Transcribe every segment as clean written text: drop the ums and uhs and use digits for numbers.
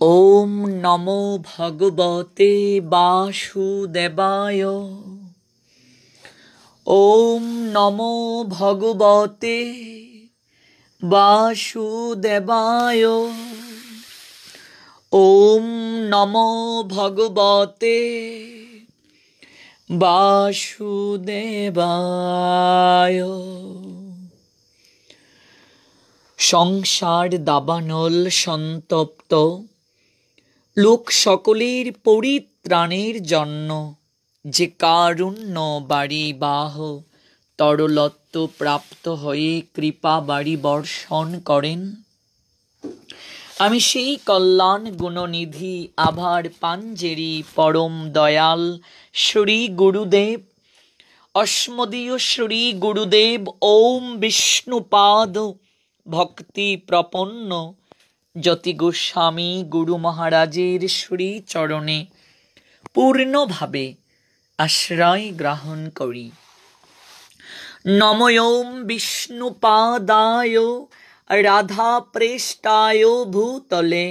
ओम नमो भगवते वासुदेवाय। ओम नमो भगवते वासुदेवाय। ओम नमो भगवते वासुदेवाय। সংসার দাবানল সন্তপ্ত লোক সকলের পরিত্রাণের জন্য যে কারুণ্য বাড়ি বাহ তরলত্ব প্রাপ্ত হয়ে কৃপা বাড়ি বর্ষণ করেন, আমি সেই কল্যাণ গুণনিধি আভার পাঞ্জেরি পরম দয়াল শ্রী গুরুদেব অস্মদীয় শ্রী গুরুদেব ওম বিষ্ণুপাদ ভক্তি প্রপন্ন জ্যোতি গোস্বামী গুরু মহারাজের শ্রী চরণে পূর্ণভাবে আশ্রয় গ্রহণ করি। নমোম বিষ্ণুপাদায় রাধা প্রেষ্টায় ভূতলে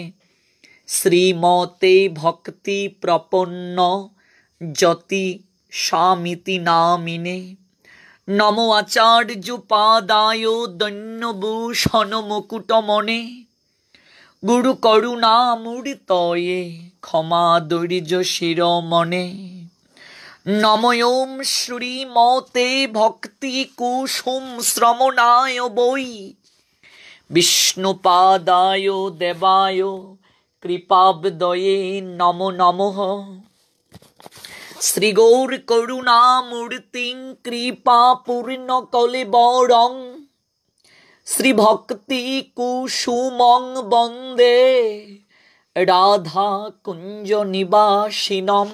শ্রীমতে ভক্তি প্রপন্ন জ্যোতি স্বামিতি নামিনে। নমো আচার্য পাদায় দৈন্যভূষণ মুকুটমনে গুরু করুণা মূর্তয়ে ক্ষমা দৈর্য শিরোমণে। নমোম শ্রীমতে ভক্তি কুসুম শ্রমণায় বৈ বিষ্ণুপাদায় দেবায় কৃপাবদয়ে নমো নমঃ। শ্রী গৌর করুণা মূর্তিং কৃপা পূর্ণ কলেবরং শ্রী ভক্তি কুসুমং বন্দে রাধা কুঞ্জ নিবাসিনম।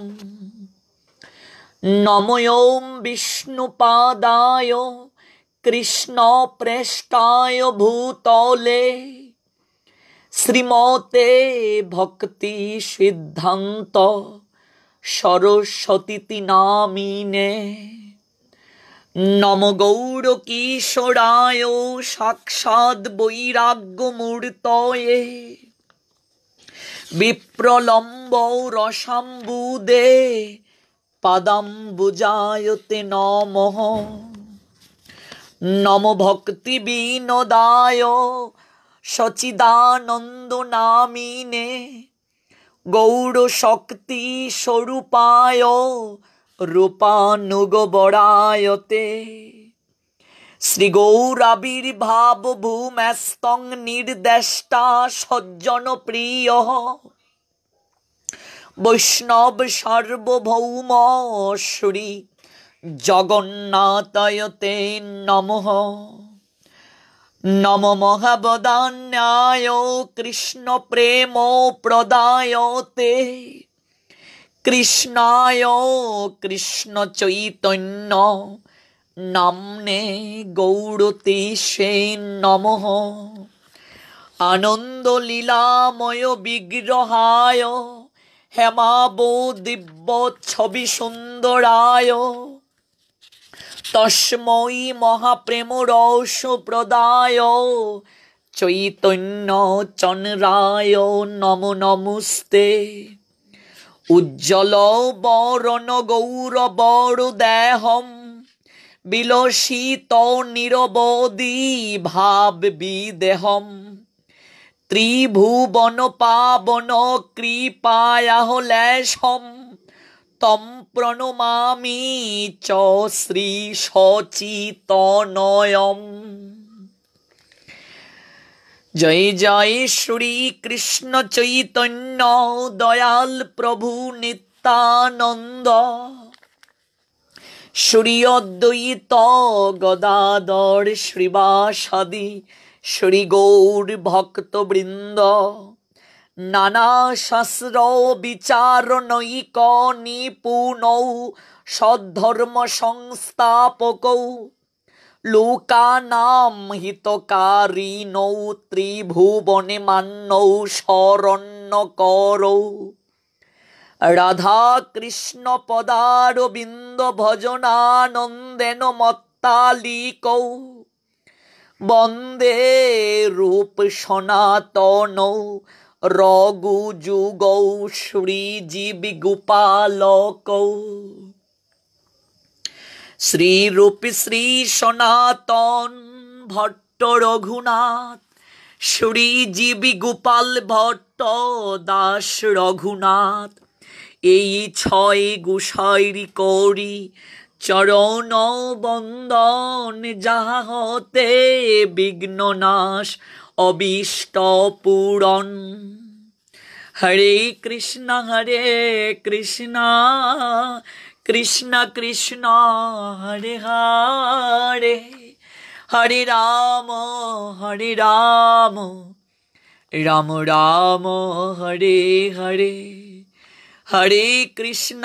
নমোম বিষ্ণুপাদায় কৃষ্ণ প্রেষ্টায় ভূতলে শ্রীমতে ভক্তি সিদ্ধান্ত সরস্বতী নামিনে। নম গৌর কিশোরায় সাক্ষাৎ বৈরাগ্য মূর্তয়ে বিপ্রলম্ব রসাম্বুদে পাদাম্বুজায়তে নমঃ। নম ভক্তি বিনোদায় সচিদানন্দ নামিনে গৌর শক্তি স্বরূপায় রূপানুগ বরায়তে। শ্রী গৌরাবির্ভাব ভূমেস্তং নির্দেষ্টা সজ্জন প্রিয় বৈষ্ণব সার্বভৌম শ্রী জগন্নাথায়তে নমঃ। নম মহাবদান্যায় কৃষ্ণ প্রেম প্রদায়তে কৃষ্ণায় কৃষ্ণ চৈতন্য নাম্নে গৌরতেশে নমঃ। আনন্দ লীলাময় বিগ্রহায় হেমাবো দিব্য ছবি সুন্দরায় তস্मै মহাপ্রেম রস প্রদায় চৈতন্য চন্দ্রায় নমো নমস্তে। উজ্জ্বল বরণ গৌর বড় দেহম বিলসিত নিরবধি ভাব বিদেহম ত্রিভুবন পাবন কৃপায়াহ লেশম তম প্রণমামি চ শ্রী সচিতনয়ম। জয় জয় শ্রী কৃষ্ণ চৈতন্য দয়াল প্রভু নিত্যানন্দ শ্রী অদ্বৈত গদাধর শ্রীবাসাদি শ্রী গৌর ভক্তবৃন্দ। নানা শাস্ত্র বিচারণৈক নিপুণৌ সদ্ধর্ম সংস্থাপকৌ লোকানাম হিতকারিণৌ ত্রিভুবনে মান্যৌ শরণ্যকরৌ। রাধা কৃষ্ণ পদারবিন্দ ভজনানন্দেন মত্তালিকৌ বন্দে রূপ সনাতনৌ রঘু যুগৌ শ্রীজীবি গোপালকৌ শ্রীরূপী শ্রী সনাতন ভট্ট রঘুনাথ শ্রীজীবি গোপাল ভট্ট দাস রঘুনাথ এই ছয় গুসাইরি করি চরণ বন্দন যাহা হতে বিঘ্ন নাশ অবিষ্ট পূরণ। হরে কৃষ্ণ কৃষ্ণ কৃষ্ণ হরে হরে হরে রাম রাম রাম হরে হরে হরে কৃষ্ণ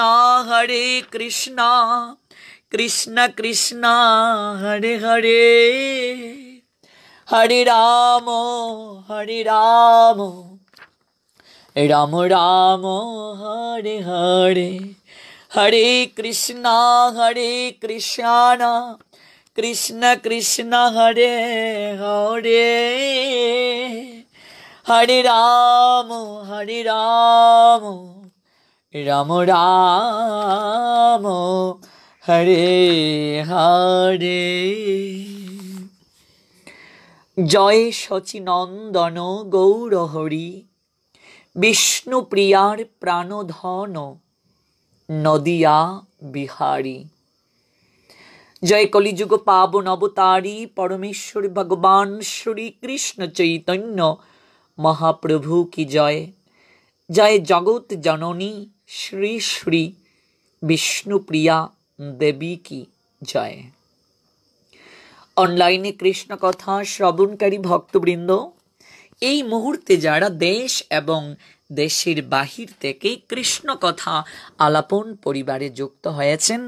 কৃষ্ণ কৃষ্ণ হরে হরে হরে রাম রাম রাম হরে হরে হরে কৃষ্ণ কৃষ্ণ কৃষ্ণ হরে হরে হরে রাম রাম রাম হরে হরে। জয় শচীনন্দন গৌরহরি বিষ্ণুপ্রিয়ার প্রাণধন নদিয়া বিহারী। জয় কলিযুগ পাবন অবতারী পরমেশ্বর ভগবান শ্রী কৃষ্ণ চৈতন্য মহাপ্রভু কি জয়। জয় জগৎ জননী শ্রী শ্রী বিষ্ণুপ্রিয়া দেবী কি জয়। অনলাইনে কৃষ্ণ কথা শ্রবণকারী ভক্তবৃন্দ, এই মুহূর্তে যারা দেশ এবং দেশের বাহির থেকে কৃষ্ণ কথা আলাপন পরিবারে যুক্ত হয়েছেন,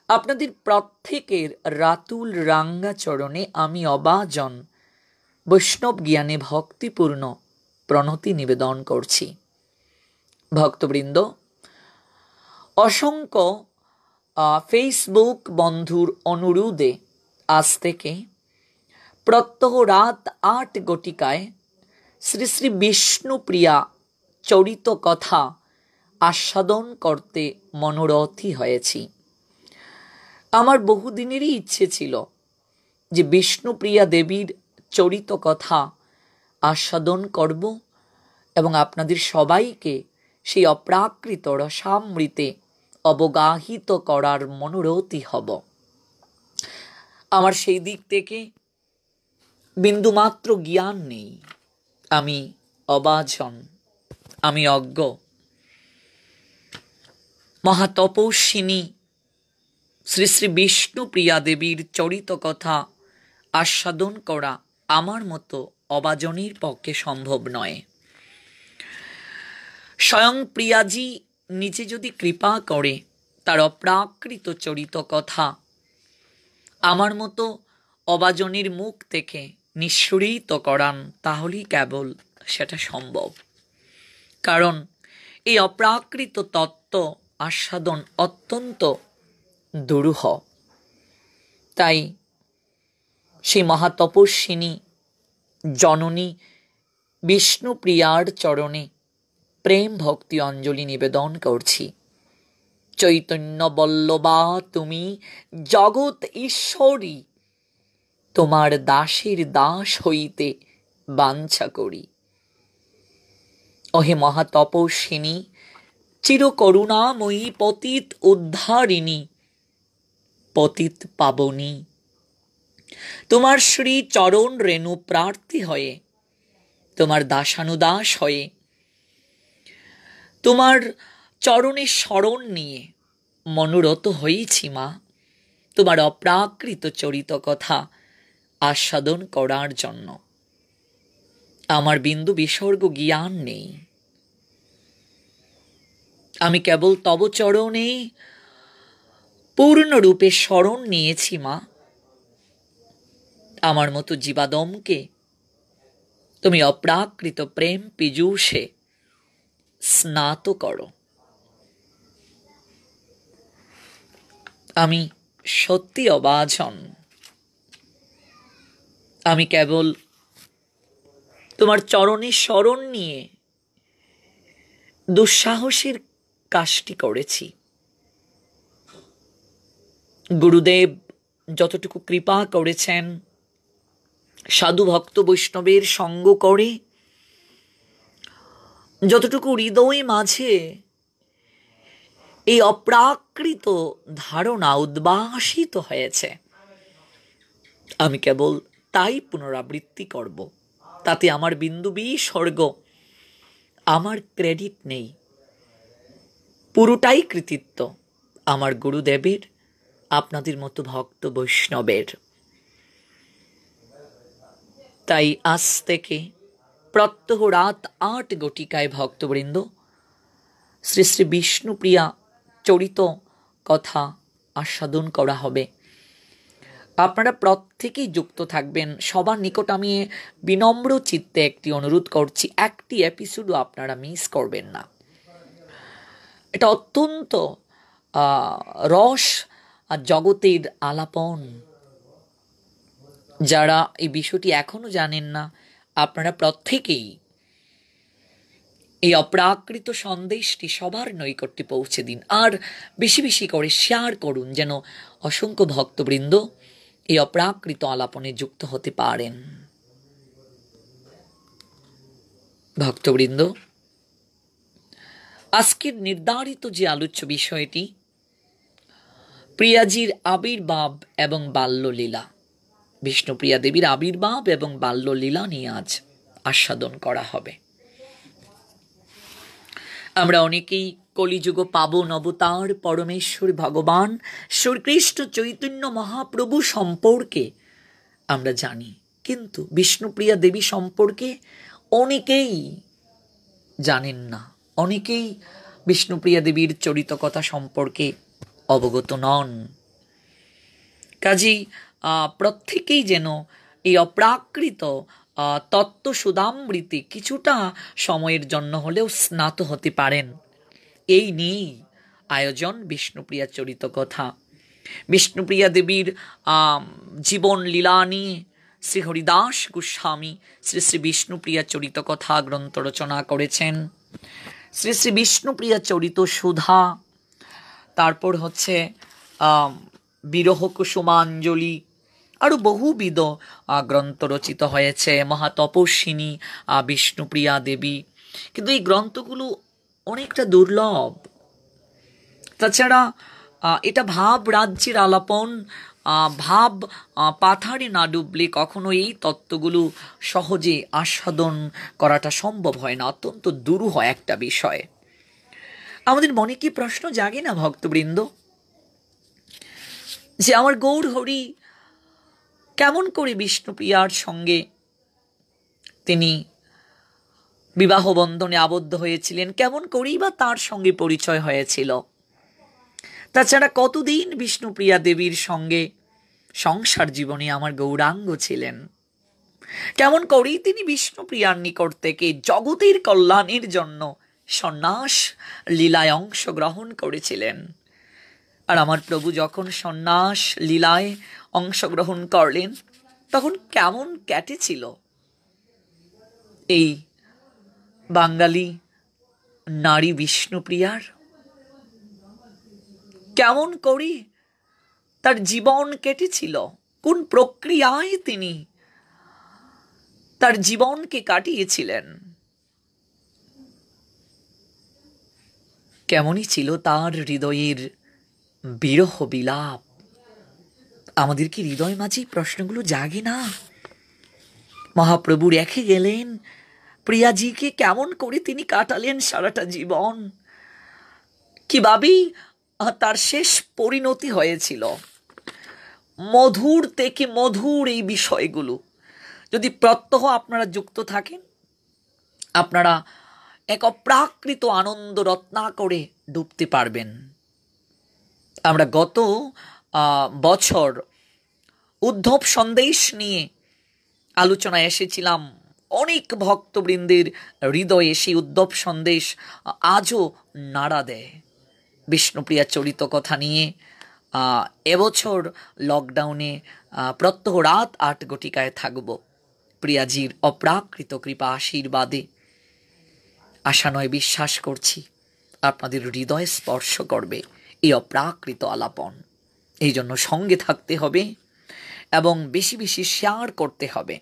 আপনাদের প্রত্যেকের রাতুল রাঙ্গা চরণে আমি অবাজন বৈষ্ণব জ্ঞানে ভক্তিপূর্ণ প্রণতি নিবেদন করছি। ভক্তবৃন্দ, অসংখ্য ফেসবুক বন্ধুর অনুরোধে আজ থেকে প্রত্যহ রাত ৮ ঘটিকায় শ্রী শ্রী বিষ্ণুপ্রিয়া চরিত কথা আস্বাদন করতে মনোরথী হয়েছি। আমার বহুদিনেরই ইচ্ছে ছিল যে বিষ্ণুপ্রিয়া দেবীর চরিত কথা আস্বাদন করব এবং আপনাদের সবাইকে সেই অপ্রাকৃত রসামৃতে অবগাহিত করার মনোরথী হব। আমার সেই দিক থেকে বিন্দুমাত্র জ্ঞান নেই, আমি অবাজন, আমি অজ্ঞ। মহাতপস্বিনী শ্রী শ্রী বিষ্ণুপ্রিয়া দেবীর চরিত কথা আস্বাদন করা আমার মতো অবাজনের পক্ষে সম্ভব নয়। স্বয়ং প্রিয়াজি নিজে যদি কৃপা করে তার অপ্রাকৃত চরিত কথা আমার মতো অবাজনের মুখ থেকে নিঃসৃত করান, তাহলেই কেবল সেটা সম্ভব। কারণ এই অপ্রাকৃত তত্ত্ব আস্বাদন অত্যন্ত দুরূহ। তাই সেই মহাতপস্বিনী জননী বিষ্ণুপ্রিয়ার চরণে প্রেম ভক্তি অঞ্জলি নিবেদন করছি। চৈতন্য বল্লভা তুমি জগৎ ঈশ্বরী, তোমার দাসের দাস হইতে বাঞ্ছা করি। অহে মহাতপস্বিনী চিরকরুণাময়ী পতিত উদ্ধারিণী পতিত পাবনী, তোমার শ্রী চরণ রেণু প্রার্থী হয়ে, তোমার দাসানুদাস হয়ে, তোমার চরণে শরণ নিয়ে মনোরত হয়েছি মা, তোমার অপ্রাকৃত চরিত কথা আস্বাদন করার জন্য। আমার বিন্দু বিসর্গ জ্ঞান নেই, আমি কেবল তব চরণে পূর্ণরূপে শরণ নিয়েছি মা। আমার মতো জীবাদমকে তুমি অপ্রাকৃত প্রেম পীযূষে স্নাত করো। আমি সত্যি অবাজন, আমি কেবল তোমার চরণে শরণ নিয়ে দুঃসাহসের কাজটি করেছি। গুরুদেব যতটুকু কৃপা করেছেন, সাধু ভক্ত বৈষ্ণবের সঙ্গ করে যতটুকু হৃদয় মাঝে এই অপ্রাকৃত ধারণা উদ্ভাসিত হয়েছে, আমি কেবল তাই পুনরাবৃত্তি করব। তাতে আমার বিন্দু বিসর্গ, আমার ক্রেডিট নেই, পুরোটাই কৃতিত্ব আমার গুরুদেবের, আপনাদের মতো ভক্ত বৈষ্ণবের। তাই আজ থেকে প্রত্যহ রাত ৮ ঘটিকায় ভক্তবৃন্দ শ্রী শ্রী বিষ্ণুপ্রিয়া চরিত কথা আস্বাদন করা হবে। আপনারা প্রত্যেকেই যুক্ত থাকবেন। সবার নিকট আমি বিনম্র চিত্তে একটি অনুরোধ করছি, একটি এপিসোডও আপনারা মিস করবেন না। এটা অত্যন্ত রস আর জগতের আলাপন। যারা এই বিষয়টি এখনো জানেন না, আপনারা প্রত্যেকেই এই অপ্রাকৃত সন্দেশটি সবার নৈকট্যে পৌঁছে দিন, আর বেশি বেশি করে শেয়ার করুন, যেন অসংখ্য ভক্তবৃন্দ এই অপ্রাকৃত আলাপনে যুক্ত হতে পারেন। ভক্তবৃন্দ, আজকের নির্ধারিত যে আলোচ্য বিষয়টি প্রিয়াজির আবির্ভাব এবং বাল্যলীলা, বিষ্ণুপ্রিয়া দেবীর আবির্ভাব এবং বাল্যলীলা নিয়ে আজ আস্বাদন করা হবে। আমরা অনেকেই কলিযুগ পাবন অবতার পরমেশ্বর ভগবান শ্রীকৃষ্ণ চৈতন্য মহাপ্রভু সম্পর্কে আমরা জানি, কিন্তু বিষ্ণুপ্রিয়া দেবী সম্পর্কে অনেকেই জানেন না, অনেকেই বিষ্ণুপ্রিয়া দেবীর চরিত কথা সম্পর্কে অবগত নন। কাজেই প্রত্যেকেই যেন এই অপ্রাকৃত তত্ত্ব সুধামৃতি কিছুটা সময়ের জন্য হলেও স্নাত হতে পারেন, এই নিয়েই আয়োজন বিষ্ণুপ্রিয়া চরিত কথা। বিষ্ণুপ্রিয়া দেবীর জীবন লীলা নিয়ে শ্রী হরিদাস গোস্বামী শ্রী শ্রী বিষ্ণুপ্রিয়া চরিত কথা গ্রন্থ রচনা করেছেন। শ্রী শ্রী বিষ্ণুপ্রিয়া চরিত সুধা, তারপর হচ্ছে বিরহ কুসুমাঞ্জলি, আরও বহুবিধ গ্রন্থ রচিত হয়েছে। মহাতপস্বিনী বিষ্ণুপ্রিয়া দেবী, কিন্তু এই গ্রন্থগুলো অনেকটা দুর্লভ। তাছাড়া এটা ভাব রাজ্যের আলাপন, ভাব পাথারে না ডুবলে কখনো এই তত্ত্বগুলো সহজে আস্বাদন করাটা সম্ভব হয় না, অত্যন্ত দুরূহ একটা বিষয়। আমাদের মনে কি প্রশ্ন জাগে না ভক্তবৃন্দ, যে আমার গৌর হরি কেমন করে বিষ্ণুপ্রিয়ার সঙ্গে তিনি বিবাহ বন্ধনে আবদ্ধ হয়েছিলেন, কেমন করেই বা তার সঙ্গে পরিচয় হয়েছিল? তাছাড়া কতদিন বিষ্ণুপ্রিয়া দেবীর সঙ্গে সংসার জীবনে আমার গৌরাঙ্গ ছিলেন, কেমন করেই তিনি বিষ্ণুপ্রিয়ার নিকট থেকে জগতের কল্যাণের জন্য সন্ন্যাস লীলায় অংশগ্রহণ করেছিলেন। আর আমার প্রভু যখন সন্ন্যাস লীলায় অংশগ্রহণ করলেন, তখন কেমন কেটেছিল এই বাঙালি নারী বিষ্ণুপ্রিয়ার? কেমন করে তার জীবন কেটেছিল, কোন প্রক্রিয়ায় তিনি তার জীবনকে কাটিয়েছিলেন? কেমনই ছিল তার হৃদয়ের বিরহ বিলাপ? আমাদের কি হৃদয় মাঝে প্রশ্নগুলো জাগে না? মহাপ্রভু রেখে গেলেন প্রিয়াজিকে, কেমন করে তিনি কাটালেন সারাটা জীবন, কিভাবেই তার শেষ পরিণতি হয়েছিল। মধুর থেকে মধুর এই বিষয়গুলো যদি প্রত্যহ আপনারা যুক্ত থাকেন, আপনারা এক অপ্রাকৃত আনন্দ রত্না করে ডুবতে পারবেন। আমরা গত বছর উদ্ধব সন্দেশ নিয়ে আলোচনায় এসেছিলাম। অনেক ভক্তবৃন্দের হৃদয়ে সেই উদ্ধব সন্দেশ আজও নাড়া দেয়। বিষ্ণুপ্রিয়া চরিত কথা নিয়ে এবছর লকডাউনে প্রত্যহ রাত ৮ ঘটিকায় থাকব। প্রিয়াজির অপ্রাকৃত কৃপা আশীর্বাদে আশা নয় বিশ্বাস করছি আপনাদের হৃদয় স্পর্শ করবে এই অপ্রাকৃত আলাপন। এই জন্য সঙ্গে থাকতে হবে এবং বেশি বেশি শেয়ার করতে হবে।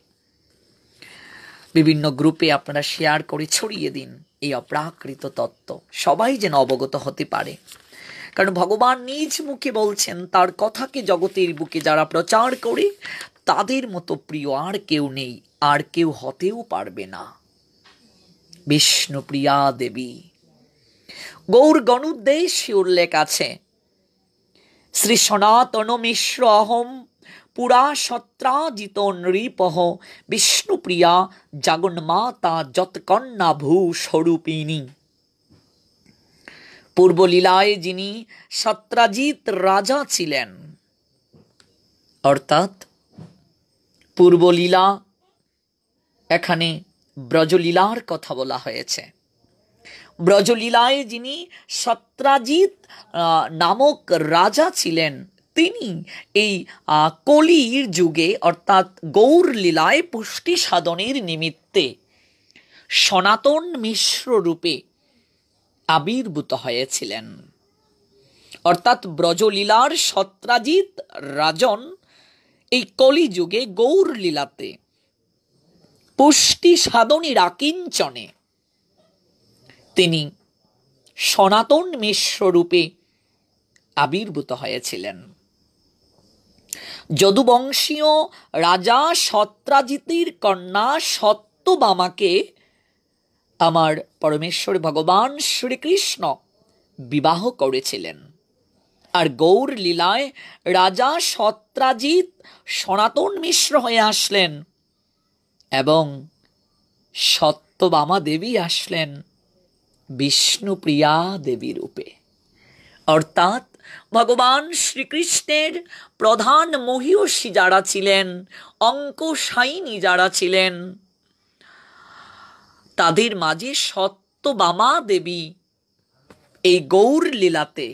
বিভিন্ন গ্রুপে আপনারা শেয়ার করে ছড়িয়ে দিন এই অপ্রাকৃত তত্ত্ব, সবাই যেন অবগত হতে পারে। কারণ ভগবান নিজ মুখে বলছেন, তার কথাকে জগতের বুকে যারা প্রচার করে তাদের মতো প্রিয় আর কেউ নেই, আর কেউ হতেও পারবে না। বিষ্ণুপ্রিয়া দেবী গৌর গণুদ্দেশ্যে উল্লেখ আছে, শ্রী সনাতন মিশ্র অহম পুরা সত্রাজিত নৃপহ বিষ্ণুপ্রিয়া জগন্মাতা যৎকন্যা ভূ স্বরূপিণী। পূর্বলীলায় যিনি সত্রাজিত রাজা ছিলেন, অর্থাৎ পূর্বলীলা, এখানে ব্রজলীলার কথা বলা হয়েছে। ব্রজলীলায় যিনি সত্রাজিত নামক রাজা ছিলেন, তিনি এই কলির যুগে অর্থাৎ গৌর লীলায় পুষ্টি সাধনের নিমিত্তে সনাতন মিশ্র রূপে আবির্ভূত হয়েছিলেন। অর্থাৎ ব্রজলীলার সত্রাজিত রাজন এই কলিযুগে গৌর লীলাতে পুষ্টি সাধনের আকিঞ্চনে তিনি সনাতন মিশ্র রূপে আবির্ভূত হয়েছিলেন। যদুবংশীয় রাজা সত্রাজিতের কন্যা সত্যভামাকে আমার পরমেশ্বর ভগবান শ্রীকৃষ্ণ বিবাহ করেছিলেন। আর গৌর লীলায় রাজা সত্রাজিত সনাতন মিশ্র হয়ে আসলেন এবং সত্যভামা দেবী আসলেন বিষ্ণুপ্রিয়া দেবী রূপে। অর্থাৎ ভগবান শ্রীকৃষ্ণের প্রধান মহিষী যারা ছিলেন, অঙ্কশায়িনী যারা ছিলেন, তাদের মাঝে সত্যভামা দেবী এই গৌর লীলাতে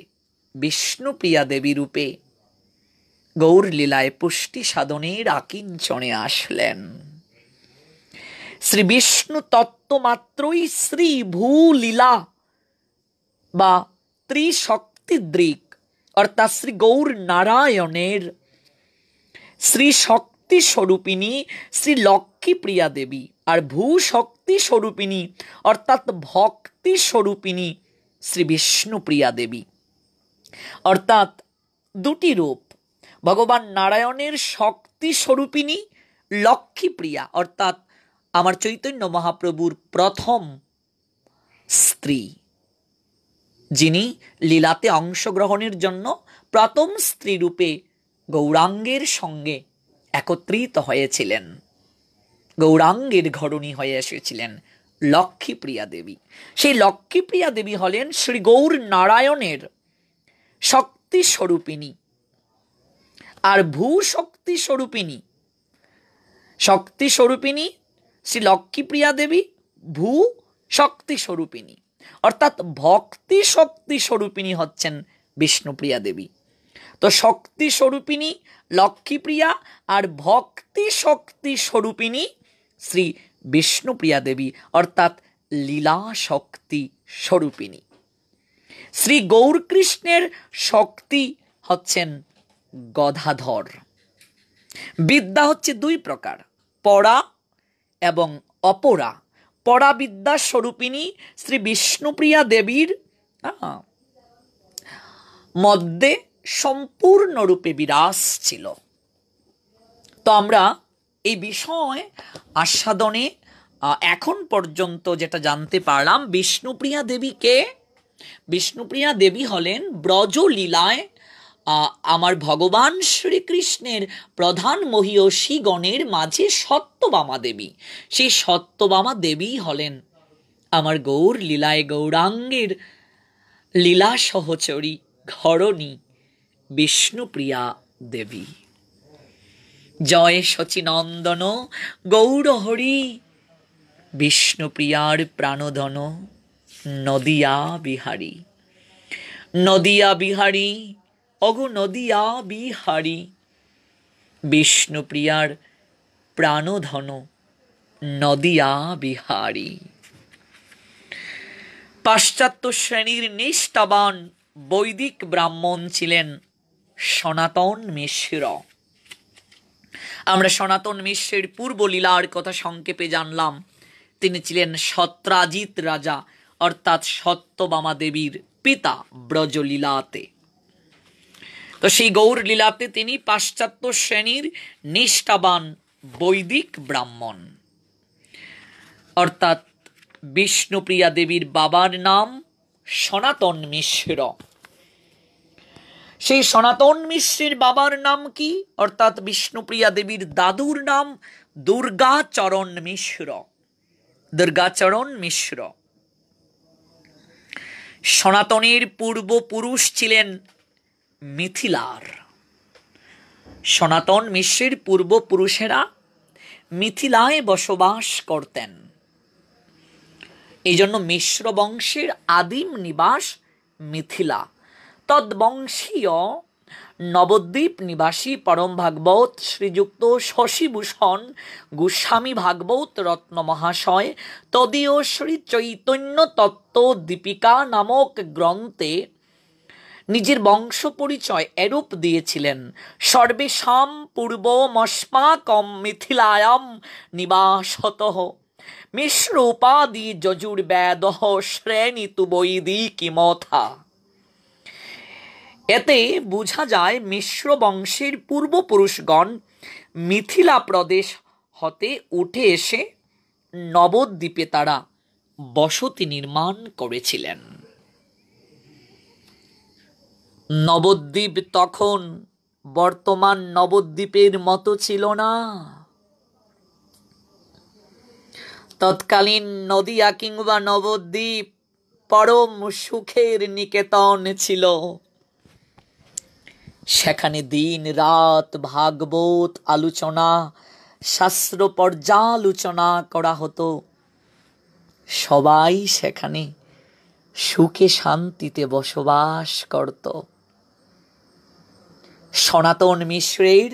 বিষ্ণুপ্রিয়া দেবী রূপে গৌর লীলায় পুষ্টি সাধনের আকিঞ্চনে আসলেন। শ্রী বিষ্ণু তত্ত্ব মাত্রই শ্রী ভূলীলা বা ত্রিশক্তিদৃক অর্থাৎ শ্রী গৌর নারায়ণের শ্রী শক্তি স্বরূপিণী শ্রী লক্ষ্মীপ্রিয়া দেবী আর ভূশক্তি স্বরূপিণী অর্থাৎ ভক্তি স্বরূপিণী শ্রী বিষ্ণুপ্রিয়া দেবী। অর্থাৎ দুটি রূপ, ভগবান নারায়ণের শক্তি স্বরূপিণী লক্ষ্মীপ্রিয়া অর্থাৎ আমার চৈতন্য মহাপ্রভুর প্রথম স্ত্রী, যিনি লীলাতে অংশগ্রহণের জন্য প্রথম স্ত্রী রূপে গৌরাঙ্গের সঙ্গে একত্রিত হয়েছিলেন, গৌরাঙ্গের ঘরণী হয়ে এসেছিলেন লক্ষ্মীপ্রিয়া দেবী। সেই লক্ষ্মীপ্রিয়া দেবী হলেন শ্রী গৌর নারায়ণের শক্তি স্বরূপিণী আর ভূশক্তি স্বরূপিণী। শক্তি স্বরূপিণী শ্রী লক্ষ্মীপ্রিয়া দেবী, ভূ শক্তি স্বরূপিণী অর্থাৎ ভক্তি শক্তি স্বরূপিণী হচ্ছেন বিষ্ণুপ্রিয়া দেবী। তো শক্তি স্বরূপিণী লক্ষ্মীপ্রিয়া আর ভক্তি শক্তি স্বরূপিণী শ্রী বিষ্ণুপ্রিয়া দেবী অর্থাৎ লীলা শক্তি স্বরূপিণী। শ্রী গৌরকৃষ্ণের শক্তি হচ্ছেন গদাধর। বিদ্যা হচ্ছে দুই প্রকার, পরা এবং অপরা। পরা বিদ্যা স্বরূপিণী শ্রী বিষ্ণুপ্রিয়া দেবীর মধ্যে সম্পূর্ণরূপে বিরাজ ছিল। তো আমরা এই বিষয় আস্বাদনে এখন পর্যন্ত যেটা জানতে পারলাম, বিষ্ণুপ্রিয়া দেবীকে, বিষ্ণুপ্রিয়া দেবী হলেন ব্রজলীলায় আমার ভগবান শ্রীকৃষ্ণের প্রধান মহিষী গণের মাঝে সত্যভামা দেবী। সেই সত্যভামা দেবী হলেন আমার গৌর লীলায় গৌরাঙ্গের লীলা সহচরী ঘরণী বিষ্ণুপ্রিয়া দেবী। জয় শচীনন্দন গৌর হরি বিষ্ণুপ্রিয়ার প্রাণধন নদিয়া বিহারী। নদিয়া বিহারী অগু নদিয়া বিহারী বিষ্ণুপ্রিয়ার প্রাণধন নদিয়া বিহারী। পাশ্চাত্য শ্রেণীর নিষ্ঠাবান বৈদিক ব্রাহ্মণ ছিলেন সনাতন মিশ্র। আমরা সনাতন মিশ্রের পূর্বলীলার কথা সংক্ষেপে জানলাম। তিনি ছিলেন সত্রাজিৎ রাজা, অর্থাৎ সত্যভামা দেবীর পিতা ব্রজলীলাতে। তো সেই গৌর লীলাতে তিনি পাশ্চাত্য শ্রেণীর নিষ্ঠাবান বৈদিক ব্রাহ্মণ, অর্থাৎ বিষ্ণুপ্রিয়া দেবীর বাবার নাম সনাতন মিশ্র। সেই সনাতন মিশ্রের বাবার নাম কি? অর্থাৎ বিষ্ণুপ্রিয়া দেবীর দাদুর নাম দুর্গাচরণ মিশ্র। দুর্গাচরণ মিশ্র সনাতনের পূর্বপুরুষ ছিলেন মিথিলার। সনাতন মিশ্রের পূর্বপুরুষেরা মিথিলায় বসবাস করতেন। এই জন্য মিশ্র বংশের আদিম নিবাস মিথিলা। তদ্বংশীয় নবদ্বীপ নিবাসী পরম ভাগবত শ্রীযুক্ত শশীভূষণ গোস্বামী ভাগবত রত্ন মহাশয় তদীয় শ্রী চৈতন্য তত্ত্ব দীপিকা নামক গ্রন্থে নিজের বংশ পরিচয় এরূপ দিয়েছিলেন: সর্বেষাং পূর্বমস্মাকং মিথিলায়াম নিবাসতঃ মিশ্র উপাধি যজুর্বেদঃ শ্রেণীতু বৈদিকীমথা। এতে বোঝা যায় মিশ্র বংশের পূর্বপুরুষগণ মিথিলা প্রদেশ হতে উঠে এসে নবদ্বীপে তারা বসতি নির্মাণ করেছিলেন। নবদ্বীপ তখন বর্তমান নবদ্বীপের মতো ছিল না। তৎকালীন নদিয়া কিংবা নবদ্বীপ পরম সুখের নিকেতন ছিল। সেখানে দিন রাত ভাগবত আলোচনা, শাস্ত্র পর্যালোচনা করা হতো। সবাই সেখানে সুখে শান্তিতে বসবাস করত। সনাতন মিশ্রের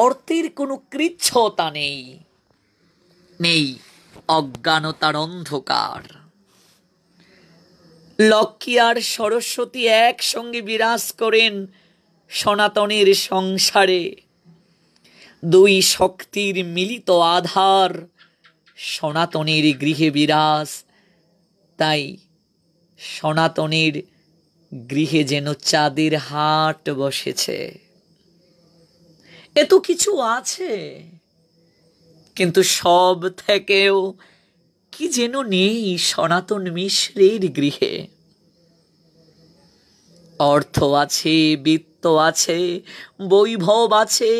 অর্থের কোনো কৃচ্ছতা নেই, নেই অজ্ঞানতার অন্ধকার। লক্ষ্মী আর সরস্বতী একসঙ্গে বিরাজ করেন সনাতনের সংসারে। দুই শক্তির মিলিত আধার সনাতনের গৃহে বিরাজ। তাই সনাতনের গৃহে যেন চাঁদের হাট বসেছে। এত কিছু আছে, কিন্তু সব থেকেও কি যেন নেই সনাতন মিশ্রের গৃহে। অর্থ আছে, বিত্ত আছে, বৈভব আছে,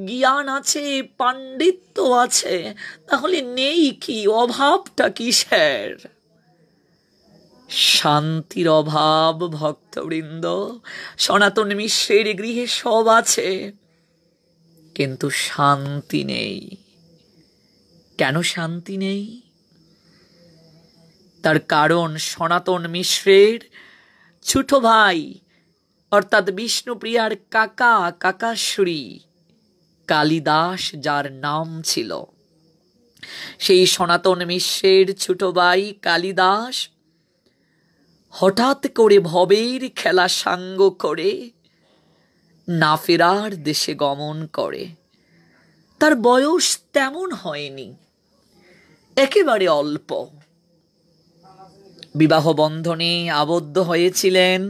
জ্ঞান আছে, পাণ্ডিত্য আছে, তাহলে নেই কি? অভাবটা কিসের? শান্তির অভাব ভক্তবৃন্দ। সনাতন মিশ্রের গৃহে সব আছে, কিন্তু শান্তি নেই। কেন শান্তি নেই? তার কারণ সনাতন মিশ্রের ছোট ভাই অর্থাৎ বিষ্ণুপ্রিয়ার কাকাশ্রী কালিদাস যার নাম ছিল, সেই সনাতন মিশ্রের ছোট ভাই কালিদাস হঠাৎ করে ভবের খেলা সাঙ্গ করে না ফেরার দেশে গমন করে। তার বয়স তেমন হয়নি, একেবারে অল্প। বিবাহ বন্ধনে আবদ্ধ হয়েছিলেন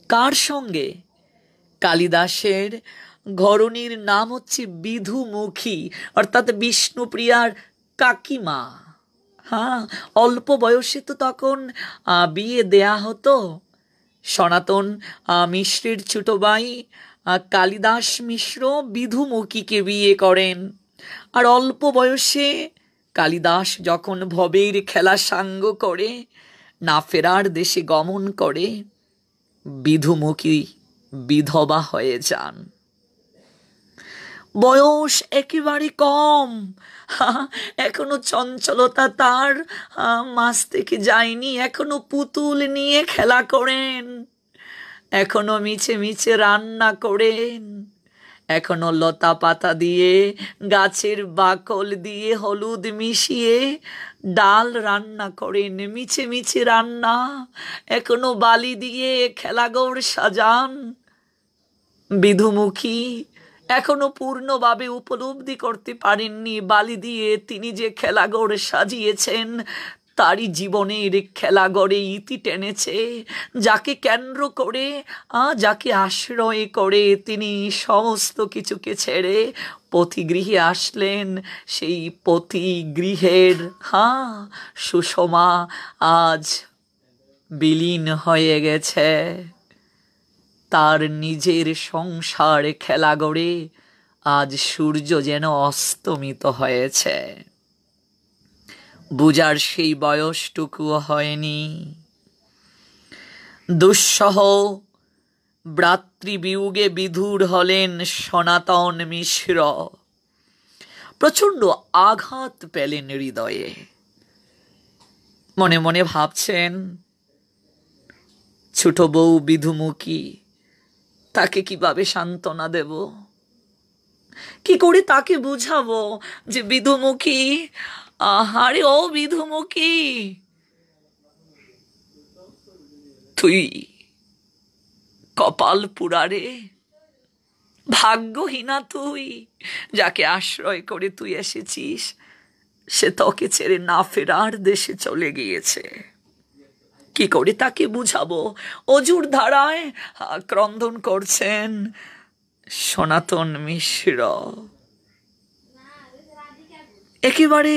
কার সঙ্গে? কালিদাসের ঘরণীর নাম হচ্ছে বিধুমুখী, অর্থাৎ বিষ্ণুপ্রিয়ার কাকিমা। অল্প বয়সে তো তখন বিয়ে দেয়া হতো। সনাতন মিশ্রের ছোট ভাই কালিদাস মিশ্র বিধুমুখীকে বিয়ে করেন। আর অল্প বয়সে কালিদাস যখন ভবের খেলা সাঙ্গ করে না ফেরার দেশে গমন করে, বিধুমুখী বিধবা হয়ে যান। বয়স একেবারে কম, এখনো চঞ্চলতা তার মাঝ থেকে যায়নি। এখনো পুতুল নিয়ে খেলা করেন, এখনো মিছে মিছে রান্না করেন, এখনো লতা পাতা দিয়ে গাছের বাকল দিয়ে হলুদ মিশিয়ে ডাল রান্না করেন, মিছে মিছে রান্না, এখনো বালি দিয়ে খেলাঘর সাজান। বিধুমুখী এখনো পূর্ণভাবে উপলব্ধি করতে পারেননি বালি দিয়ে তিনি যে খেলাঘর সাজিয়েছেন তারই জীবনের খেলাঘরে ইতি টেনেছে। যাকে কেন্দ্র করে, যাকে আশ্রয় করে তিনি সমস্ত কিছুকে ছেড়ে পথিগৃহে আসলেন, সেই পথিগৃহের সুষমা আজ বিলীন হয়ে গেছে। তার নিজের সংসার খেলাঘরে আজ সূর্য যেন অস্তমিত হয়েছে। বুঝার সেই বয়সটুকুও হয়নি। দুঃসহ ভ্রাতৃবিয়োগে বিধুর হলেন সনাতন মিশ্র। প্রচণ্ড আঘাত পেলেন হৃদয়ে। মনে মনে ভাবছেন, ছোট বউ বিধুমুখী, তাকে কিভাবে সান্ত্বনা দেব, কি করে তাকে বুঝাবো যে বিধুমুখী, আরে ও বিধুমুখী, তুই কপাল পুরারে, ভাগ্যহীনা তুই, যাকে আশ্রয় করে তুই এসেছিস সে তোকে ছেড়ে না ফেরার দেশে চলে গিয়েছে। কি করে তাকে বুঝাবো? অজুর ধারায় ক্রন্দন করছেন সনাতন মিশ্র। একেবারে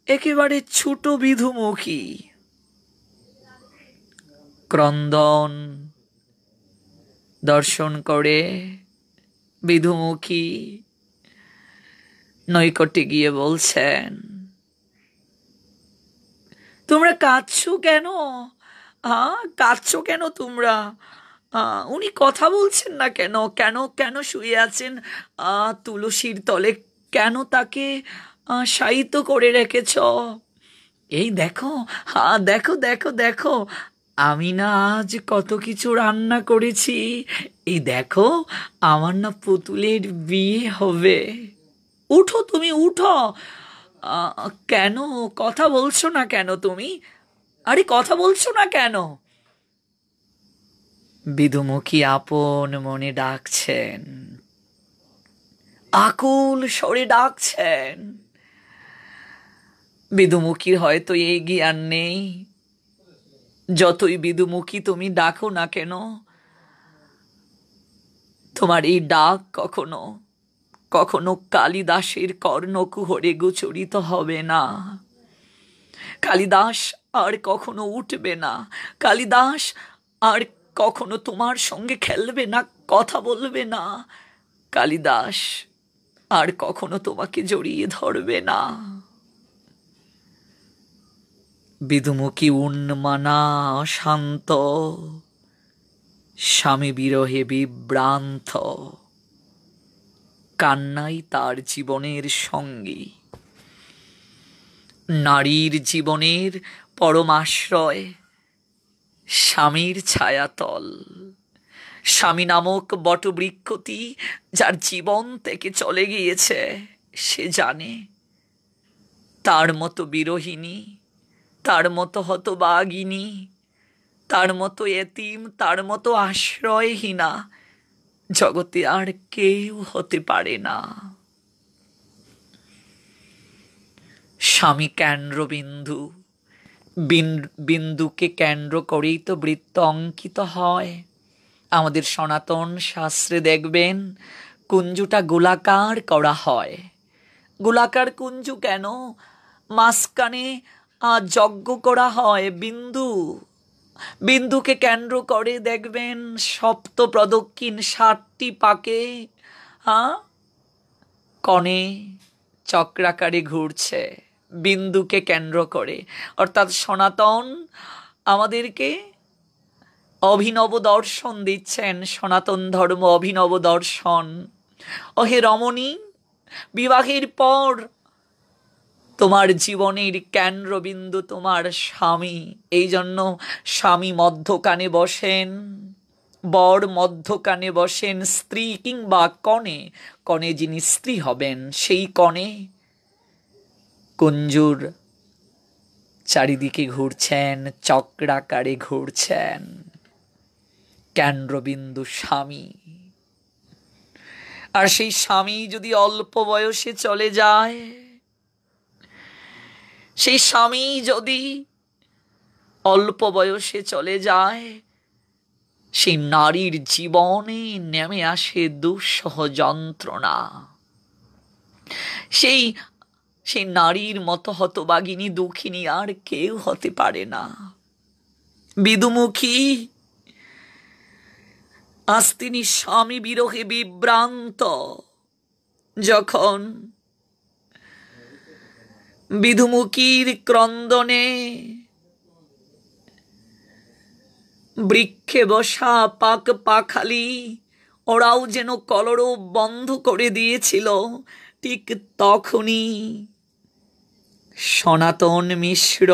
একেবারে ছোট বিধুমুখী ক্রন্দন দর্শন করে বিধুমুখী নৈকটে গিয়ে বলছেন, তোমরা কাঁদছো কেন? কাঁদছো কেন তোমরা? উনি কথা বলছেন না কেন? কেন কেন শুয়ে আছেন তুলসীর তলে? কেন তাকে শায়িত করে রেখেছ? এই দেখো, দেখো দেখো দেখো, আমি না আজ কত কিছু রান্না করেছি। এই দেখো, আমার না পুতুলের বিয়ে হবে। উঠো তুমি, উঠো। কেন কথা বলছো না কেন তুমি? আরে কথা বলছো না কেন? বিধুমুখী আপন মনে ডাকছেন, আকুল স্বরে ডাকছেন। বিধুমুখীর হয়তো এই জ্ঞান নেই, যতই বিধুমুখী তুমি ডাকো না কেন, তোমার এই ডাক কখনো কখনো কালিদাসের কর্ণকুহরে গোচরিত হবে না। কালিদাস আর কখনো উঠবে না। কালিদাস আর কখনো তোমার সঙ্গে খেলবে না, কথা বলবে না। কালিদাস আর কখনো তোমাকে জড়িয়ে ধরবে না। বিধুমুখী উন্মানা, শান্ত, স্বামী বিরহে বিভ্রান্ত, কান্নাই তার জীবনের সঙ্গী। নারীর জীবনের পরমাশ্রয় স্বামীর ছায়াতল। স্বামী নামক বটবৃক্ষটি যার জীবন থেকে চলে গিয়েছে, সে জানে তার মতো বিরহিণী, তার মতো হতভাগিনী, তার মতো এতিম, তার মতো আশ্রয়হীনা জগতে আর কেউ হতে পারে না। স্বামী কেন্দ্রবিন্দু, বিন্দুকে কেন্দ্র করেই তো বৃত্ত অঙ্কিত হয়। আমাদের সনাতন শাস্ত্রে দেখবেন কুঞ্জুটা গোলাকার করা হয়। গোলাকার কুঞ্জু কেন? মাঝখানে যজ্ঞ করা হয় বিন্দু। বিন্দুকে কেন্দ্র করে দেখবেন সপ্ত প্রদক্ষিণ 7টি পাকে কণে চক্রাকারে ঘুরছে বিন্দুকে কেন্দ্র করে। অর্থাৎ সনাতন আমাদেরকে অভিনব দর্শন দিচ্ছেন। সনাতন ধর্ম অভিনব দর্শন। ওহে রমণী, বিবাহের পর তোমার জীবনের কেন্দ্রবিন্দু তোমার স্বামী। এই জন্য স্বামী মধ্যকানে বসেন, বর মধ্যকানে বসেন, স্ত্রী কিংবা কনে, কনে যিনি স্ত্রী হবেন সেই কনে কুঞ্জুর চারিদিকে ঘুরছেন, চক্রাকারে ঘুরছেন কেন্দ্রবিন্দু স্বামী। আর সেই স্বামী যদি অল্প বয়সে চলে যায়, সেই স্বামী যদি অল্প বয়সে চলে যায়, সেই নারীর জীবনে নেমে আসে দুঃসহ যন্ত্রণা। সেই সেই নারীর মতো হতভাগিনী দুঃখিনী আর কেউ হতে পারে না। বিদুমুখী আজ তিনি স্বামী বিরহে বিভ্রান্ত। যখন বিদুমুখীর ক্রন্দনে বৃক্ষে বসা পাক পাখালি ওরাও যেন কলরব বন্ধ করে দিয়েছিল, ঠিক তখনই সনাতন মিশ্র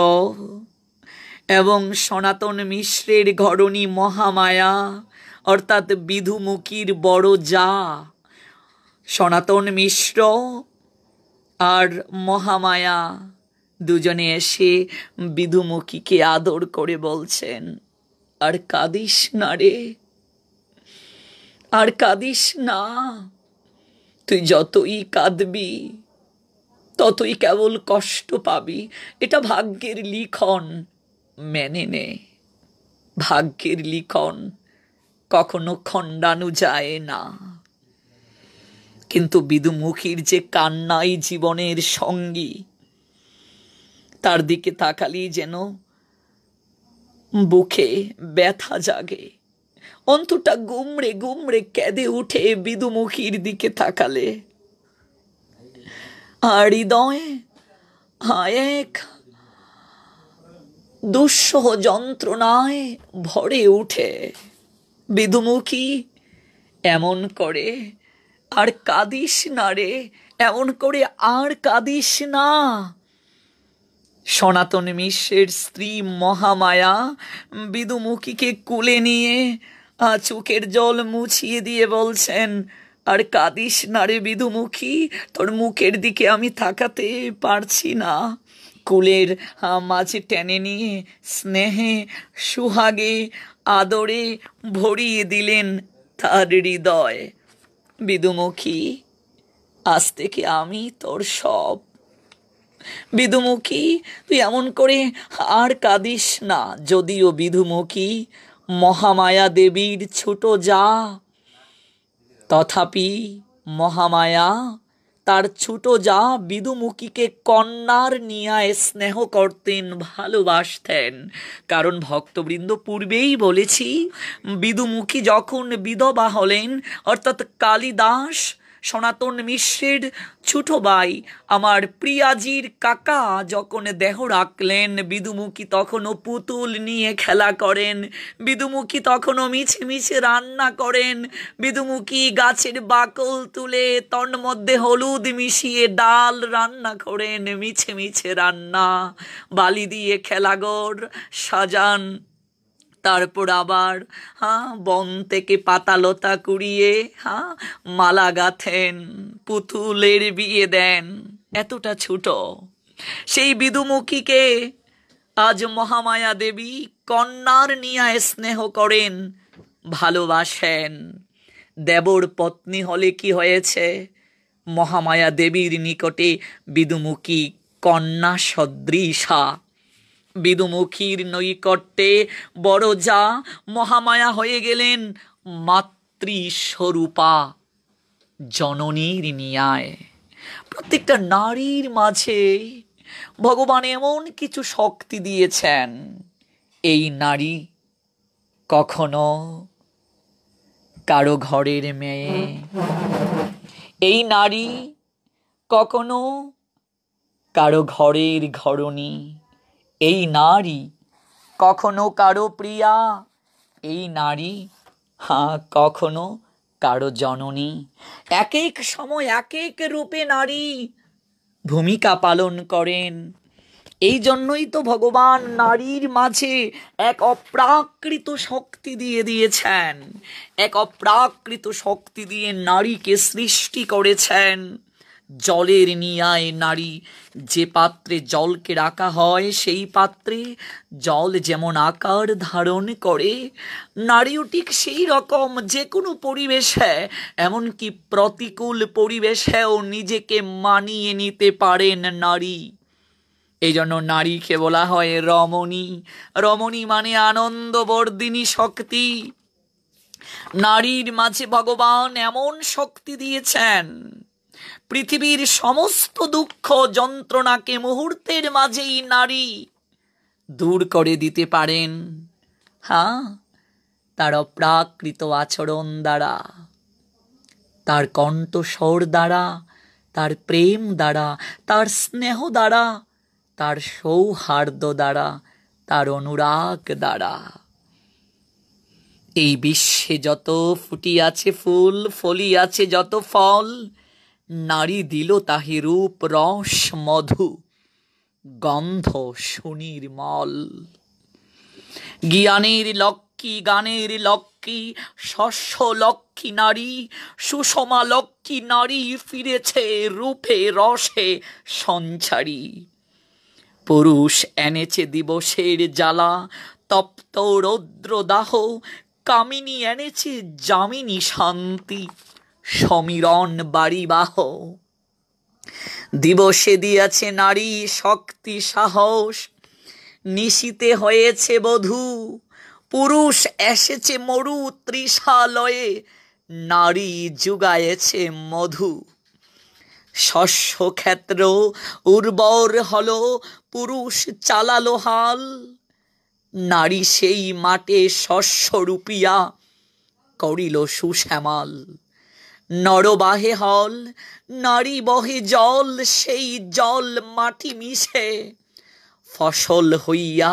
এবং সনাতন মিশ্রের ঘরণী মহামায়া অর্থাৎ বিধুমুখীর বড় জা সনাতন মিশ্র আর মহামায়া দুজনে এসে বিধুমুখীকে আদর করে বলছেন, আর কাঁদিস না রে, আর কাঁদিস না। তুই যতই কাঁদবি ততই কেবল কষ্ট পাবি। এটা ভাগ্যের লিখন, মেনে নে। ভাগ্যের লিখন কখনো খণ্ডানো যায় না। কিন্তু বিদুমুখীর যে কান্নাই জীবনের সঙ্গী, তার দিকে তাকালেই যেন বুকে ব্যথা জাগে, অন্তটা গুমড়ে গুমড়ে কেঁদে উঠে বিদুমুখীর দিকে তাকালে। আর হৃদয়ে এক দুঃসহ যন্ত্রণায় ভরে উঠে। বিদুমুখী এমন করে, আর কাঁদিস না রে, এমন করে আর কাঁদিস না। সনাতন মিশ্রের স্ত্রী মহামায়া বিদুমুখীকে কুলে নিয়ে চোখের জল মুছিয়ে দিয়ে বলছেন, আর কাঁদিস না রে বিদুমুখী, তোর মুখের দিকে আমি তাকাতে পারছি না। কুলের মাঝে টেনে নিয়ে স্নেহে সুহাগে আদরে ভরিয়ে দিলেন তার হৃদয়। বিদুমুখী, আজ থেকে আমি তোর সব। বিদুমুখী, তুই এমন করে আর কাঁদিস না। যদিও বিদুমুখী মহামায়া দেবীর ছোট জা, তথাপি মহামায়া তার ছোট যা বিদুমুখীকে কন্যার নিয়ায় স্নেহ করতেন, ভালোবাসতেন। কারণ ভক্তবৃন্দ, পূর্বেই বলেছি, বিদুমুখী যখন বিধবা হলেন, অর্থাৎ কালিদাস সনাতন মিশ্রের ছোট ভাই আমার প্রিয়াজির কাকা যখন দেহ রাখলেন, বিদুমুখী তখনও পুতুল নিয়ে খেলা করেন, বিদুমুখী তখনও মিছে মিছে রান্না করেন, বিদুমুখী গাছের বাকল তুলে তন মধ্যে হলুদ মিশিয়ে ডাল রান্না করেন, মিছে মিছে রান্না, বালি দিয়ে খেলাঘর সাজান। তারপর আবার বন থেকে পাতালতা কুড়িয়ে মালা গাঁথেন, পুতুলের বিয়ে দেন। এতটা ছোট সেই বিদুমুখীকে আজ মহামায়া দেবী কন্যার নিয়ায় স্নেহ করেন, ভালোবাসেন। দেবর পত্নী হলে কি হয়েছে, মহামায়া দেবীর নিকটে বিদুমুখী কন্যা সদৃশা। বিদুমুখীর নৈকট্যে বড় যা মহামায়া হয়ে গেলেন মাতৃস্বরূপা, জননীর নিয়ায়। প্রত্যেকটা নারীর মাঝে ভগবান এমন কিছু শক্তি দিয়েছেন, এই নারী কখনো কারো ঘরের মেয়ে, এই নারী কখনো কারো ঘরের ঘরণী, এই নারী কখনো কারো প্রিয়া, এই নারী কখনো কারো জননী। এক এক সময় এক এক রূপে নারী ভূমিকা পালন করেন। এই জন্যই তো ভগবান নারীর মাঝে এক অপ্রাকৃত শক্তি দিয়ে দিয়েছেন, এক অপ্রাকৃত শক্তি দিয়ে নারীকে সৃষ্টি করেছেন, জলের নিয়ায় নারী, যে পাত্রে জলকে রাখা হয় সেই পাত্রে জল যেমন আকার ধারণ করে, নারীও ঠিক সেই রকম যে কোনো পরিবেশে, এমনকি প্রতিকূল পরিবেশেও নিজেকে মানিয়ে নিতে পারেন নারী। এই জন্য নারীকে বলা হয় রমণী। রমণী মানে আনন্দবর্ধিনী শক্তি। নারীর মাঝে ভগবান এমন শক্তি দিয়েছেন, পৃথিবীর সমস্ত দুঃখ যন্ত্রণাকে মুহূর্তের মাঝেই নারী দূর করে দিতে পারেন। হ্যাঁ, তার অপ্রাকৃত আচরণ দ্বারা, তার কণ্ঠস্বর দ্বারা, তার প্রেম দ্বারা, তার স্নেহ দ্বারা, তার সৌহার্দ্য দ্বারা, তার অনুরাগ দ্বারা। এই বিশ্বে যত ফুটিয়াছে ফুল, ফলিয়াছে যত ফল, নারী দিল তাহি রূপ রস মধু, গন্ধ সুনির্মল। জ্ঞানের লক্ষ্মী, গানের লক্ষ্মী, শস্য লক্ষ্মী নারী, সুষমা লক্ষ্মী নারী ফিরেছে রূপে রসে সঞ্চারী। পুরুষ এনেছে দিবসের জ্বালা, তপ্ত রৌদ্র দাহ, কামিনী এনেছে যামিনী শান্তি, সমীরণ বাড়িবাহ। দিবসে দিয়াছে নারী শক্তি সাহস, নিশীতে হয়েছে বধূ, পুরুষ এসেছে মরু তৃষালয়ে, নারী যুগায়েছে মধু। শস্য ক্ষেত্র উর্বর হলো, পুরুষ চালালো হাল, নারী সেই মাঠে শস্য রূপিয়া করিল সুশ্যামল। নরবাহে হল, নারী বহে জল, সেই জল মাটি মিশে ফসল হইয়া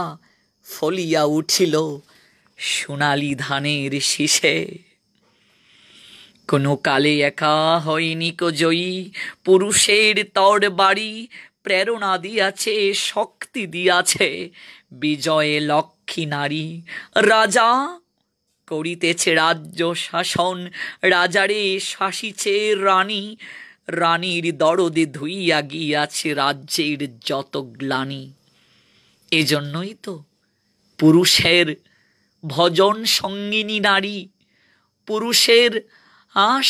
ফলিয়া উঠিল সোনালি ধানের শীষে। কোনো কালে একা হয়নি কো জয়ী, পুরুষের তর বাড়ি প্রেরণা দিয়াছে, শক্তি দিয়াছে বিজয়ে লক্ষ্মী নারী। রাজা করিতেছে রাজ্য শাসন, রাজারে শাসিছে রানী, রানীর দরদে ধুইয়া গিয়াছে রাজ্যের যত গ্লানি। এজন্যই তো পুরুষের ভজন সঙ্গিনী নারী, পুরুষের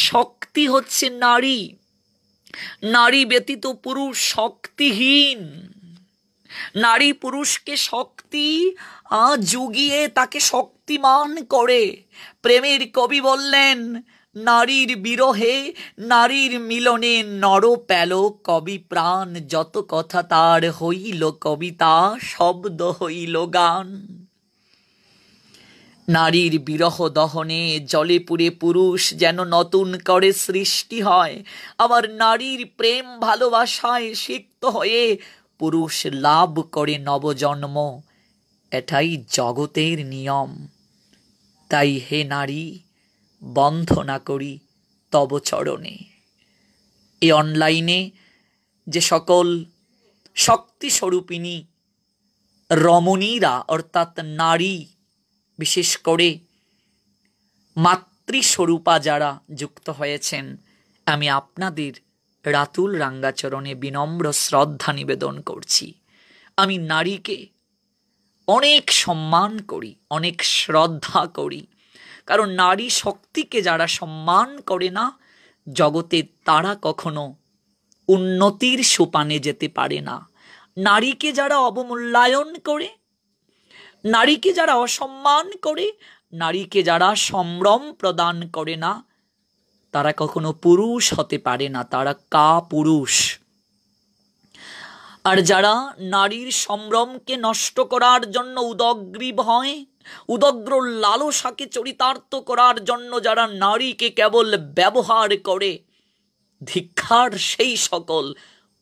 শক্তি হচ্ছে নারী। নারী ব্যতীত পুরুষ শক্তিহীন। নারী পুরুষকে শক্তি জুগিয়ে তাকে শক্তিমান করে। প্রেমের কবি বললেন, নারীর বিরহে নারীর মিলনে নর পেল কবি প্রাণ, যত কথা তার হইল কবিতা, শব্দ হইল গান। নারীর বিরহ দহনে জলে পুড়ে পুরুষ যেন নতুন করে সৃষ্টি হয়, আবার নারীর প্রেম ভালোবাসায় সিক্ত হয়ে পুরুষ লাভ করে নবজন্ম। এটাই জগতের নিয়ম। তাই হে নারী, বন্ধনা করি তব চরণে। এই অনলাইনে যে সকল শক্তিস্বরূপিণী রমণীরা, অর্থাৎ নারী, বিশেষ করে মাতৃস্বরূপা যারা যুক্ত হয়েছেন, আমি আপনাদের রাতুল রাঙ্গাচরণে বিনম্র শ্রদ্ধা নিবেদন করছি। আমি নারীকে অনেক সম্মান করি, অনেক শ্রদ্ধা করি, কারণ নারী শক্তিকে যারা সম্মান করে না, জগতে তারা কখনো উন্নতির সোপানে যেতে পারে না। নারীকে যারা অবমূল্যায়ন করে, নারীকে যারা অসম্মান করে, নারীকে যারা সম্ভ্রম প্রদান করে না, তারা কখনো পুরুষ হতে পারে না, তারা কাপুরুষ। আর যারা নারীর সম্ভ্রমকে নষ্ট করার জন্য উদগ্রীব হয়, উদগ্র লালসাকে চরিতার্থ করার জন্য যারা নারীকে কেবল ব্যবহার করে, ধিক্কার সেই সকল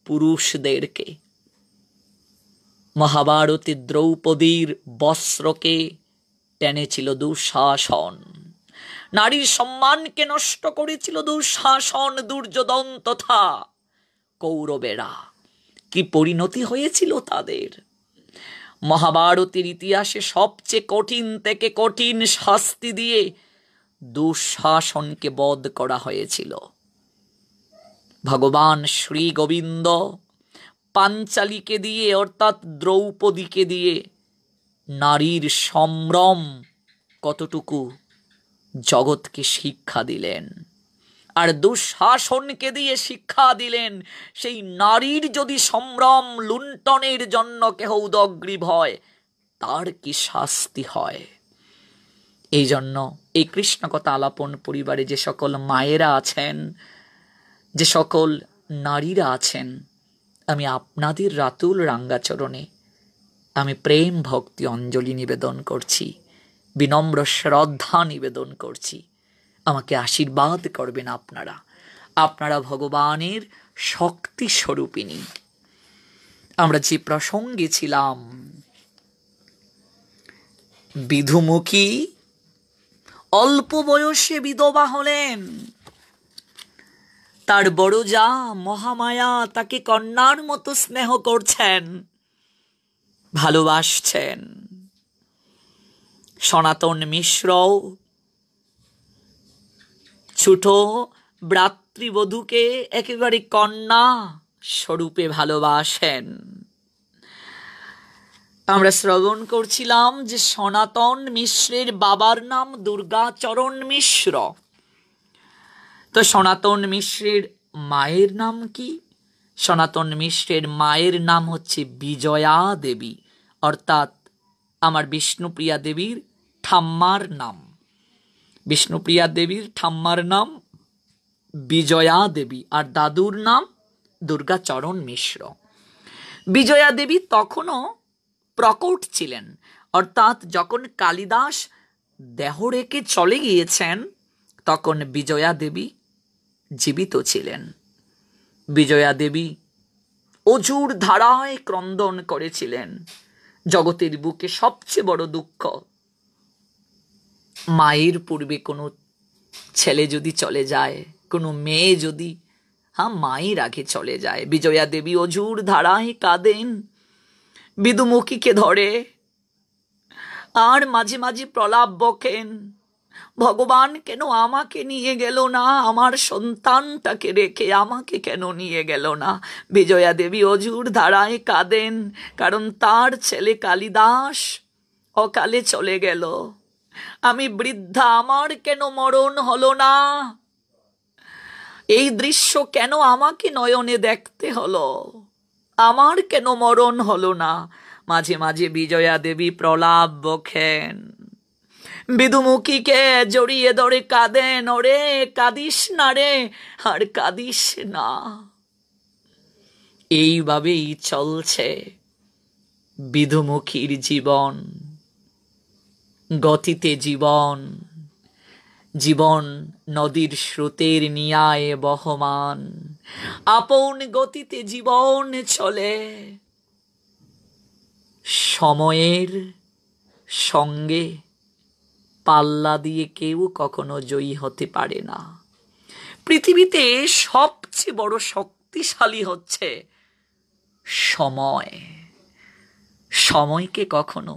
পুরুষদেরকে। মহাভারতে দ্রৌপদীর বস্ত্রকে টেনেছিল দুঃশাসন, নারীর সম্মানকে নষ্ট করেছিল দুঃশাসন, দুর্যোধন তথা কৌরবেরা। কি পরিণতি হয়েছিল তাদের! মহাভারতের ইতিহাসে সবচেয়ে কঠিন থেকে কঠিন শাস্তি দিয়ে দুঃশাসনকে বধ করা হয়েছিল। ভগবান শ্রী গোবিন্দ পাঞ্চালীকে দিয়ে অর্থাৎ দ্রৌপদীকে দিয়ে নারীর সম্ভ্রম কতটুকু জগৎকে শিক্ষা দিলেন, আর দুঃশাসনকে দিয়ে শিক্ষা দিলেন সেই নারীর যদি সম্ভ্রম লুণ্ঠনের জন্য কেহ উদগ্রীব হয় তার কি শাস্তি হয়। এই জন্য এই কৃষ্ণ কথা আলাপন পরিবারে যে সকল মায়েরা আছেন, যে সকল নারীরা আছেন, আমি আপনাদের রাতুল রাঙ্গাচরণে আমি প্রেম ভক্তি অঞ্জলি নিবেদন করছি, বিনম্র শ্রদ্ধা নিবেদন করছি। আমাকে আশীর্বাদ করবেন আপনারা। আপনারা ভগবানের শক্তি স্বরূপিণী। আমরা যে প্রসঙ্গে ছিলাম, বিধুমুখী অল্প বয়সে বিধবা হলেন, তার বড় যা মহামায়া তাকে কন্যার মতো স্নেহ করছেন, ভালোবাসছেন। সনাতন মিশ্রও ছোট ভ্রাতৃবধূকে একেবারে কন্যা স্বরূপে ভালোবাসেন। আমরা শ্রবণ করছিলাম যে সনাতন মিশ্রের বাবার নাম দুর্গাচরণ মিশ্র। তো সনাতন মিশ্রের মায়ের নাম কি? সনাতন মিশ্রের মায়ের নাম হচ্ছে বিজয়া দেবী, অর্থাৎ আমার বিষ্ণুপ্রিয়া দেবীর ঠাম্মার নাম। বিষ্ণুপ্রিয়া দেবীর ঠাম্মার নাম বিজয়া দেবী, আর দাদুর নাম দুর্গাচরণ মিশ্র। বিজয়া দেবী তখনও প্রকট ছিলেন, অর্থাৎ যখন কালিদাস দেহ রেখে চলে গিয়েছেন তখন বিজয়া দেবী জীবিত ছিলেন। বিজয়া দেবী অজুর ধারায় ক্রন্দন করেছিলেন। জগতের বুকে সবচেয়ে বড় দুঃখ, মায়ের পূর্বে কোনো ছেলে যদি চলে যায়, কোনো মেয়ে যদি মায়ের আগে চলে যায়। বিজয়া দেবী অজুর ধারায় কাঁদেন, বিধুমুখীকে ধরে, আর মাঝে মাঝে প্রলাপ বকেন, ভগবান কেন আমাকে নিয়ে গেল না, আমার সন্তানটাকে রেখে আমাকে কেন নিয়ে গেল না। বিজয়া দেবী অজুর ধারায় কাঁদেন, কারণ তার ছেলে কালিদাস অকালে চলে গেল। আমি বৃদ্ধা, আমার কেন মরণ হলো না, এই দৃশ্য কেন আমাকে নয়নে দেখতে হলো, আমার কেন মরণ হলো না। মাঝে মাঝে বিজয়া দেবী প্রলাপ বকেন, বিধুমুখীকে জড়িয়ে ধরে কাঁদেন, ওরে কাঁদিস না রে, আর কাঁদিস না। এইভাবেই চলছে বিধুমুখীর জীবন, গতিতে জীবন। জীবন নদীর স্রোতের নিয়ায় বহমান, আপন গতিতে জীবন চলে। সময়ের সঙ্গে পাল্লা দিয়ে কেউ কখনো জয়ী হতে পারে না। পৃথিবীতে সবচেয়ে বড় শক্তিশালী হচ্ছে সময়। সময়কে কখনো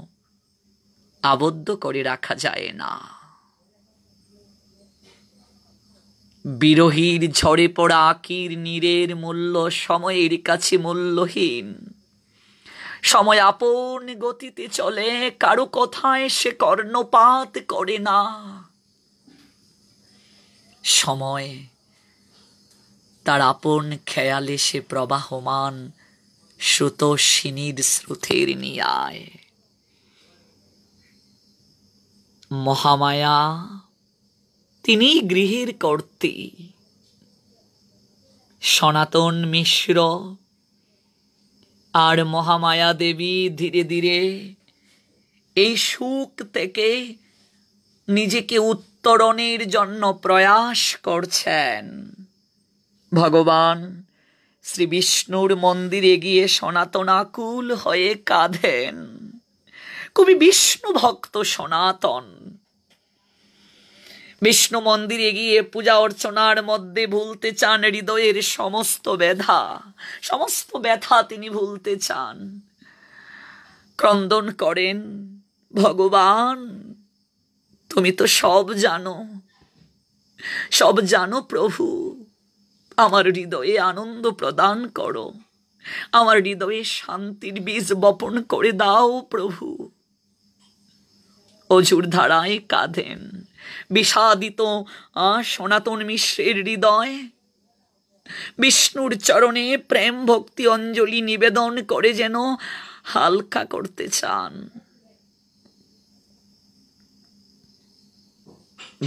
আবদ্ধ করে রাখা যায় না। বিরহীর ঝরে পড়া আকির নীরের মূল্য সময়ের কাছে মূল্যহীন। সময় আপন গতিতে চলে, কারো কথায় সে কর্ণপাত করে না। সময় তার আপন খেয়ালে সে প্রবাহমান স্রোতস্বিনীর স্রোতের নিয়ায়। মহামায়া তিনি গৃহের কর্ত্রী। সনাতন মিশ্র আর মহামায়া দেবী ধীরে ধীরে এই সুখ থেকে নিজেকে উত্তরণের জন্য প্রয়াস করছেন। ভগবান শ্রী বিষ্ণুর মন্দিরে গিয়ে সনাতন আকুল হয়ে কাঁদেন। কবি বিষ্ণু ভক্ত সনাতন বিষ্ণু মন্দিরে গিয়ে পূজা অর্চনার মধ্যে ভুলতে চান হৃদয়ের সমস্ত ব্যথা তিনি ভুলতে চান। ক্রন্দন করেন, ভগবান তুমি তো সব জানো প্রভু, আমার হৃদয়ে আনন্দ প্রদান করো, আমার হৃদয়ে শান্তির বীজ বপন করে দাও প্রভু। অঝুর ধারায় কাঁদেন বিষাদিত সনাতন মিশ্রের হৃদয়, বিষ্ণুর চরণে প্রেম ভক্তি অঞ্জলি নিবেদন করে যেন হালকা করতে চান।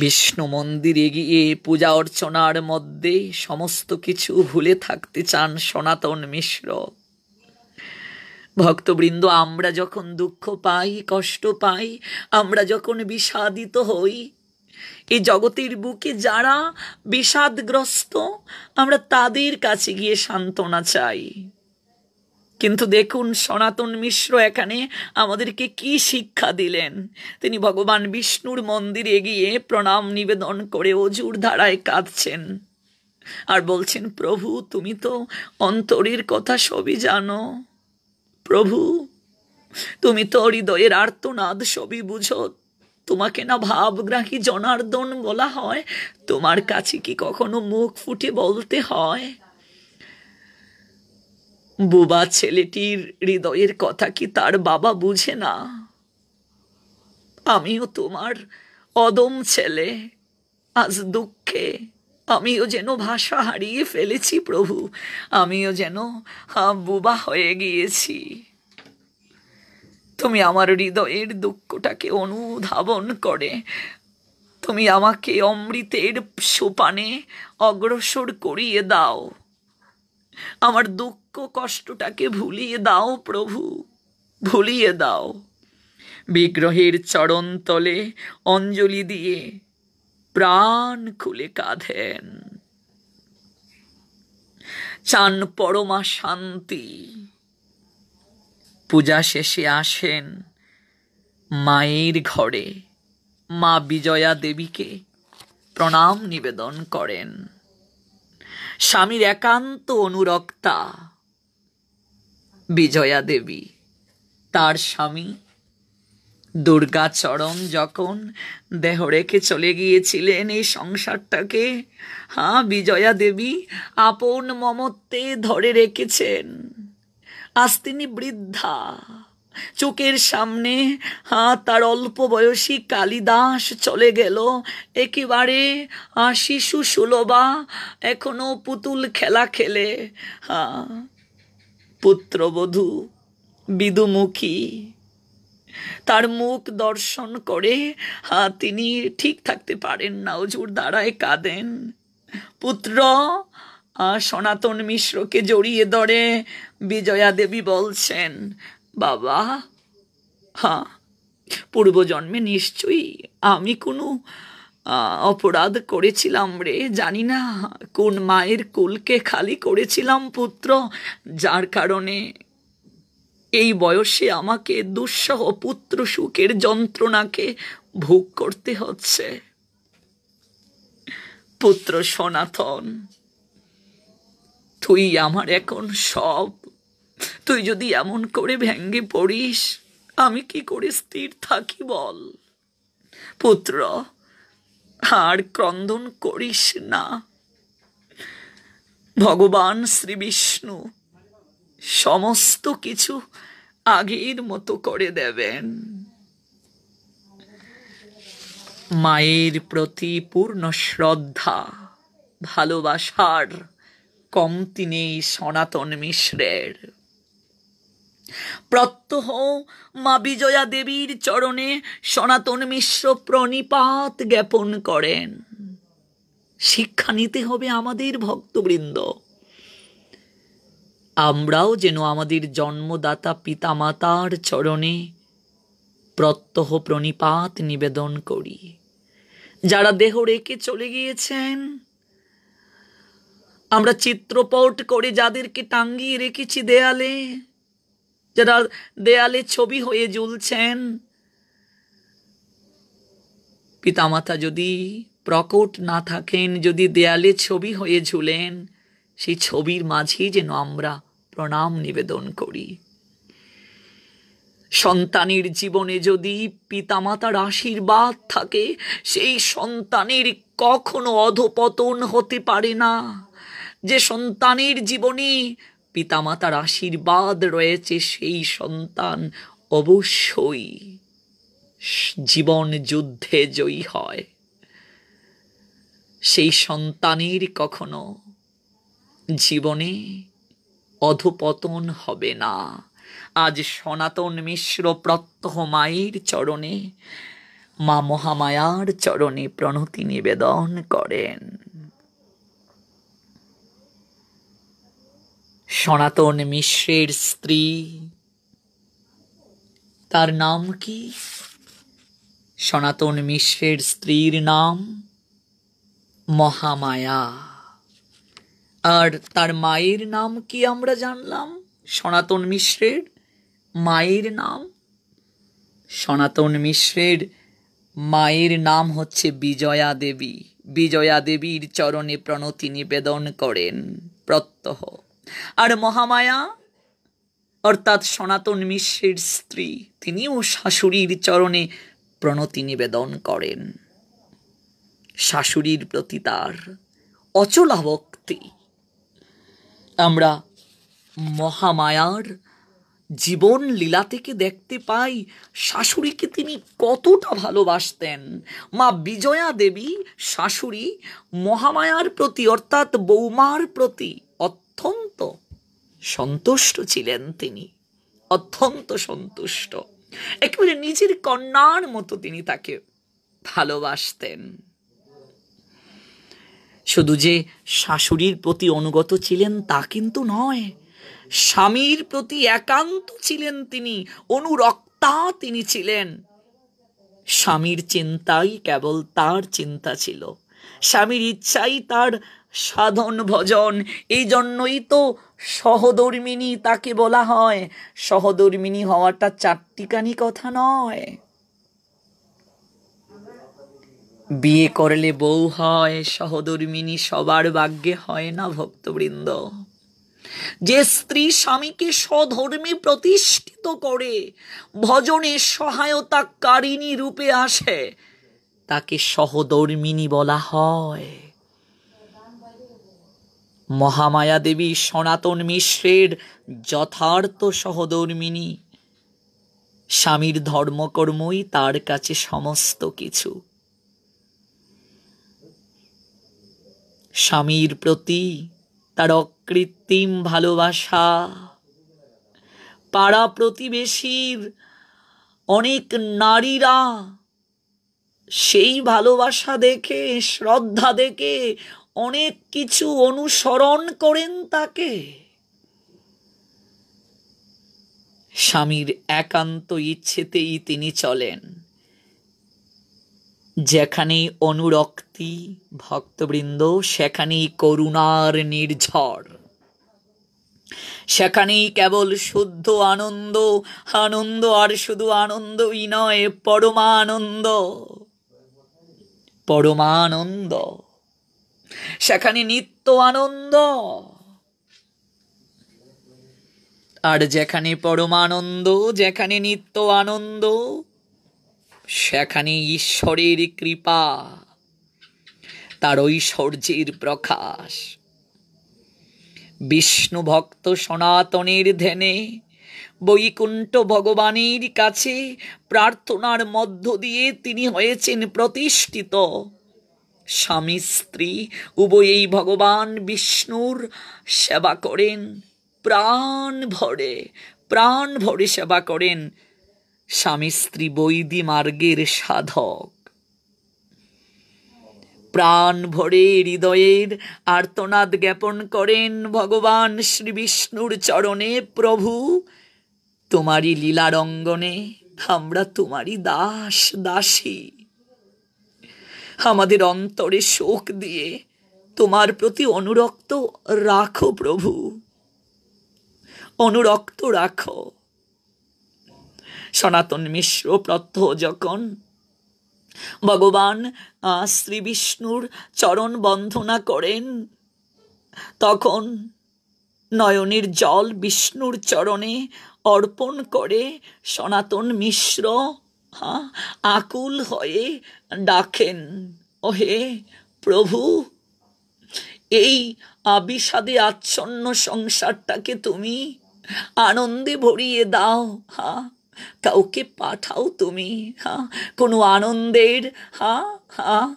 বিষ্ণু মন্দিরে গিয়ে পূজা অর্চনার মধ্যে সমস্ত কিছু ভুলে থাকতে চান সনাতন মিশ্র। ভক্তবৃন্দ, আমরা যখন দুঃখ পাই, কষ্ট পাই, আমরা যখন বিষাদিত হই, এই জগতের বুকে যারা বিষাদগ্রস্ত, আমরা তাদের কাছে গিয়ে সান্ত্বনা চাই। কিন্তু দেখুন সনাতন মিশ্র এখানে আমাদেরকে কি শিক্ষা দিলেন। তিনি ভগবান বিষ্ণুর মন্দিরে গিয়ে প্রণাম নিবেদন করে অঝুর ধারায় কাঁদছেন আর বলছেন, প্রভু তুমি তো অন্তরের কথা সবই জানো, প্রভু তুমি তো হৃদয়ের আর্তনাদ সবই বুঝো, তোমাকে না ভাবগ্রাহী জনার্দন বলা হয়? তোমার কাছে কি কখনো মুখ ফুটে বলতে হয়? বুবা ছেলেটির হৃদয়ের কথা কি তার বাবা বুঝে না? আমিও তোমার অদম ছেলে, আজ দুঃখে আমিও যেন ভাষা হারিয়ে ফেলেছি প্রভু, আমিও যেন বুবা হয়ে গিয়েছি। তুমি আমার হৃদয়ের দুঃখটাকে অনুধাবন করে তুমি আমাকে অমৃতের সোপানে অগ্রসর করিয়ে দাও, আমার দুঃখ কষ্টটাকে ভুলিয়ে দাও প্রভু, ভুলিয়ে দাও। বিগ্রহের চরণ তলে অঞ্জলি দিয়ে প্রাণ খুলে কাঁদেন, চান পরমা শান্তি। পূজা শেষে আসেন মায়ের ঘরে, মা বিজয়া দেবীকে প্রণাম নিবেদন করেন। স্বামীর একান্ত অনুরক্তা বিজয়া দেবী, তার স্বামী দুর্গাচরণ যখন দেহ রেখে চলে গিয়েছিলেন এই সংসারটাকে, বিজয়া দেবী আপন মমত্বে ধরে রেখেছেন। আজ তিনি বৃদ্ধা, চোখের সামনে তার অল্প বয়সী কালিদাস চলে গেল, একেবারে শিশু সুলভা, এখনো পুতুল খেলা খেলে। পুত্রবধূ বিদুমুখী, তার মুখ দর্শন করে তিনি ঠিক থাকতে পারেন না, অঝুর ধারায় কাঁদেন। পুত্র সনাতন মিশ্রকে জড়িয়ে ধরে বিজয়া দেবী বলছেন, বাবা পূর্বজন্মে নিশ্চয়ই আমি কোনো অপরাধ করেছিলাম রে, জানি না কোন মায়ের কুলকে খালি করেছিলাম পুত্র, যার কারণে এই বয়সে আমাকে দুঃসহ পুত্র সুখের যন্ত্রণাকে ভোগ করতে হচ্ছে। পুত্র সনাতন, তুই আমার এখন সব, তুই যদি এমন করে ভেঙ্গে পড়িস আমি কি করে স্থির থাকি বল? পুত্র আর ক্রন্দন করিস না, ভগবান শ্রী বিষ্ণু সমস্ত কিছু আগের মতো করে দেবেন। মায়ের প্রতি পূর্ণ শ্রদ্ধা ভালোবাসার কমতি নেই সনাতন মিশ্রের। প্রত্যহ মা বিজয়া দেবীর চরণে সনাতন মিশ্র প্রণিপাত জ্ঞাপন করেন। শিক্ষা নিতে হবে আমাদের ভক্তবৃন্দ, আমরাও যেন আমাদের জন্মদাতা পিতামাতার চরণে প্রত্যহ প্রণিপাত নিবেদন করি। যারা দেহ রেখে চলে গিয়েছেন, আমরা চিত্রপট করে যাদেরকে টাঙ্গিয়ে রেখেছি দেয়ালে, যারা দেয়ালে ছবি হয়ে ঝুলছেন, পিতামাতা যদি প্রকট না থাকেন, যদি দেয়ালে ছবি হয়ে ঝুলেন, সেই ছবির মাঝেই যেন আমরা প্রণাম নিবেদন করি। সন্তানের জীবনে যদি পিতামাতার আশীর্বাদ থাকে, সেই সন্তানের কখনো অধপতন হতে পারে না। যে সন্তানের জীবনে পিতামাতার আশীর্বাদ রয়েছে, সেই সন্তান অবশ্যই জীবন যুদ্ধে জয়ী হয়। সেই সন্তানের কখনো জীবনে অধপতন হবে না। আজ সনাতন মিশ্র প্রত্যহ মায়ের চরণে, মা মহামায়ার চরণে প্রণতি নিবেদন করেন। সনাতন মিশ্রের স্ত্রী, তার নাম কি? সনাতন মিশ্রের স্ত্রীর নাম মহামায়া। আর তার মায়ের নাম কি আমরা জানলাম? সনাতন মিশ্রের মায়ের নাম, সনাতন মিশ্রের মায়ের নাম হচ্ছে বিজয়া দেবী। বিজয়া দেবীর চরণে প্রণতি নিবেদন করেন প্রত্যহ। আর মহামায়া অর্থাৎ সনাতন মিশ্রের স্ত্রী, তিনিও শাশুড়ির চরণে প্রণতি নিবেদন করেন। শাশুড়ির প্রতি তার অচলা ভক্তি। আমরা মহামায়ার জীবন লীলা থেকে দেখতে পাই শাশুড়িকে তিনি কতটা ভালোবাসতেন। মা বিজয়া দেবী শাশুড়ি মহামায়ার প্রতি অর্থাৎ বৌমার প্রতি অত্যন্ত সন্তুষ্ট ছিলেন। তিনি অত্যন্ত সন্তুষ্ট, একেবারে নিজের কন্যার মতো তিনি তাকে ভালোবাসতেন। শুধু যে শাশুড়ির প্রতি অনুগত ছিলেন তা কিন্তু নয়, স্বামীর প্রতি একান্ত ছিলেন তিনি, অনুরক্তা তিনি ছিলেন। স্বামীর চিন্তাই কেবল তার চিন্তা ছিল, স্বামীর ইচ্ছাই তার সাধন ভজন। এই জন্যই তো সহধর্মিণী তাকে বলা হয়। সহধর্মিণী হওয়াটা চারটিখানি কথা নয়। বিয়ে করলে বউ হয়, সহধর্মিণী সবার ভাগ্যে হয় না ভক্তবৃন্দ। যে স্ত্রী স্বামীকে স্বধর্মে প্রতিষ্ঠিত করে, ভজনে সহায়তাকারিণী রূপে আসে, তাকে সহধর্মিণী বলা হয়। মহামায়া দেবী সনাতন মিশ্রের যথার্থ সহধর্মিণী। স্বামীর ধর্মকর্মই তার কাছে সমস্ত কিছু। স্বামীর প্রতি তার অকৃত্রিম ভালোবাসা, পাড়া প্রতিবেশীর অনেক নারীরা সেই ভালোবাসা দেখে, শ্রদ্ধা দেখে অনেক কিছু অনুসরণ করেন তাকে। স্বামীর একান্ত ইচ্ছেতেই তিনি চলেন। যেখানেই অনুরক্তি ভক্তবৃন্দ, সেখানেই করুণার নির্ঝর, সেখানেই কেবল শুদ্ধ আনন্দ। আনন্দ আর শুধু আনন্দই নয়, পরমানন্দ। পরমানন্দ, সেখানে নিত্য আনন্দ। আর যেখানে পরমানন্দ, যেখানে নিত্য আনন্দ, সেখানে ঈশ্বরের কৃপা, তার ঐশ্বর্যের প্রকাশ। বিষ্ণু ভক্ত সনাতনের ধ্যানে বৈকুণ্ঠ ভগবানের কাছে প্রার্থনার মধ্য দিয়ে তিনি হয়েছেন প্রতিষ্ঠিত। স্বামী স্ত্রী উভয়েই ভগবান বিষ্ণুর সেবা করেন, প্রাণ ভরে সেবা করেন। স্বামী স্ত্রী বৈদি মার্গের সাধক, প্রাণ ভরে হৃদয়ের আর্তনাদ জ্ঞাপন করেন ভগবান শ্রী বিষ্ণুর চরণে। প্রভু, তোমারই লীলারঙ্গনে আমরা তোমারই দাস দাসী। আমাদের অন্তরে শোক দিয়ে তোমার প্রতি অনুরক্ত রাখো প্রভু, অনুরক্ত রাখো। সনাতন মিশ্র প্রত্যহ যখন ভগবান শ্রী বিষ্ণুর চরণ বন্দনা করেন, তখন নয়নের জল বিষ্ণুর চরণে অর্পণ করে সনাতন মিশ্র আকুল হয়ে ডাকেন, ওহে প্রভু, এই বিষাদে আচ্ছন্ন সংসারটাকে তুমি আনন্দে ভরিয়ে দাও। হ্যাঁ, কাউকে পাঠাও তুমি, হ্যাঁ, কোনো আনন্দের, হ্যাঁ হ্যাঁ,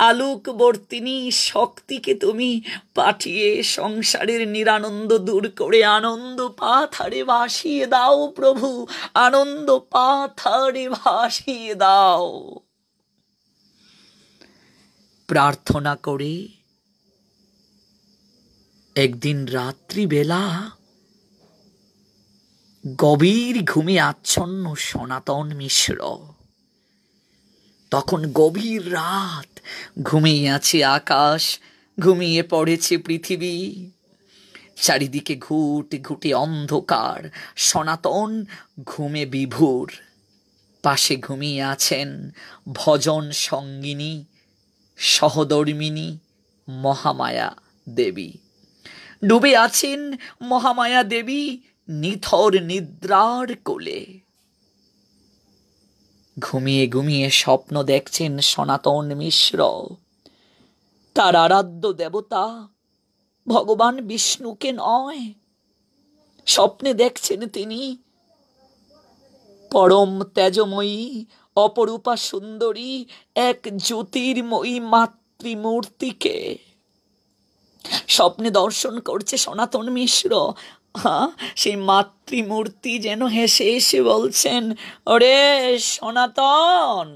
আলোকবর্তিনী শক্তিকে তুমি পাঠিয়ে সংসারের নিরানন্দ দূর করে আনন্দ পাথারে ভাসিয়ে দাও প্রভু, আনন্দ পাথারে ভাসিয়ে দাও। প্রার্থনা করে একদিন রাত্রিবেলা গভীর ঘুমে আচ্ছন্ন সনাতন মিশ্র। তখন গভীর রাত, ঘুমিয়ে আছে আকাশ, ঘুমিয়ে পড়েছে পৃথিবী, চারিদিকে ঘুটে ঘুটে অন্ধকার, সনাতন ঘুমে বিভোর। পাশে ঘুমিয়ে আছেন ভজন সঙ্গিনী সহধর্মিনী মহামায়া দেবী। ডুবে আছেন মহামায়া দেবী নিথর নিদ্রার কোলে। ঘুমিয়ে ঘুমিয়ে স্বপ্ন দেখছেন সনাতন মিশ্র। তার আরাধ্য দেবতা ভগবান বিষ্ণুকে নয়, স্বপ্নে দেখছেন তিনি পরম তেজময়ী অপরূপা সুন্দরী এক জ্যোতির্ময়ী মাতৃমূর্তিকে স্বপ্নে দর্শন করছে সনাতন মিশ্র। হ্যাঁ, সেই মাতৃমূর্তি যেন হেসে হেসে বলছেন, ওরে সনাতন,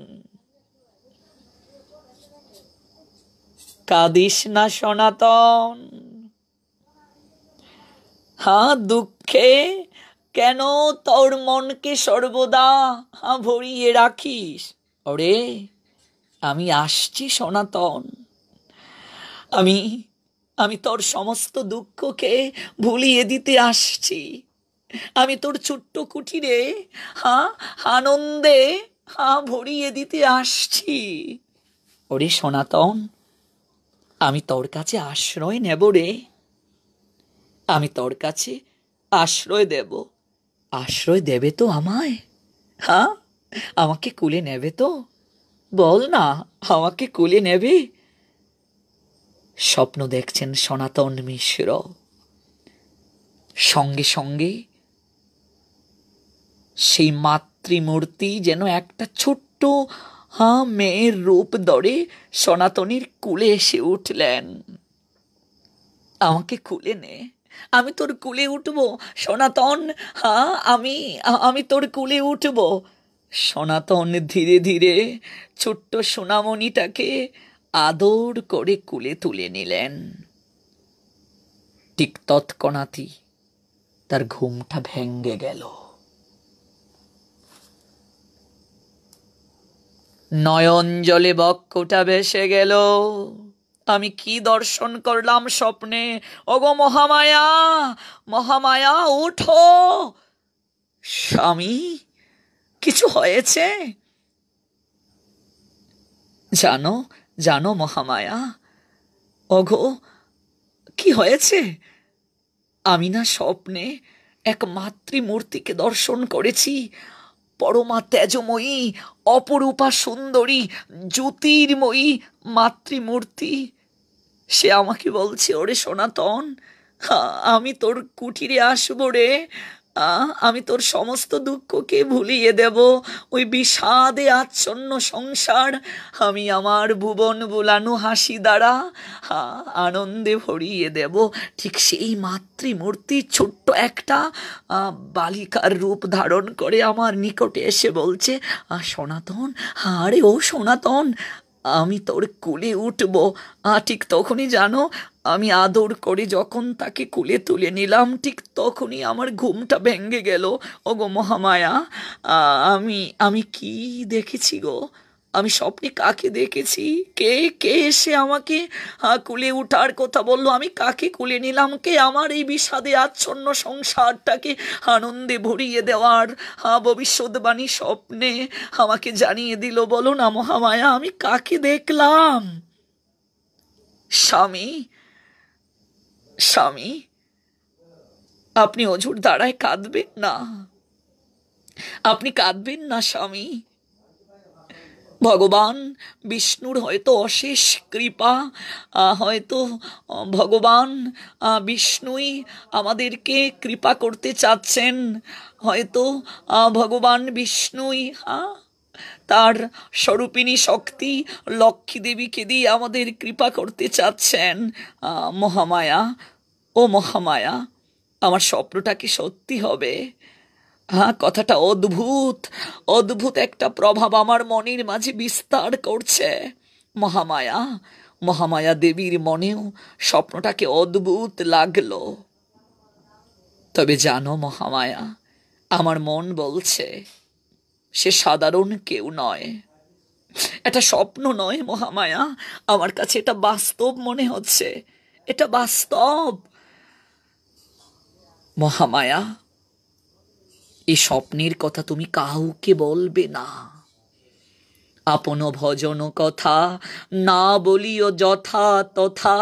কাঁদিস না সনাতন। হ্যাঁ, দুঃখে কেন তোর মনকে সর্বদা ভরিয়ে রাখিস? ওরে, আমি আসছি সনাতন, আমি আমি তোর সমস্ত দুঃখকে ভুলিয়ে দিতে আসছি। আমি তোর ছোট্ট কুটিরে আনন্দে ভরিয়ে দিতে আসছি। ওরে সনাতন, আমি তোর কাছে আশ্রয় নেব রে, আমি তোর কাছে আশ্রয় দেব। আশ্রয় দেবে তো আমায়? হ্যাঁ, আমাকে কুলে নেবে তো? বল না, আমাকে কুলে নেবে? স্বপ্ন দেখছেন সনাতন মিশ্র। সঙ্গে সঙ্গে সেই মাতৃমূর্তি যেন একটা ছোট্ট মেয়ের রূপ ধরে সনাতনীর কুলে এসে উঠলেন। আমাকে কুলে নে, আমি তোর কুলে উঠব সনাতন। হ্যাঁ, আমি তোর কুলে উঠব। সনাতন ধীরে ধীরে ছোট্ট সোনামণিটাকে আদর করে কুলে তুলে নিলেন। ঠিক তৎক্ষণাৎই তার ঘুমটা ভেঙ্গে গেল। নয়ন জলে বক্ষটা ভেসে গেল। আমি কি দর্শন করলাম স্বপ্নে? ওগো মহামায়া, মহামায়া ওঠো। স্বামী, কিছু হয়েছে? জানো জানো মহামায়া, ওগো কি হয়েছে? আমি না স্বপ্নে এক মাতৃমূর্তিকে দর্শন করেছি, পরমা তেজময়ী অপরূপা সুন্দরী জ্যোতির্ময়ী মাতৃমূর্তি। সে আমাকে বলছে, ওরে সনাতন, আমি তোর কুটিরে আসবো রে, আমি তোর সমস্ত দুঃখকে ভুলিয়ে দেব। ওই বিষাদে আচ্ছন্ন সংসার আমি আমার ভুবন বোলানো হাসি দ্বারা আনন্দে ভরিয়ে দেব। ঠিক সেই মাতৃমূর্তি ছোট্ট একটা বালিকার রূপ ধারণ করে আমার নিকটে এসে বলছে, সনাতন, আরে ও সনাতন, আমি তোর কুলে উঠব। ঠিক তখনই জানো, আমি আদর করে যখন তাকে কুলে তুলে নিলাম, ঠিক তখনই আমার ঘুমটা ভেঙে গেল। ওগো মহামায়া, আমি আমি কি দেখেছি গো? আমি স্বপ্নে কাকে দেখেছি? কে কে এসে আমাকে কুলে উঠার কথা বললো? আমি কাকে কুলে নিলাম? কে আমার এই বিষাদে আচ্ছন্ন সংসারটাকে আনন্দে ভরিয়ে দেওয়ার ভবিষ্যৎবাণী স্বপ্নে আমাকে জানিয়ে দিল? বলো না মহামায়া, আমি কাকে দেখলাম? স্বামী, স্বামী, আপনি অঝোর দ্বারায় কাঁদবেন না, আপনি কাঁদবেন না স্বামী। ভগবান বিষ্ণুর হয়তো অশেষ কৃপা, হয়তো ভগবান বিষ্ণুই আমাদেরকে কৃপা করতে চাচ্ছেন, হয়তো ভগবান বিষ্ণুই তার স্বরূপিণী শক্তি লক্ষ্মী দেবীকে দিয়ে আমাদের কৃপা করতে চাচ্ছেন। মহামায়া, ও মহামায়া, আমার স্বপ্নটা কি সত্যি হবে? কথাটা অদ্ভুত, অদ্ভুত একটা প্রভাব আমার মনের মাঝে বিস্তার করছে। মহামায়া, মহামায়া দেবীর মনেও স্বপ্নটাকে অদ্ভুত লাগলো। তবে জানো মহামায়া, আমার মন বলছে সে সাধারণ কেউ নয়, এটা স্বপ্ন নয় মহামায়া, আমার কাছে এটা বাস্তব মনে হচ্ছে, এটা বাস্তব। মহামায়া, এই স্বপ্নের কথা তুমি কাউকে বলবে না। আপন ভজন কথা না বলিও যথা তথা,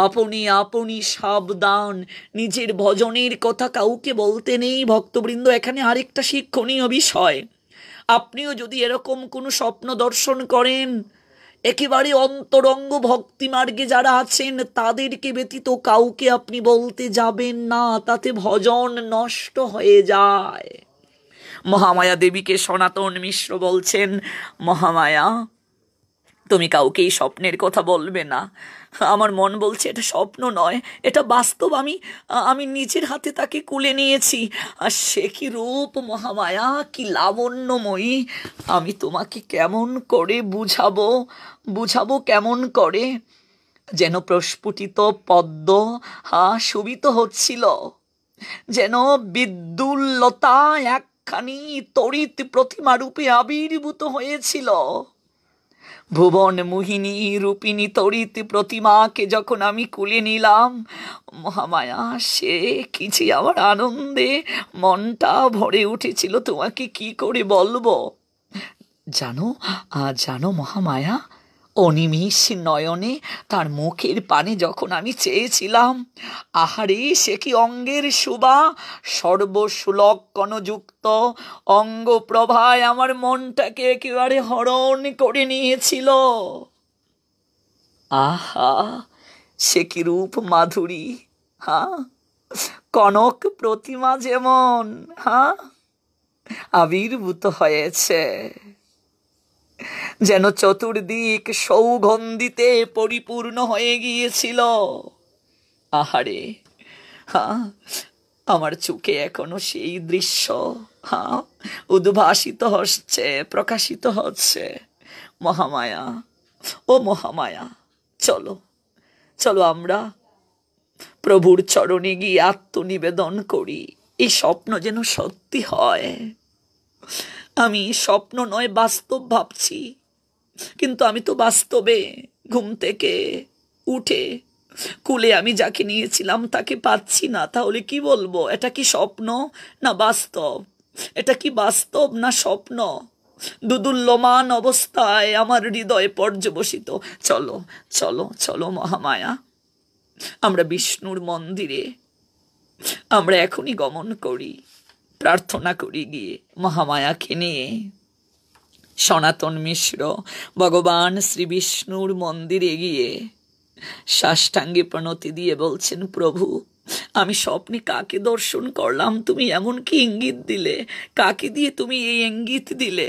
আপনি আপনি সাবধান, নিজের ভজনের কথা কাউকে বলতে নেই। ভক্তবৃন্দ, এখানে আরেকটা শিক্ষণীয় বিষয়, আপনিও যদি এরকম কোনো স্বপ্ন দর্শন করেন, একেবারে অন্তরঙ্গ ভক্তি মার্গে যারা আছেন তাদেরকে ব্যতীত কাউকে আপনি বলতে যাবেন না, তাতে ভজন নষ্ট হয়ে যায়। মহামায়া দেবীকে সনাতন মিশ্র বলছেন, মহামায়া তুমি কাউকে এই স্বপ্নের কথা বলবে না। আমার মন বলছে এটা স্বপ্ন নয়, এটা বাস্তব। আমি নিজের হাতে তাকে কুলে নিয়েছি। আর সে কি রূপ মহামায়া, কি লাবণ্যময়ী! আমি তোমাকে কেমন করে বুঝাবো কেমন করে? যেন প্রস্ফুটিত পদ্ম শোভিত হচ্ছিল, যেন বিদ্যুল্লতা একখানি তড়িৎ প্রতিমা রূপে আবির্ভূত হয়েছিল। ভুবন মোহিনী রূপিণী তড়িৎ প্রতিমাকে যখন আমি কুলে নিলাম, মহামায়া সে কিছু আমার আনন্দে মনটা ভরে উঠেছিল, তোমাকে কি করে বলবো। জানো মহামায়া, অনিমিষ নয়নে তার মুখের পানে যখন আমি চেয়েছিলাম, আহারে সে কি অঙ্গের শোভা, সর্বসুলক্ষণযুক্ত অঙ্গ প্রভায় আমার মনটাকে একেবারে হরণ করে নিয়েছিল। আহা, সে কি রূপ মাধুরী! কনক প্রতিমা যেমন আবির্ভূত হয়েছে, যেন চতুর্দিক সৌগন্ধিতে পরিপূর্ণ হয়ে গিয়েছিল। আহারে, আমার চোখে এখনো সেই দৃশ্য উদ্ভাসিত হচ্ছে, প্রকাশিত হচ্ছে। মহামায়া, ও মহামায়া, চলো চলো আমরা প্রভুর চরণে গিয়ে আত্মনিবেদন করি, এই স্বপ্ন যেন সত্যি হয়। আমি স্বপ্ন নয় বাস্তব ভাবছি, কিন্তু আমি তো বাস্তবে ঘুম থেকে উঠে কুলে আমি যাকে নিয়েছিলাম তাকে পাচ্ছি না। তাহলে কি বলবো, এটা কি স্বপ্ন না বাস্তব? এটা কি বাস্তব না স্বপ্ন? দুদুল্যমান অবস্থায় আমার হৃদয়ে পর্যবসিত। চলো চলো চলো মহামায়া, আমরা বিষ্ণুর মন্দিরে আমরা এখনই গমন করি, প্রার্থনা করি গিয়ে মহামায়াকে নিয়ে। সনাতন মিশ্র ভগবান শ্রী বিষ্ণুর মন্দিরে গিয়ে সাষ্টাঙ্গে প্রণতি দিয়ে বলছেন, প্রভু আমি স্বপ্নে কাকে দর্শন করলাম, তুমি এমন কি ইঙ্গিত দিলে? কাকে দিয়ে তুমি এই ইঙ্গিত দিলে?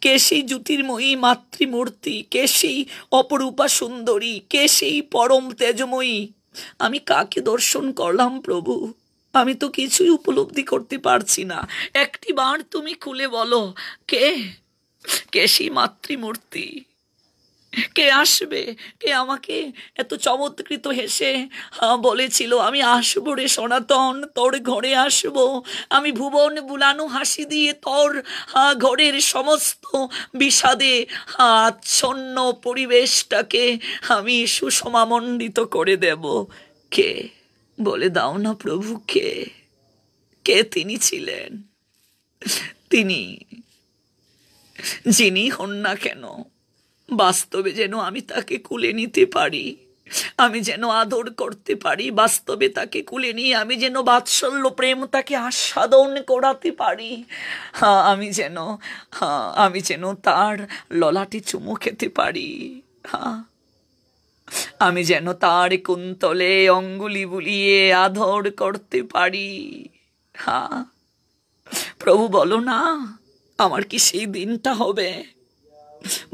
কে সেই জ্যোতির্ময়ী মাতৃমূর্তি? কে সেই অপরূপা সুন্দরী? কে সেই পরম তেজময়ী? আমি কাকে দর্শন করলাম প্রভু? আমি তো কিছুই উপলব্ধি করতে পারছি না। একটি বার তুমি খুলে বলো, কে কে সেই মাতৃমূর্তি? কে আসবে? কে আমাকে এত চমৎকৃত হেসে বলেছিল, আমি আসবো রে সনাতন, তোর ঘরে আসবো, আমি ভুবন বুলানো হাসি দিয়ে তোর ঘরের সমস্ত বিষাদে আচ্ছন্ন পরিবেশটাকে আমি সুষমামণ্ডিত করে দেব। কে? বলে দাও না প্রভু, কে? কে তিনি ছিলেন? তিনি যিনি হন না কেন, বাস্তবে যেন আমি তাকে কুলে নিতে পারি, আমি যেন আদর করতে পারি, বাস্তবে তাকে কুলে নিয়ে আমি যেন বাৎসল্য প্রেম তাকে আস্বাদন করাতে পারি। আমি যেন তার ললাটে চুমু খেতে পারি। আমি যেন তার কুন্তলে অঙ্গুলি বুলিয়ে আদর করতে পারি। প্রভু বলো না, আমার কি সেই দিনটা হবে?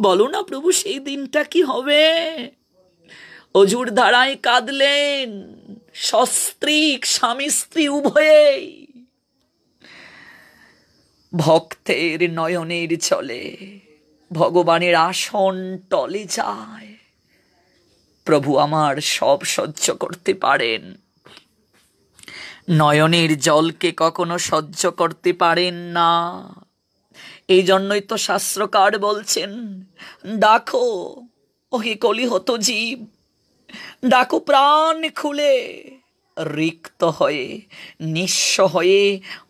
বলো না প্রভু, সেই দিনটা কি হবে? অজুর ধারায় কাঁদলেন সস্ত্রীক স্বামী স্ত্রী উভয়েই। ভক্তের নয়নের চলে ভগবানের আসন টলে যায়। প্রভু আমার সব সহ্য করতে পারেন, নয়নের জলকে কখনো সহ্য করতে পারেন না। এই জন্যই তো শাস্ত্রকার বলছেন, ডাকো ওহে কলিহত জীব, ডাকো প্রাণ খুলে। রিক্ত হয়ে নিঃস্ব হয়ে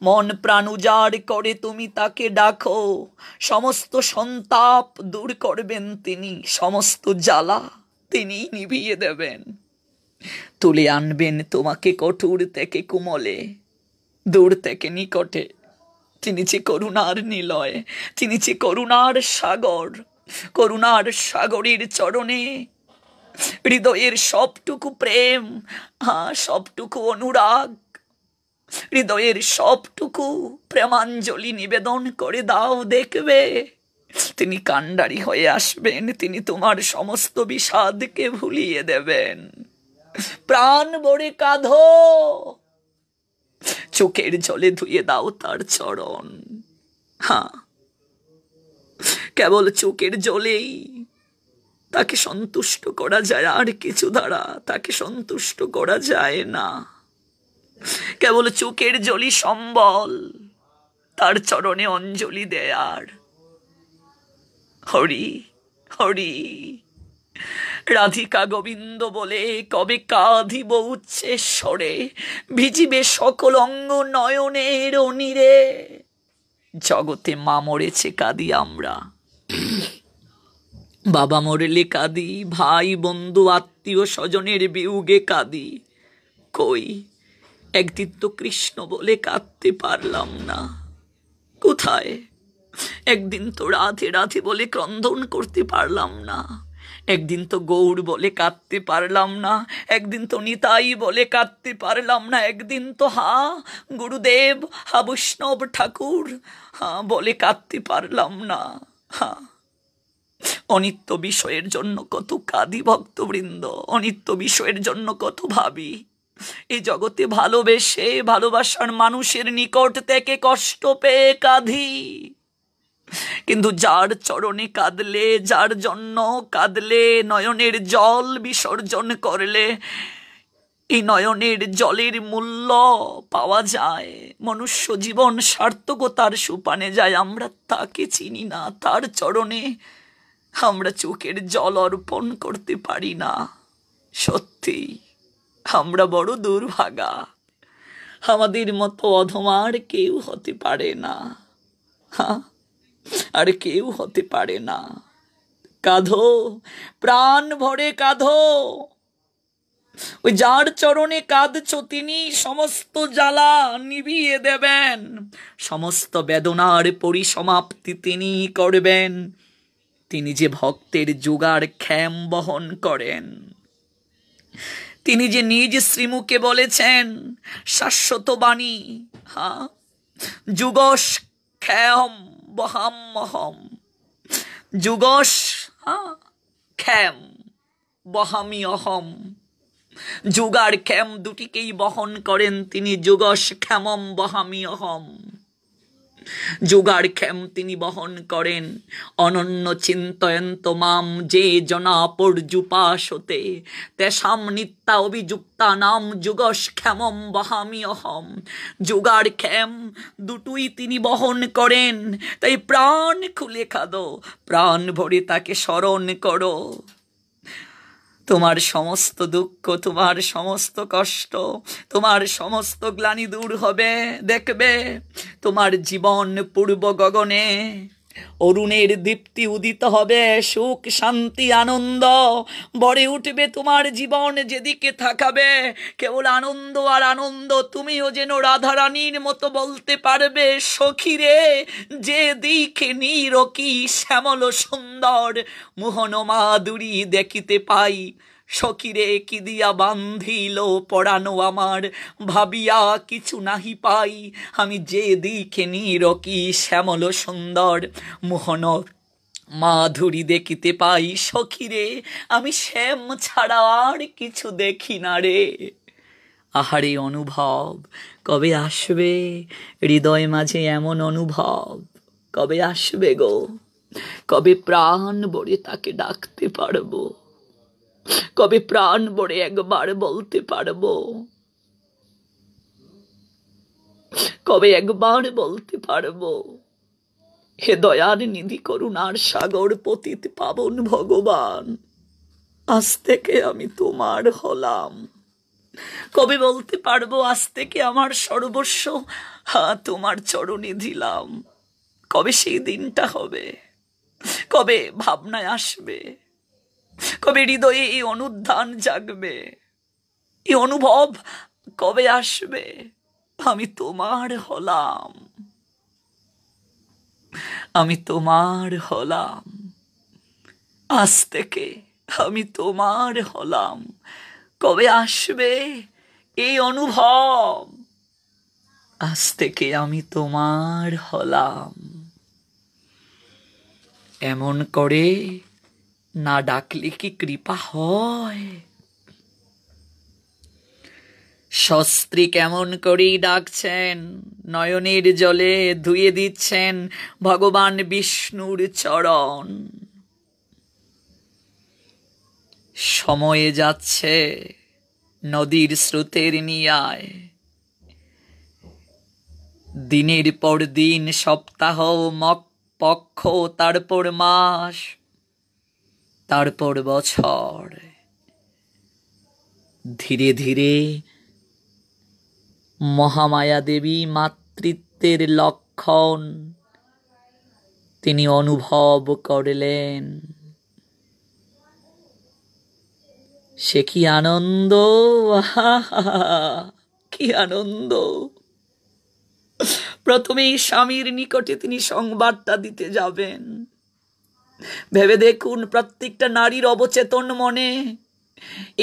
মন প্রাণ উজাড় করে তুমি তাকে ডাকো। সমস্ত সন্তাপ দূর করবেন তিনি, সমস্ত জ্বালা তিনি নিভিয়ে দেবেন। তুলে আনবেন তোমাকে কঠোর থেকে কুমলে, দূর থেকে নিকটে। তিনি যে করুণার নিলয়, তিনি যে করুণার সাগর। করুণার সাগরের চরণে হৃদয়ের সবটুকু প্রেম, সবটুকু অনুরাগ, হৃদয়ের সবটুকু প্রেমাঞ্জলি নিবেদন করে দাও, দেখবে তিনি কান্ডারি হয়ে আসবেন। তিনি তোমার সমস্ত বিষাদকে ভুলিয়ে দেবেন। প্রাণ ভরে কাঁধো, চোখের জলে ধুয়ে দাও তার চরণ। কেবল চোখের জলেই তাকে সন্তুষ্ট করা যায়, আর কিছু দ্বারা তাকে সন্তুষ্ট করা যায় না। কেবল চোখের জলই সম্বল তার চরণে অঞ্জলি দেয়ার। হরি হরি রাধিকা গোবিন্দ বলে কবে কাঁদিব উচ্চেশ্বরে, ভিজিবে সকল অঙ্গ নয়নের অনিরে। জগতে মা মরেছে কাঁদি আমরা, বাবা মরলে কাঁদি, ভাই বন্ধু আত্মীয় স্বজনের বিয়োগে কাঁদি। কই একদিন তো কৃষ্ণ বলে কাঁদতে পারলাম না, কোথায়? একদিন তো রাধে রাধে বলে ক্রন্দন করতে পারলাম না, একদিন তো গৌর বলে কাঁদতে পারলাম না, একদিন তো নিতাই বলে কাঁদতে পারলাম না, একদিন তো গুরুদেব বৈষ্ণব ঠাকুর বলে কাঁদতে পারলাম না। অনিত্য বিষয়ের জন্য কত কাঁদি ভক্তবৃন্দ, অনিত্য বিষয়ের জন্য কত ভাবি। এই জগতে ভালোবেসে ভালোবাসার মানুষের নিকট থেকে কষ্ট পেয়ে কাঁদি, কিন্তু যার চরণে কাঁদলে, যার জন্য কাঁদলে, নয়নের জল বিসর্জন করলে এই নয়নের জলের মূল্য পাওয়া যায়, মনুষ্য জীবন সার্থকতার সোপানে যায়। আমরা তাকে চিনি না, তার চরণে আমরা চোখের জল অর্পণ করতে পারি না। সত্যি আমরা বড় দুর্ভাগা, আমাদের মতো অধমার কেউ হতে পারে না, আর কেউ হতে পারে না। কাঁধো, প্রাণ ভরে কাঁধো। ওই যার চরণে কাঁদছ তিনি সমস্ত জ্বালা নিভিয়ে দেবেন, সমস্ত বেদনার পরিসমাপ্তি তিনি করবেন। তিনি যে ভক্তের যোগার ক্ষেম বহন করেন, তিনি যে নিজ শ্রীমুখে বলেছেন শাশ্বত বাণী, যুগস ক্ষেম বহাম্যহম, যুগস ক্ষেম বহামি অহম। যুগার ক্ষেম দুটিকেই বহন করেন তিনি, যুগস ক্ষেমম বহামি অহম। যুগার ক্ষেম তিনি বহন করেন। অনন্য চিন্তয়ন্ত মাম যে জনা পর্যুপাসতে তেষাম নিত্যা অভিযুক্তা নাম যুগস ক্ষেমম বহামি অহম। যুগার ক্ষেম দুটোই তিনি বহন করেন। তাই প্রাণ খুলে কাঁদো, প্রাণ ভরে তাকে স্মরণ করো। তোমার সমস্ত দুঃখ, তোমার সমস্ত কষ্ট, তোমার সমস্ত গ্লানি দূর হবে। দেখবে তোমার জীবন পূর্ব গগনে অরুণের দীপ্তি উদিত হবে, সুখ শান্তি আনন্দ ভরে উঠবে তোমার জীবন, যেদিকে থাকাবে কেবল আনন্দ আর আনন্দ। তুমিও যেন রাধারানীর মতো বলতে পারবে, সখীরে যে দিকে নীরকি শ্যামল সুন্দর মোহন মাধুরী দেখিতে পাই। সখীরে কি দিয়া বান্ধিল পরানো আমার, ভাবিয়া কিছু নাহি পাই। আমি যে দিকে নীরকি শ্যামল সুন্দর মোহন মাধুরী দেখিতে পাই। সখীরে আমি শ্যাম ছাড়া আর কিছু দেখি না রে। আহারে অনুভব কবে আসবে, হৃদয় মাঝে এমন অনুভব কবে আসবে গো? কবে প্রাণ ভরে তাকে ডাকতে পারবো? কবে প্রাণ ভরে একবার বলতে পারবো? কবে একবার বলতে পারবো, হে দয়ার নিধি করুণার সাগর পতিত পাবন ভগবান, আজ থেকে আমি তোমার হলাম? কবে বলতে পারবো আজ থেকে আমার সর্বস্ব তোমার চরণে দিলাম? কবে সেই দিনটা হবে? কবে ভাবনায় আসবে? কবে হৃদয়ে এই অনুধান জাগবে? এই অনুভব কবে আসবে? আমি তোমার হলাম, আমি তোমার হলাম, আজ থেকে আমি তোমার হলাম। কবে আসবে এই অনুভব? আজ থেকে আমি তোমার হলাম। এমন করে না ডাকলে কি কৃপা হয়? শস্ত্রী কেমন করেই ডাকছেন, নয়নের জলে ধুয়ে দিচ্ছেন ভগবান বিষ্ণুর চরণ। সময়ে যাচ্ছে নদীর স্রোতের নিয়ায়, দিনের পর দিন, সপ্তাহ, পক্ষ, তারপর মাস, তারপর বছর। ধীরে ধীরে মহামায়া দেবী মাতৃত্বের লক্ষণ তিনি অনুভব করলেন। সে কি আনন্দ! কি আনন্দ! প্রথমেই স্বামীর নিকটে তিনি সংবাদটা দিতে যাবেন। ভেবে দেখুন, প্রত্যেকটা নারীর অবচেতন মনে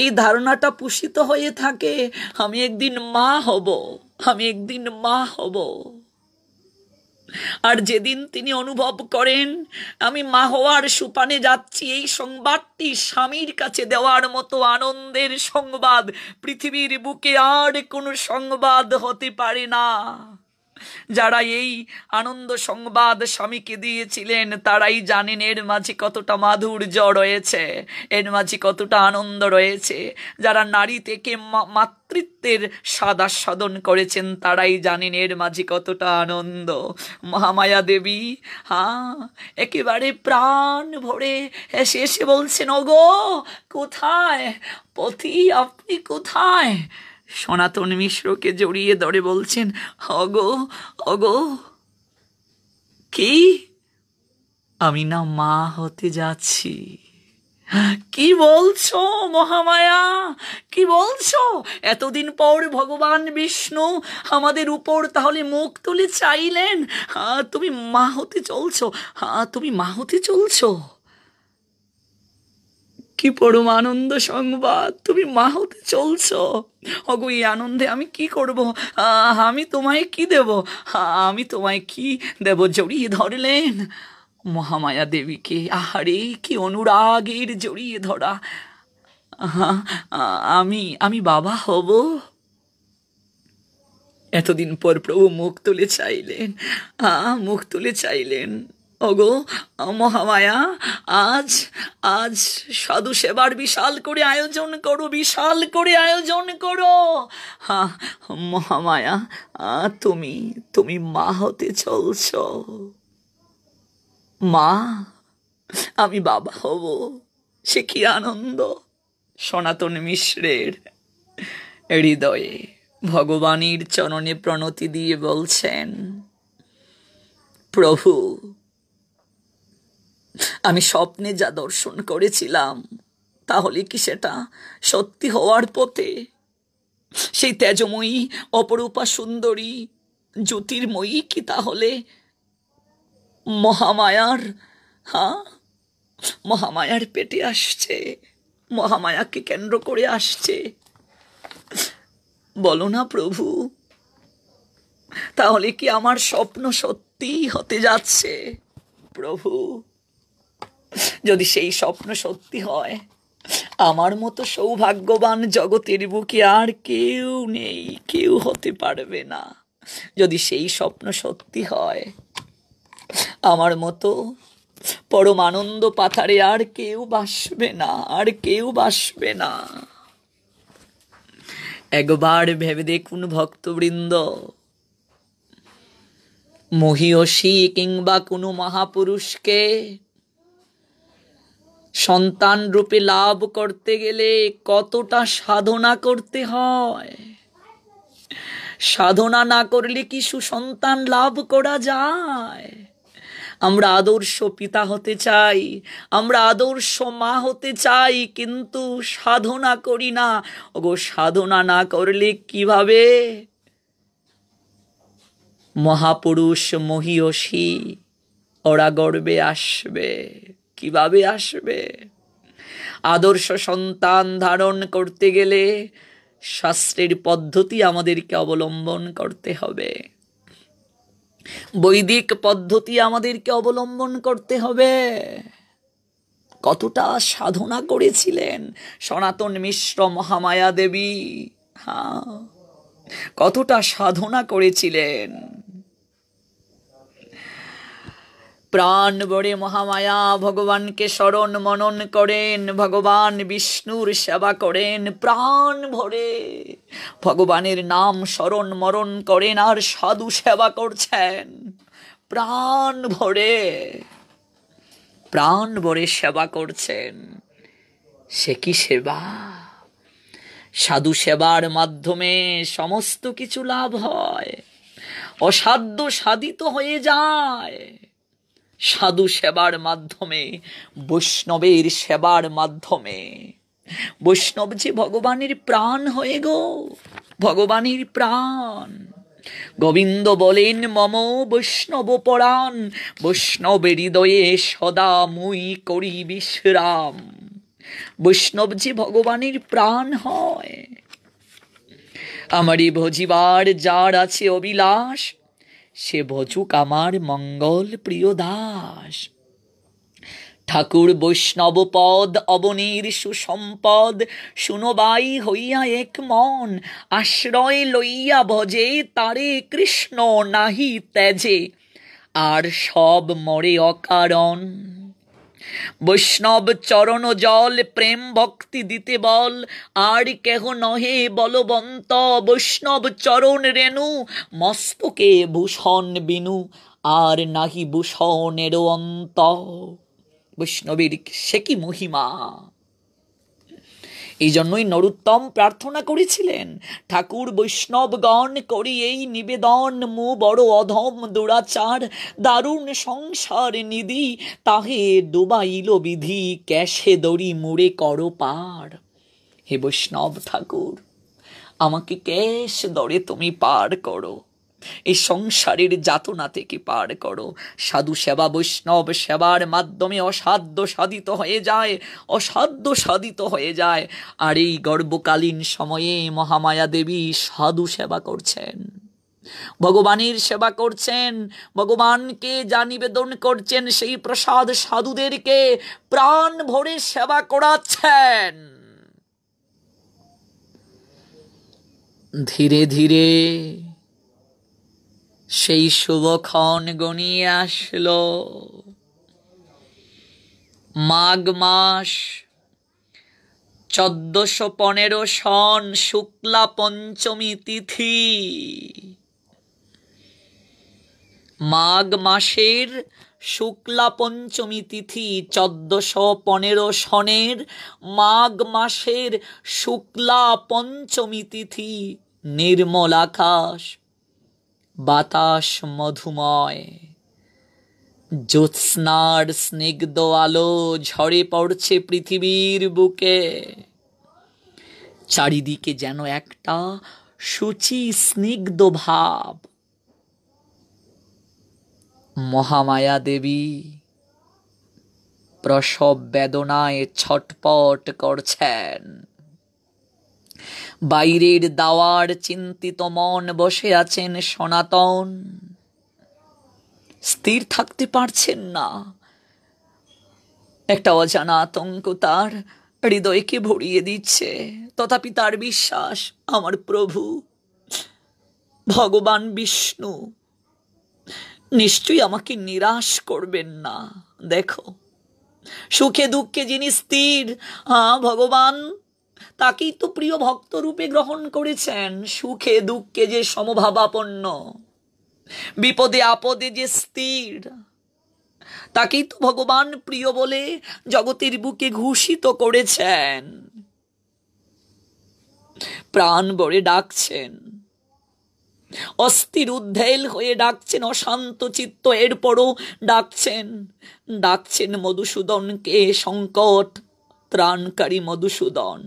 এই ধারণাটা পুষিত হয়ে থাকে, আমি একদিন মা হব, আমি একদিন মা হব। আর যেদিন তিনি অনুভব করেন আমি মা হওয়ার সুপানে যাচ্ছি, এই সংবাদটি স্বামীর কাছে দেওয়ার মতো আনন্দের সংবাদ পৃথিবীর বুকে আর কোনো সংবাদ হতে পারে না। যারা এই আনন্দ সংবাদ স্বামীকে দিয়েছিলেন তারাই জানেন এর মাঝে কতটা মাধুর্য রয়েছে, এর মাঝে কতটা আনন্দ রয়েছে। যারা নারী থেকে মাতৃত্বের স্বাদ আস্বাদন করেছেন তারাই জানেন এর মাঝে কতটা আনন্দ। মহামায়া দেবী একেবারে প্রাণ ভরে এসে এসে বলছেন, ওগো কোথায় পতি, আপনি কোথায়? সনাতন মিশ্রকে জড়িয়ে ধরে বলছেন, অগো অগো কি? আমি না মা হতে যাচ্ছি। কি বলছো মহামায়া, কি বলছো? এতদিন পর ভগবান বিষ্ণু আমাদের উপর তাহলে মুখ তুলে চাইলেন, তুমি মা হতে চলছো, তুমি মা হতে চলছো? কি পরম আনন্দ সংবাদ, তুমি মা হতে চলছো। অগো এই আনন্দে আমি কি করব? আমি তোমায় কি দেব? আমি তোমায় কি দেব? জড়িয়ে ধরলেন মহামায়া দেবীকে। আহারে কি অনুরাগের জড়িয়ে ধরা। আমি বাবা হব। এতদিন পর প্রভু মুখ তুলে চাইলেন, মুখ তুলে চাইলেন, ওগো মহামায়া আজ আজ সাধু সেবার বিশাল করে আয়োজন করো, বিশাল করে আয়োজন করো। মহামায়া তুমি তুমি মা হতে চলছ। মা, আমি বাবা হব। সে কি আনন্দ! সনাতন মিশ্রের হৃদয়ে ভগবানের চরণে প্রণতি দিয়ে বলছেন, প্রভু আমি স্বপ্নে যা দর্শন করেছিলাম তাহলে কি সেটা সত্যি হওয়ার পথে? সেই তেজময়ী, অপরূপা সুন্দরী, জ্যোতির্ময়ী কি তাহলে মহামায়ার, হ্যাঁ, মহামায়ার পেটে আসছে, মহামায়াকে কেন্দ্র করে আসছে? বলো না প্রভু, তাহলে কি আমার স্বপ্ন সত্যি হতে যাচ্ছে? প্রভু, যদি সেই স্বপ্ন সত্যি হয়, আমার মতো সৌভাগ্যবান জগতের বুকে আর কেউ নেই, কেউ হতে পারবে না। যদি সেই স্বপ্ন সত্যি হয়, আমার মতো পরমানন্দ পাথারে আর কেউ বাসবে না, আর কেউ বাসবে না। একবার ভেবে দেখুন ভক্তবৃন্দ, মহীয়সী কিংবা কোনো মহাপুরুষকে সন্তান রূপে লাভ করতে গেলে কতটা সাধনা করতে হয়। সাধনা না করলে কি সুসন্তান লাভ করা যায়? আমরা আদর্শ পিতা হতে চাই, আমরা আদর্শ মা হতে চাই, কিন্তু সাধনা করি না। ওগো, সাধনা না করলে কিভাবে মহাপুরুষ মহীয়সী ওরা গর্বে আসবে? কিভাবে আসবে? আদর্শ সন্তান ধারণ করতে গেলে শাস্ত্রের পদ্ধতি আমাদেরকে অবলম্বন করতে হবে, বৈদিক পদ্ধতি আমাদেরকে অবলম্বন করতে হবে। কতটা সাধনা করেছিলেন সনাতন মিশ্র মহামায়া দেবী, হ্যাঁ, কতটা সাধনা করেছিলেন। প্রাণ ভরে মহামায়া ভগবানকে স্মরণ মনন করেন, ভগবান বিষ্ণুর সেবা করেন, প্রাণ ভরে ভগবানের নাম স্মরণ মরণ করেন আর সাধু সেবা করছেন। প্রাণ ভরে সেবা করছেন। সে কি সেবা! সাধু সেবার মাধ্যমে সমস্ত কিছু লাভ হয়, অসাধ্য সাধিত হয়ে যায়। সাধু সেবার মাধ্যমে, বৈষ্ণবের সেবার মাধ্যমে। বৈষ্ণব যে ভগবানের প্রাণ হয়ে গো, ভগবানের প্রাণ। গোবিন্দ বলেন, মম বৈষ্ণব পরাণ, বৈষ্ণব হৃদয়ে সদা মুই করি বিশ্রাম। বৈষ্ণব যে ভগবানের প্রাণ হয়। আমারই ভজিবার যার আছে অবিলাস, সে ভজুক আমার মঙ্গল প্রিয় দাস। ঠাকুর বৈষ্ণব পদ অবনীর সুসম্পদ, শুনবাই হইয়া এক মন, আশ্রয় লইয়া ভজে তারে কৃষ্ণ নাহি ত্যাজে, আর সব মরে অকারণ। বৈষ্ণব চরণ জল প্রেম ভক্তি দিতে বল, আর কেহ নহে বলবন্ত। বৈষ্ণব চরণ রেণু মস্তকে ভূষণ বিনু, আর নাহি ভূষণেরও অন্ত। বৈষ্ণবের সে কি মহিমা! এই জন্যই নরোত্তম প্রার্থনা করেছিলেন, ঠাকুর বৈষ্ণবগণ করি এই নিবেদন, মু বড় অধম দুরাচার, দারুণ সংসার নিধি, তাহে ডুবাইল বিধি, ক্যাশে দড়ি মুড়ে করো পার। হে বৈষ্ণব ঠাকুর, আমাকে ক্যাশ দরে তুমি পার করো, এই সংসারের যাতনা থেকে পার করো। সাধু সেবা, বৈষ্ণব সেবার মাধ্যমে অসাধ্য সাধিত হয়ে যায়, অসাধ্য সাধিত হয়ে যায়। আর এই গর্ভকালীন সময়ে মহামায়া দেবী সাধু সেবা করছেন, ভগবানের সেবা করছেন, ভগবানকে যা নিবেদন করছেন সেই প্রসাদ সাধুদেরকে প্রাণ ভরে সেবা করাচ্ছেন। ধীরে ধীরে সেই শুভক্ষণ গনিয়ে আসলো। মাঘ মাস 1415 সন শুক্লা পঞ্চমী তিথি। মাঘ মাসের শুক্লা পঞ্চমী তিথি 1415 সনের মাঘ মাসের শুক্লা পঞ্চমী তিথি। নির্মল আকাশ, বাতাস মধুময়, জ্যোৎস্নার স্নিগ্ধ আলো ঝরে পড়ছে পৃথিবীর বুকে, চারিদিকে যেন একটা শুচি স্নিগ্ধ ভাব। মহামায়া দেবী প্রসব বেদনায় ছটপট করছেন। বাইরের দাওয়ার চিন্তিত মন বসে আছেন সনাতন, স্থির থাকতে পারছেন না। একটা অজানা আতঙ্ক তার হৃদয়কে ভরিয়ে দিচ্ছে। তথাপি তার বিশ্বাস, আমার প্রভু ভগবান বিষ্ণু নিশ্চয়ই আমাকে নিরাশ করবেন না। দেখো, সুখে দুঃখে যিনি স্থির, ভগবান তাকেই তো প্রিয় ভক্ত রূপে গ্রহণ করেছেন। সুখে দুঃখে যে সমভাবাপন্ন, বিপদে আপদে যে স্থির, তাকেই তো ভগবান প্রিয় বলে জগতের বুকে ঘোষিত করেছেন। প্রাণ ভরে ডাকছেন, অস্থির উদ্ধেল হয়ে ডাকছেন, অশান্ত চিত্ত এরপরও ডাকছেন মধুসূদনকে, সংকট ত্রাণকারী মধুসূদন।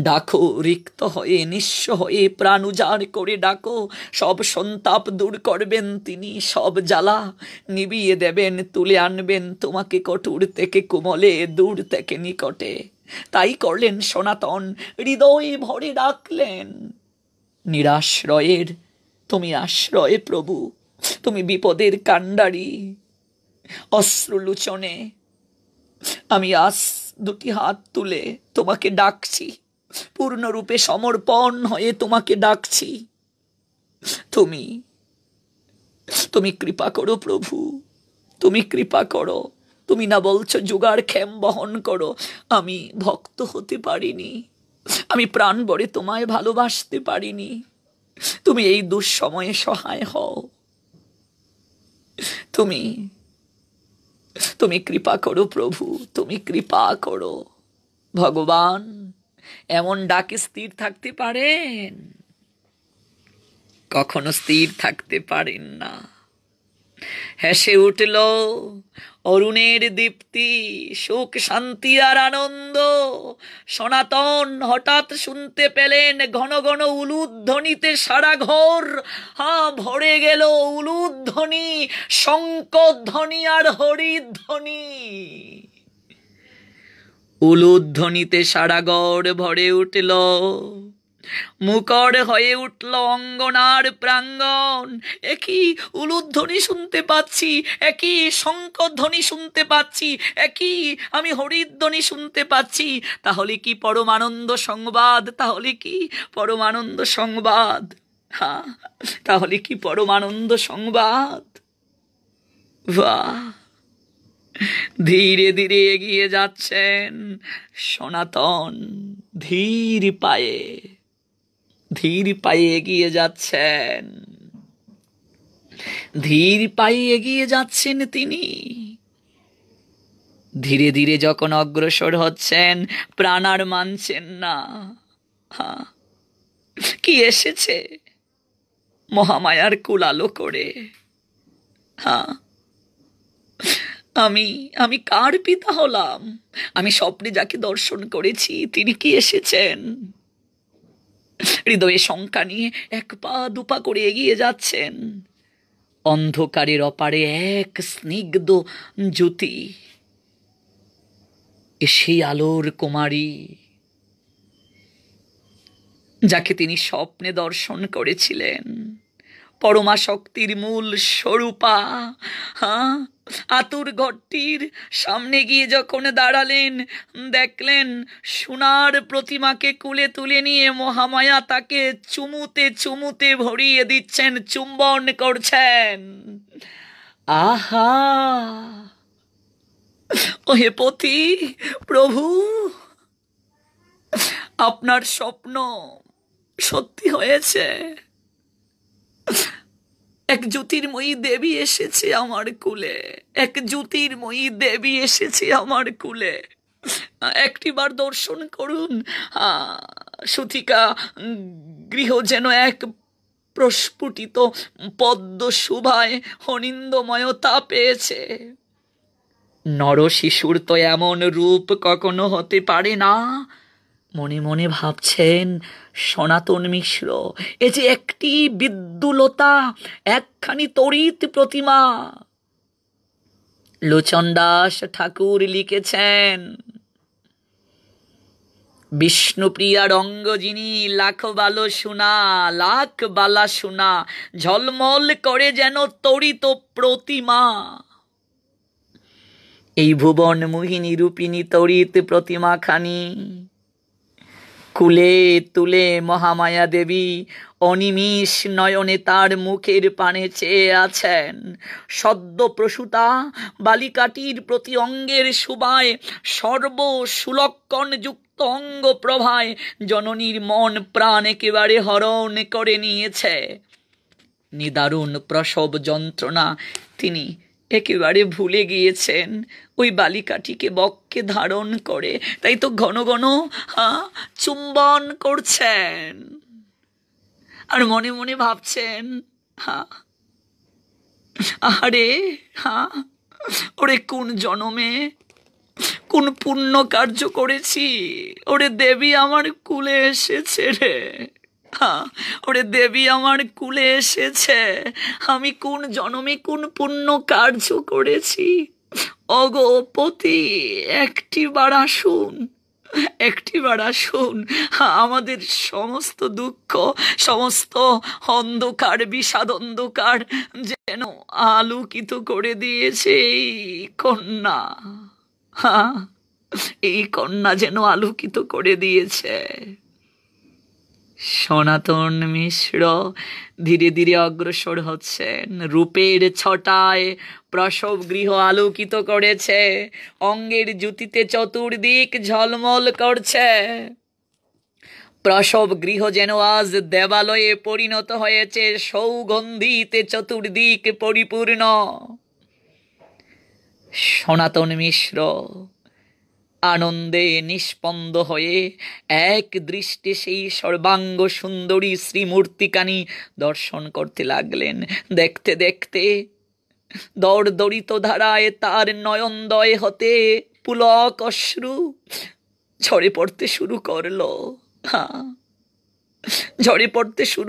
ডাকো রিক্ত হয়ে, নিঃস্ব হয়ে, প্রাণ উজাড় করে ডাকো। সব সন্তাপ দূর করবেন তিনি, সব জ্বালা নিবিয়ে দেবেন, তুলে আনবেন তোমাকে কঠোর থেকে কোমলে, দূর থেকে নিকটে। তাই করলেন সনাতন, হৃদয় ভরে ডাকলেন। নিরাশ্রয়ের তুমি আশ্রয় প্রভু, তুমি বিপদের কাণ্ডারি। অশ্রুলোচনে আমি আজ দুটি হাত তুলে তোমাকে ডাকছি, পূর্ণরূপে সমর্পণ হয়ে তোমাকে ডাকছি। তুমি কৃপা করো প্রভু, তুমি কৃপা করো। তুমি না বলছো যুগার ক্ষেম বহন করো। আমি ভক্ত হতে পারিনি, আমি প্রাণ ভরে তোমায় ভালোবাসতে পারিনি। তুমি এই দুঃসময়ে সহায় হও, তুমি কৃপা করো প্রভু, তুমি কৃপা করো। ভগবান এমন ডাকে স্থির থাকতে পারেন? কখনো স্থির থাকতে পারেন না। হেসে উঠল অরুণের দীপ্তি, সুখ শান্তি আর আনন্দ। সনাতন হঠাৎ শুনতে পেলেন ঘন ঘন উলুধ্বনিতে সারা ঘর ভরে গেল। উলুধ্বনি, শঙ্খধ্বনি আর হরিধ্বনি। উলুধ্বনিতে সারা গড় ভরে উঠল, মুখর হয়ে উঠল অঙ্গনার প্রাঙ্গণ। একই উলুধ্বনি শুনতে পাচ্ছি, একই শঙ্খধ্বনি শুনতে পাচ্ছি, একই আমি হরিধ্বনি শুনতে পাচ্ছি। তাহলে কি পরমানন্দ সংবাদ, তাহলে কি পরমানন্দ সংবাদ, তাহলে কি পরমানন্দ সংবাদ। বাহ! ধীরে ধীরে এগিয়ে যাচ্ছেন সনাতন, ধীর পায়ে এগিয়ে যাচ্ছেন, ধীর পায়ে এগিয়ে যাচ্ছেন তিনি। ধীরে ধীরে যখন অগ্রসর হচ্ছেন, প্রাণ আর মানছেন না। কি এসেছে মহামায়ার কুলালো করে। আমি কার পিতা হলাম? আমি স্বপ্নে যাকে দর্শন করেছি তিনি কি এসেছেন? হৃদয়ে শঙ্কা নিয়ে এক পা দুপা করে এগিয়ে যাচ্ছেন। অন্ধকারের অপারে এক স্নিগ্ধ জ্যোতি, সেই আলোর কুমারী যাকে তিনি স্বপ্নে দর্শন করেছিলেন, পরমা শক্তির মূল স্বরূপা। আতুর ঘরটির সামনে গিয়ে যখন দাঁড়ালেন, দেখলেন সোনার প্রতিমাকে কুলে তুলে নিয়ে মহামায়া তাকে চুমুতে চুমুতে ভরিয়ে দিচ্ছেন, চুম্বন করছেন। আহা! ওহে পতি প্রভু, আপনার স্বপ্ন সত্যি হয়েছে। এক জ্যোতির্ময়ী দেবী এসেছে আমার কুলে, এক জ্যোতির্ময়ী দেবী এসেছে আমার কুলে। একটিবার দর্শন করুন। সুতিকা গৃহ যেন এক প্রস্ফুটিত পদ্ম শুভায় অনিন্দময়তা পেয়েছে। নর শিশুর তো এমন রূপ কখনো হতে পারে না। মনে মনে ভাবছেন সনাতন মিশ্র, এ যে একটি বিদ্যুলতা, একখানি তড়িৎ প্রতিমা। লোচন দাস ঠাকুর লিখেছেন, বিষ্ণুপ্রিয়ার অঙ্গ যিনি, লাখ বালা সোনা ঝলমল করে যেন তড়িত প্রতিমা। এই ভুবন মোহিনী রূপিণী তড়িৎ প্রতিমা খানি কুলে তুলে মহামায়া দেবী অনিমিষ নয়নে তার মুখের পানে চেয়ে আছেন। সদ্য প্রসূতা বালিকাটির প্রতি অঙ্গের শোভায়, সর্ব সুলক্ষণ যুক্ত অঙ্গ প্রভায় জননীর মন প্রাণ একেবারে হরণ করে নিয়েছে। নিদারুণ প্রসব যন্ত্রণা তিনি একেবারে ভুলে গিয়েছেন ওই বালিকাটিকে বক্ষে ধারণ করে। তাই তো ঘন ঘন চুম্বন করছেন আর মনে মনে ভাবছেন, আরে ওরে কোন জনমে কোন পুণ্য কার্য করেছি, ওরে দেবী আমার কুলে এসেছে রে, ওরে দেবী আমার কুলে এসেছে। আমি কোন জনমে কোন পুণ্য কার্য করেছি। অগো পতি, একটিবার আসুন, আমাদের সমস্ত দুঃখ, সমস্ত অন্ধকার, বিষাদ অন্ধকার যেন আলোকিত করে দিয়েছে এই কন্যা। এই কন্যা যেন আলোকিত করে দিয়েছে। সনাতন মিশ্র ধীরে ধীরে অগ্রসর হচ্ছেন। রূপের ছটায় প্রসব গৃহ আলোকিত করেছে, অঙ্গের জ্যোতিতে চতুর্দিক ঝলমল করছে। প্রসব গৃহ যেন আজ দেবালয়ে পরিণত হয়েছে, সৌগন্ধিতে চতুর্দিক পরিপূর্ণ। সনাতন মিশ্র আনন্দে নিষ্পন্দ হয়ে এক দৃষ্টে সেই সর্বাঙ্গ সুন্দরী শ্রীমূর্তিকানি দর্শন করতে লাগলেন। দেখতে দেখতে দরদরিত ধারায় তার নয়নদয় হতে পুলক অশ্রু ঝরে পড়তে শুরু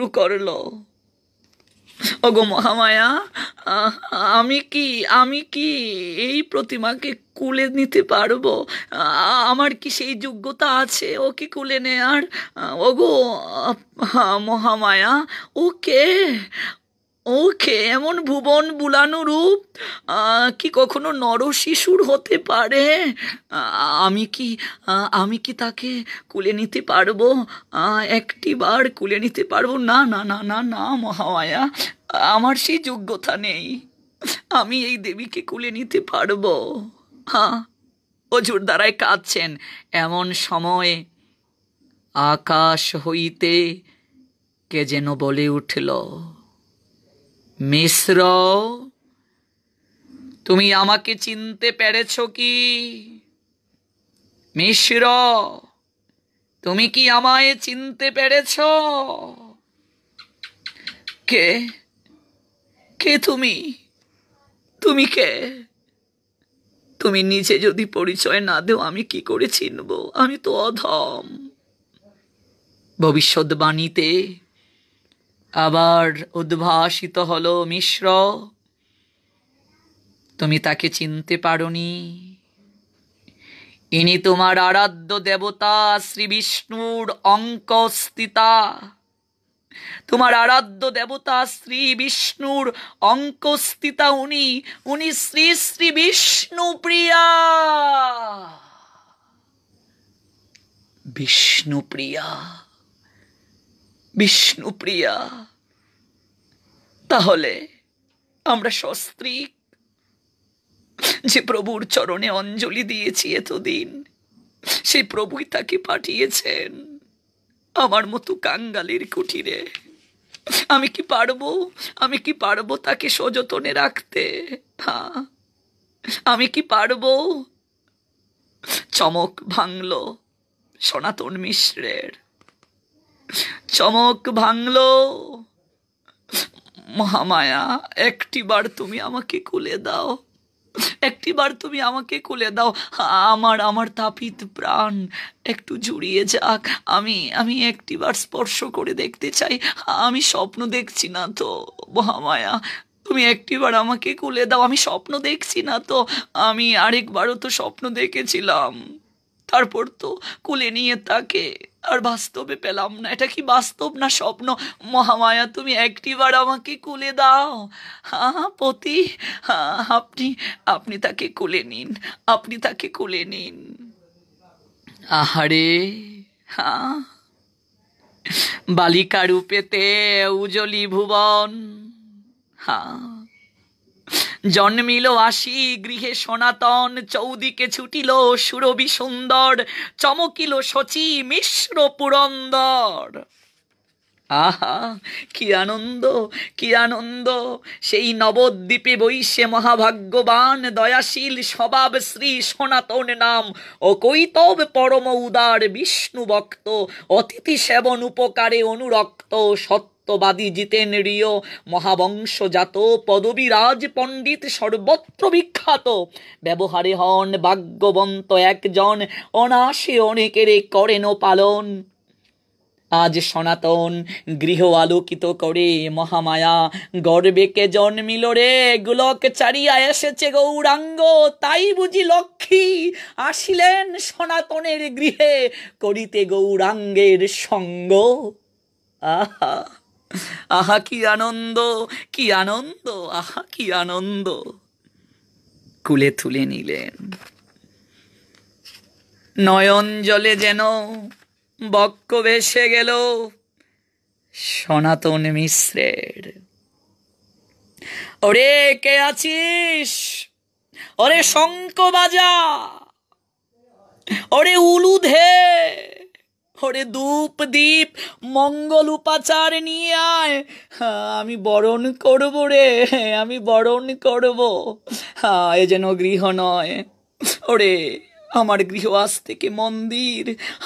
করলো। ওগো মহামায়া, আমি কি এই প্রতিমাকে কুলে নিতে পারবো? আমার কি সেই যোগ্যতা আছে ওকে কুলে নেয়ার? ওগো মহামায়া, ওকে এমন ভুবন বুলানো রূপ কি কখনো নর শিশুর হতে পারে? আমি কি তাকে কুলে নিতে পারবো? একটিবার কুলে নিতে পারবো? না না না না না মহামায়া, আমার সেই যোগ্যতা নেই। আমি এই দেবীকে কুলে নিতে পারবো? অজুর দ্বারায় কাঁদছেন। এমন সময় আকাশ হইতে কে যেন বলে উঠল, মিশ্র, তুমি আমাকে চিনতে পেরেছ কি? মিশ্র, তুমি কি আমায় চিনতে পেরেছ? কে তুমি কে? তুমি নিজে যদি পরিচয় না দেও আমি কি করে চিনব? আমি তো অধম। ভবিষ্যৎবাণীতে আবার উদ্ভাসিত হলো, মিশ্র, তুমি তাকে চিনতে পারোনি। ইনি তোমার আরাধ্য দেবতা শ্রী বিষ্ণুর অঙ্কস্থিতা। তোমার আরাধ্য দেবতা শ্রী বিষ্ণুর অঙ্কস্থিতা উনি শ্রী শ্রী বিষ্ণুপ্রিয়া। বিষ্ণুপ্রিয়া। তাহলে আমরা সস্ত্রীক যে প্রভুর চরণে অঞ্জলি দিয়েছি এতদিন, সেই প্রভুই তাকে পাঠিয়েছেন আমার মতো কাঙ্গালের কুটিরে। আমি কি পারবো তাকে সযতনে রাখতে? আমি কি পারবো? চমক ভাঙল সনাতন মিশ্রের, চমক ভাঙল। মহামায়া, একটিবার তুমি আমাকে কুলে দাও, একটিবার তুমি আমাকে কুলে দাও। আমার আমার তাপিত প্রাণ একটু জুড়িয়ে যাক। আমি আমি একটিবার স্পর্শ করে দেখতে চাই। আমি স্বপ্ন দেখছি না তো মহামায়া, তুমি একটিবার আমাকে কুলে দাও। আমি স্বপ্ন দেখছি না তো। আমি আরেকবারও তো স্বপ্ন দেখেছিলাম, তারপর তো কুলে নিয়ে তাকে আর বাস্তবে পেলাম না। এটা কি বাস্তব না স্বপ্ন? মহামায়া, তুমি একটিবার আমাকে কুলে দাও। পতি, আপনি আপনি তাকে কুলে নিন, আপনি তাকে কুলে নিন। আহারে, হ্যাঁ, বালিকা রূপেতে উজলি ভুবন, হ্যাঁ, জন্মিল আসি গৃহে সনাতন, চৌদিকে ছুটিল সুরভি সুন্দর, চমকিল শচী মিশ্র পুরন্দর। আহা, কি আনন্দ, কি আনন্দ! সেই নবদ্বীপে বৈশে মহাভাগ্যবান দয়াশীল স্বভাব শ্রী সনাতন নাম ও কৈতব পরম উদার বিষ্ণু ভক্ত, অতিথি সেবন উপকারে অনুরক্ত, সত্যবাদী জিতেন্দ্রিয় মহাবংশজাত, পদবীরাজ পণ্ডিত সর্বত্র বিখ্যাত, ব্যবহারে হন ভাগ্যবন্ত একজন, অনাসে অনেকেরে করেন পালন। আজ সনাতন গৃহ আলোকিত করে মহামায়া গর্বে কে জন্মিল রে, গোলক চারিয়া এসেছে গৌরাঙ্গ, তাই বুঝি লক্ষ্মী আসিলেন সনাতনের গৃহে করিতে গৌরাঙ্গের সঙ্গ। আহা, আহা কি আনন্দ, কি আনন্দ, আহা কি আনন্দ! কুলে তুলে নিলেন, নয়ন জলে যেন বক্ষ ভেসে গেল সনাতন মিশ্রের। ওরে কে আছিস, ওরে শঙ্খ বাজা, ওরে উলুধে, ওরে ধূপ দীপ মঙ্গল উপাচার নিয়ে আয়, আমি বরণ করব রে, আমি বরণ করব। এ যেন গৃহ নয়, ওরে আমার গৃহ আজ থেকে মন্দির,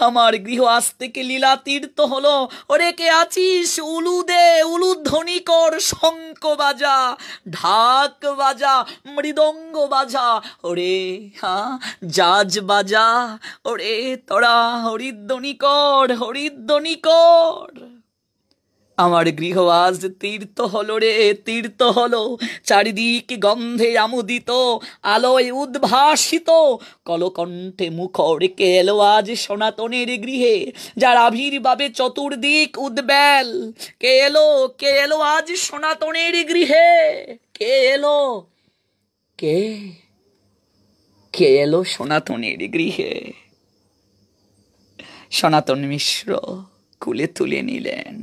আমার গৃহ আজ থেকে লীলা তীর্থ হলো। ওরে কে আছিস, উলুদে, উলুধ্বনি কর, শঙ্খ বাজা, ঢাক বাজা, মৃদঙ্গ বাজা, ওরে জাজ বাজা, ওরে তোরা হরিধ্বনি কর, হরিধ্বনি কর। আমার গৃহ আজ তীর্থ হলো রে, তীর্থ হলো, চারিদিক গন্ধে আমোদিত, আলোয় উদ্ভাসিত, কলকণ্ঠে মুখর কে এলো আজ সনাতনের গৃহে, যার আবির্ভাবে চতুর্দিক উদ্বেল। কে এলো, কে এলো আজ সনাতনের গৃহে? কে এলো, কে কে এলো সনাতনের গৃহে? সনাতন মিশ্র কুলে তুলে নিলেন,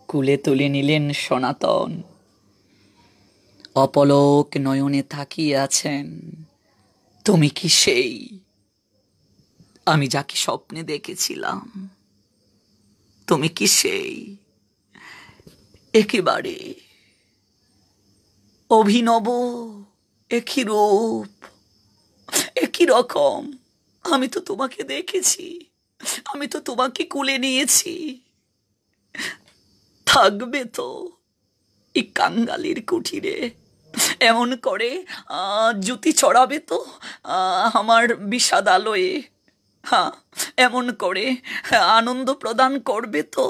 কুলে তুলে নিলেন সনাতন। অপলক নয়নে তাকিয়ে আছেন। তুমি কি সেই আমি যাকে স্বপ্নে দেখেছিলাম? তুমি কি সেই? একেবারে অভিনব, একই রূপ, একই রকম। আমি তো তোমাকে দেখেছি, আমি তো তোমাকে কুলে নিয়েছি। থাকবে তো এই কাঙ্গালির কুঠিরে, এমন করে জুতি চড়াবে তো আমার বিষাদ আলোয়ে, এমন করে আনন্দ প্রদান করবে তো?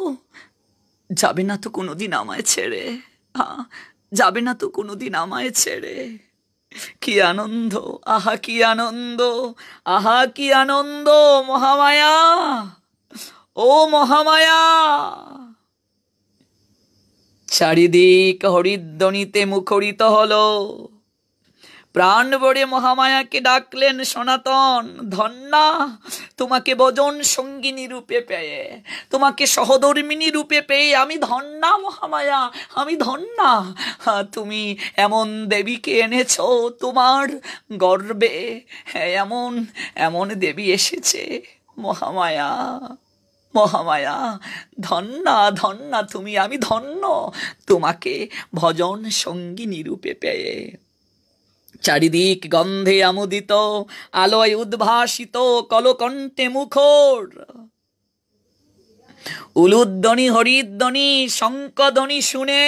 যাবে না তো কোনোদিন আমায় ছেড়ে, যাবে না তো কোনোদিন আমায় ছেড়ে। কি আনন্দ, আহা কি আনন্দ, আহা কি আনন্দ! মহামায়া, ও মহামায়া! চারিদিক হরিধ্বনিতে মুখরিত হলো। প্রাণ ভরে মহামায়াকে ডাকলেন সনাতন। ধন্যা, তোমাকে ভজন সঙ্গিনী রূপে পেয়ে, তোমাকে সহধর্মিনী রূপে পেয়ে আমি ধন্যা মহামায়া, আমি ধন্যা। তুমি এমন দেবীকে এনেছো তোমার গর্বে, এমন এমন দেবী এসেছে মহামায়া, মহামায়া। ধন্যা, ধন্যা তুমি, আমি ধন্য তোমাকে ভজন সঙ্গিনী রূপে পেয়ে। চারিদিক গন্ধে আমোদিত, আলোয় উদ্ভাসিত, কলকণ্ঠে মুখর। উলুধ্বনি হরিধ্বনি শঙ্খধ্বনি শুনে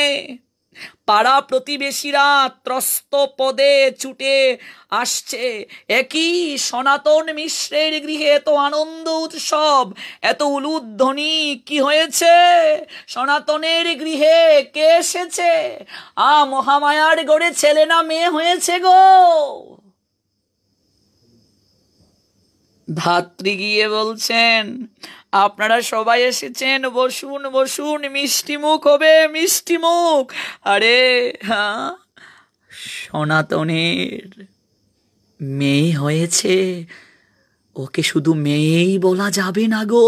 পাড়া প্রতিবেশীরা ত্রস্ত পদে ছুটে আসছে। একই সনাতন মিশ্রের গৃহে এত আনন্দ উৎসব, এত উলুধ্বনি, কি হয়েছে? সনাতনের গৃহে কে এসেছে? মহামায়ার গড়ে ছেলে না মেয়ে হয়েছে গো। ধাত্রী গিয়ে বলছেন, আপনারা সবাই এসেছেন, বসুন বসুন, মিষ্টি মুখ হবে, মিষ্টি মুখ। আরে হ্যাঁ, সনাতনের মেয়ে হয়েছে, ওকে শুধু মেয়েই বলা যাবে না গো,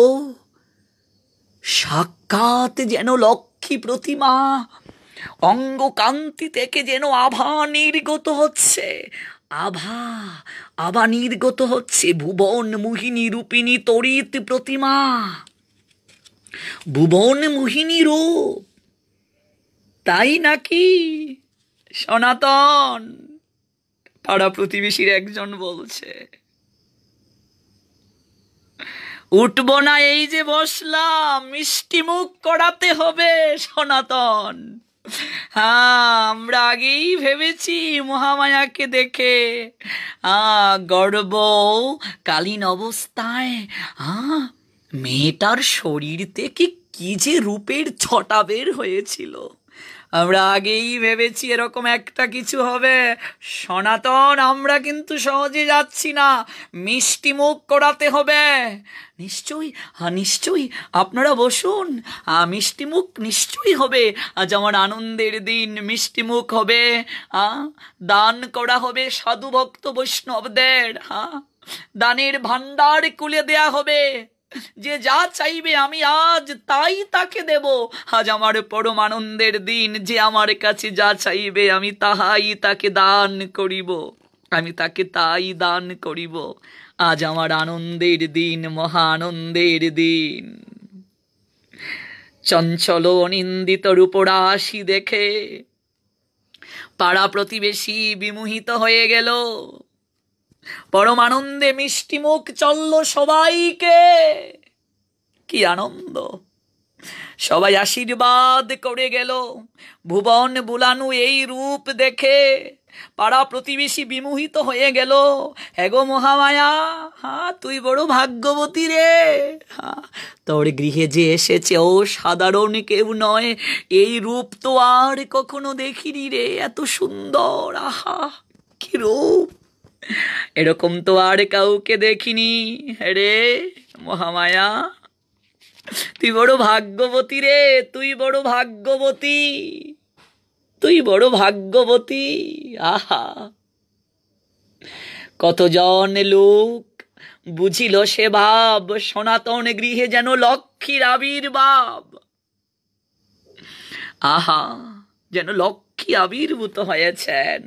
সাক্ষাৎ যেন লক্ষ্মী প্রতিমা, অঙ্গ কান্তি থেকে যেন আভা নির্গত হচ্ছে, আভা নির্গত হচ্ছে। ভুবন মোহিনী রূপিণী তড়িৎ প্রতিমা, ভুবন মোহিনী রূপ, তাই নাকি? সনাতন পাড়া প্রতিবেশীর একজন বলছে, উঠবো না, এই যে বসলাম, মিষ্টি মুখ করাতে হবে সনাতন। আমরা আগেই ভেবেছি মহামায়াকে দেখে, গর্ব কালীন অবস্থায় মেয়েটার শরীর থেকে কি যে রূপের ছটা বের হয়েছিল, আমরা আগেই ভেবেছি এরকম একটা কিছু হবে। সনাতন আমরা কিন্তু সহজে যাচ্ছি না, মিষ্টি মুখ করাতে হবে। নিশ্চয়ই, নিশ্চয়ই, আপনারা বসুন, মিষ্টি মুখ নিশ্চয়ই হবে। আজ আমার আনন্দের দিন, মিষ্টি মুখ হবে, দান করা হবে সাধু ভক্ত বৈষ্ণবদের, দানের ভান্ডার খুলে দেয়া হবে, যে যা চাইবে আমি আজ তাই তাকে দেব। আজ আমার পরম আনন্দের দিন, যে আমার কাছে যা চাইবে আমি তাহাই তাকে দান করিব, আমি তাকে তাই দান করিব। আজ আমার আনন্দের দিন, মহা আনন্দের দিন। চঞ্চল অনিন্দিত রূপরাশি দেখে পাড়া প্রতিবেশী বিমোহিত হয়ে গেল। পরম আনন্দে মিষ্টি মুখ চলল সবাইকে। কি আনন্দ! সবাই আশীর্বাদ করে গেল। ভুবন বুলানু এই রূপ দেখে পাড়া প্রতিবেশী বিমোহিত হয়ে গেল। এগো মহামায়া, তুই বড় ভাগ্যবতী রে, তোর গৃহে যে এসেছে ও সাধারণ কেউ নয়, এই রূপ তো আর কখনো দেখিনি রে, এত সুন্দর, আহা কি রূপ, এরকম তো আর কাউকে দেখিনি রে মহামায়া, তুই বড় ভাগ্যবতী রে, তুই বড় ভাগ্যবতী, তুই বড় ভাগ্যবতী। আহা, কতজন লোক বুঝিল সে ভাব, সনাতন গৃহে যেন লক্ষ্মীর আবির্ভাব। আহা, যেন লক্ষ্মী আবির্ভূত হয়েছেন।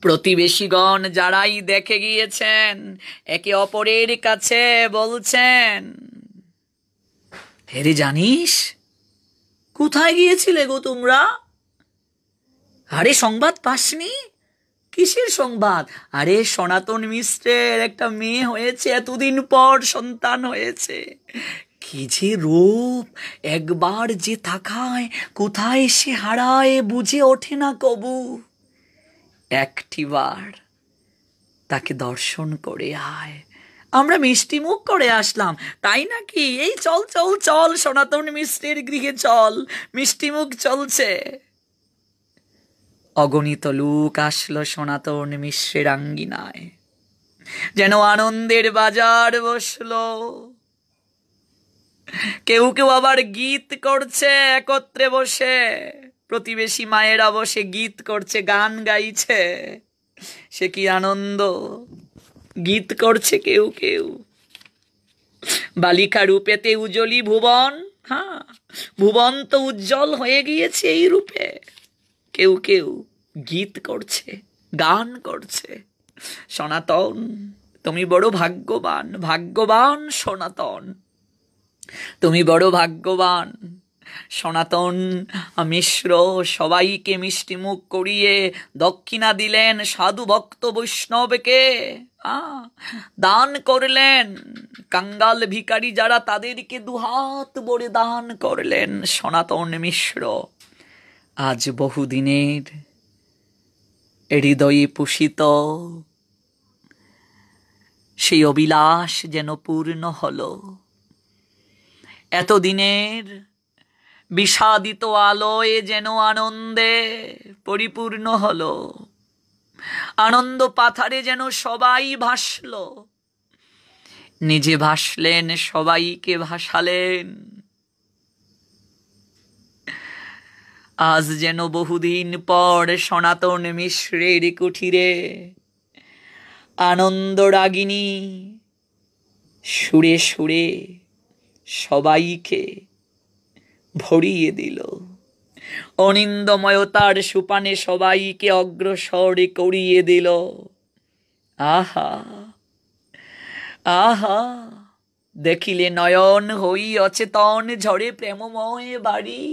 প্রতিবেশীগণ যারাই দেখে গিয়েছেন একে অপরের কাছে বলছেন, হেরে জানিস, কোথায় গিয়েছিলে গো তোমরা? আরে সংবাদ পাসনি? কিসের সংবাদ? আরে সনাতন মিশ্রের একটা মেয়ে হয়েছে, এতদিন পর সন্তান হয়েছে। কি যে রূপ, একবার যে তাকায় কোথায় সে হারায় বুঝে ওঠে না কবু। একটিবার তাকে দর্শন করে আয়। আমরা মিষ্টি মুখ করে আসলাম, তাই নাকি? এই চল চল চল, সনাতন মিশ্রের গৃহে চল, মিষ্টি মুখ চলছে। অগণিত লোক আসলো সনাতন মিশ্রের আঙ্গিনায়, যেন আনন্দের বাজার বসলো। কেউ কেউ আবার গীত করছে একত্রে বসে, প্রতিবেশী মায়েরা বসে গীত করছে, গান গাইছে। সে কি আনন্দ! গীত করছে কেউ কেউ। বালিকা রূপেতে উজ্জ্বলী ভুবন, ভুবন তো উজ্জ্বল হয়ে গিয়েছে এই রূপে। কেউ কেউ গীত করছে, গান করছে। সনাতন তুমি বড় ভাগ্যবান, ভাগ্যবান সনাতন, তুমি বড় ভাগ্যবান। সনাতন মিশ্র সবাইকে মিষ্টি মুখ করিয়ে দক্ষিণা দিলেন, সাধু ভক্ত বৈষ্ণবকে দান করলেন, কাঙ্গাল ভিখারি যারা তাদেরকে দুহাত ভরে দান করলেন সনাতন মিশ্র। আজ বহুদিনের হৃদয়ে পুষিত সেই অভিলাষ যেন পূর্ণ হলো। এতদিনের বিষাদিত আলোয় যেন আনন্দে পরিপূর্ণ হলো। আনন্দ পাথারে যেন সবাই ভাসল, নিজে ভাসলেন, সবাইকে ভাসালেন। আজ যেন বহুদিন পর সনাতন মিশ্রের কুঠিরে আনন্দ রাগিনী সুরে সুরে সবাইকে ভরিয়ে দিল। অনিন্দময়তার সুপানে সবাইকে অগ্রসর করিয়ে দিল। আহা আহা, দেখিলে নয়ন হই অচেতন, ঝরে প্রেমময় বাড়ি।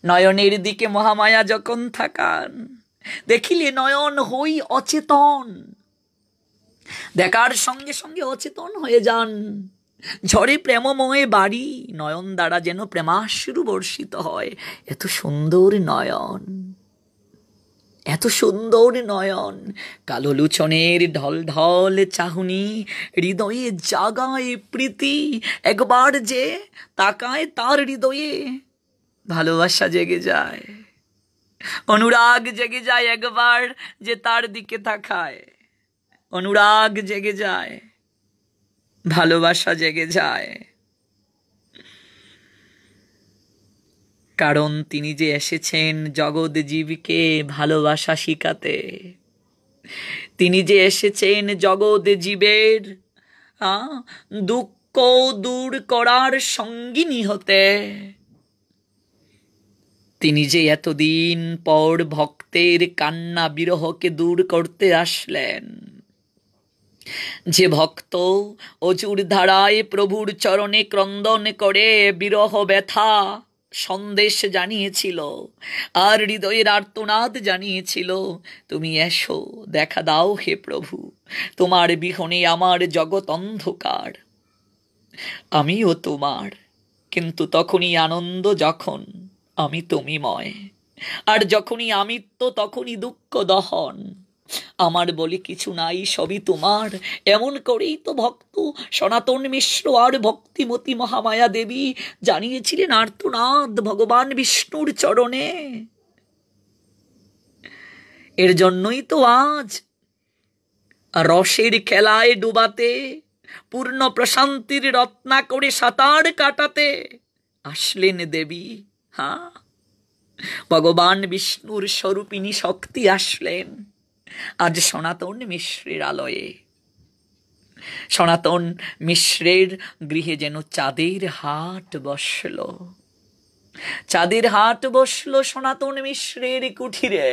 নয়নের দিকে মহামায়া যখন থাকান, দেখিলে নয়ন হই অচেতন, দেখার সঙ্গে সঙ্গে অচেতন হয়ে যান। ঝরে প্রেমময় বাড়ি, নয়ন দ্বারা যেন প্রেমাশ্রু বর্ষিত হয়। এত সুন্দর নয়ন, এত সুন্দর নয়ন, কালো লুচনের ঢল ঢল চাহুনি, হৃদয়ে জাগায় প্রীতি। একবার যে তাকায় তার হৃদয়ে ভালোবাসা জেগে যায়, অনুরাগ জেগে যায়। একবার যে তার দিকে তাকায়, অনুরাগ জেগে যায়, ভালোবাসা জেগে যায়। কারণ তিনি যে এসেছেন জগৎ জীবকে ভালোবাসা শিখাতে। তিনি যে এসেছেন জগৎ জীবের দুঃখ দূর করার সঙ্গিনী হতে। তিনি যে এতদিন পর ভক্তের কান্না বিরহকে দূর করতে আসলেন। যে ভক্ত অজুর ধারায় প্রভুর চরণে ক্রন্দন করে বিরহ ব্যথা সন্দেশ জানিয়েছিল, আর হৃদয়ের আর্তনাদ জানিয়েছিল, তুমি এসো, দেখা দাও হে প্রভু, তোমার বিহনে আমার জগৎ অন্ধকার, আমিও তোমার। কিন্তু তখনই আনন্দ যখন আমি তুমিময়, আর যখনই আমিত্ব তখনই দুঃখ দহন। আমার বলে কিছু নাই, সবই তোমার। এমন করেই তো ভক্ত সনাতন মিশ্র আর ভক্তিমতী মহামায়া দেবী জানিয়েছিলেন আর্তনাদ ভগবান বিষ্ণুর চরণে। এর জন্যই তো আজ রসের খেলায় ডুবাতে, পূর্ণ প্রশান্তির রত্না করে সাঁতার কাটাতে আসলেন দেবী। ভগবান বিষ্ণুর স্বরূপিণী শক্তি আসলেন আজ সনাতন মিশ্রের আলয়ে। সনাতন মিশ্রের গৃহে যেন চাঁদের হাট বসল, চাঁদের হাট বসল সনাতন মিশ্রের কুঠিরে।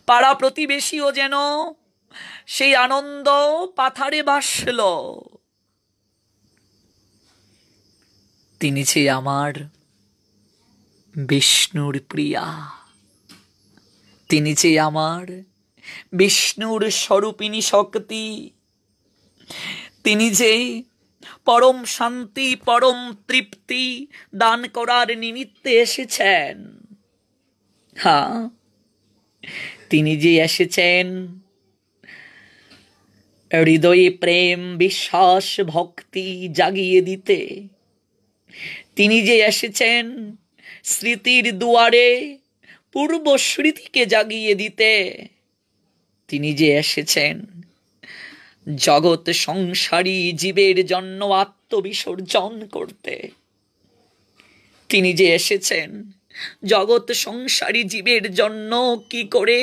পাড়া প্রতিবেশীও যেন সেই আনন্দ পাথারে বাসল। তিনি যে আমার বিষ্ণুর প্রিয়া, তিনি যে আমার বিষ্ণুর স্বরূপিণী শক্তি, তিনি যে পরম শান্তি পরম তৃপ্তি দান করার নিমিত্তে এসেছেন। তিনি যে এসেছেন হৃদয়ে প্রেম বিশ্বাস ভক্তি জাগিয়ে দিতে। তিনি যে এসেছেন স্মৃতির দুয়ারে পূর্ব স্মৃতিকে জাগিয়ে দিতে। তিনি যে এসেছেন জগৎ সংসারী জীবের জন্য আত্মবিসর্জন করতে। তিনি যে এসেছেন জগৎ সংসারী জীবের জন্য কি করে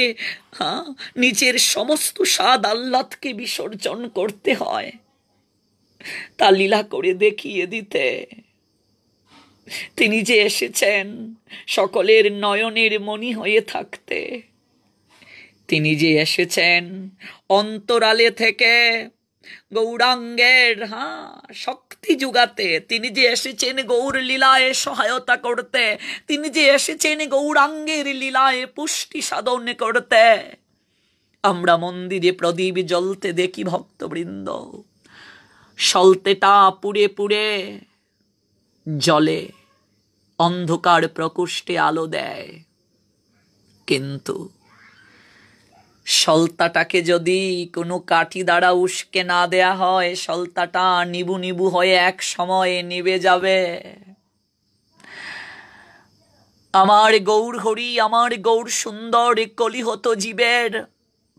নিজের সমস্ত স্বাদ আহ্লাদকে বিসর্জন করতে হয় তা লীলা করে দেখিয়ে দিতে। তিনি যে এসেছেন সকলের নয়নের মণি হয়ে থাকতে। তিনি যে এসেছেন অন্তরালে থেকে গৌরাঙ্গের শক্তি যুগাতে, তিনি যে এসেছেন গৌর লীলায় সহায়তা করতে, তিনি যে এসেছেন গৌরাঙ্গের লীলায় পুষ্টি সাধন করতে। আমরা মন্দিরে প্রদীপ জ্বলতে দেখি ভক্তবৃন্দ, সলতেটা পুড়ে পুড়ে জলে, অন্ধকার প্রকোষ্ঠে আলো দেয়। কিন্তু সলতাটাকে যদি কোনো কাঠি দ্বারা উস্কে না দেয়া হয়, সলতাটা নিবু নিবু হয়ে এক সময়ে নিভে যাবে। আমার গৌর হরি, আমার গৌর সুন্দর কলিহত জীবের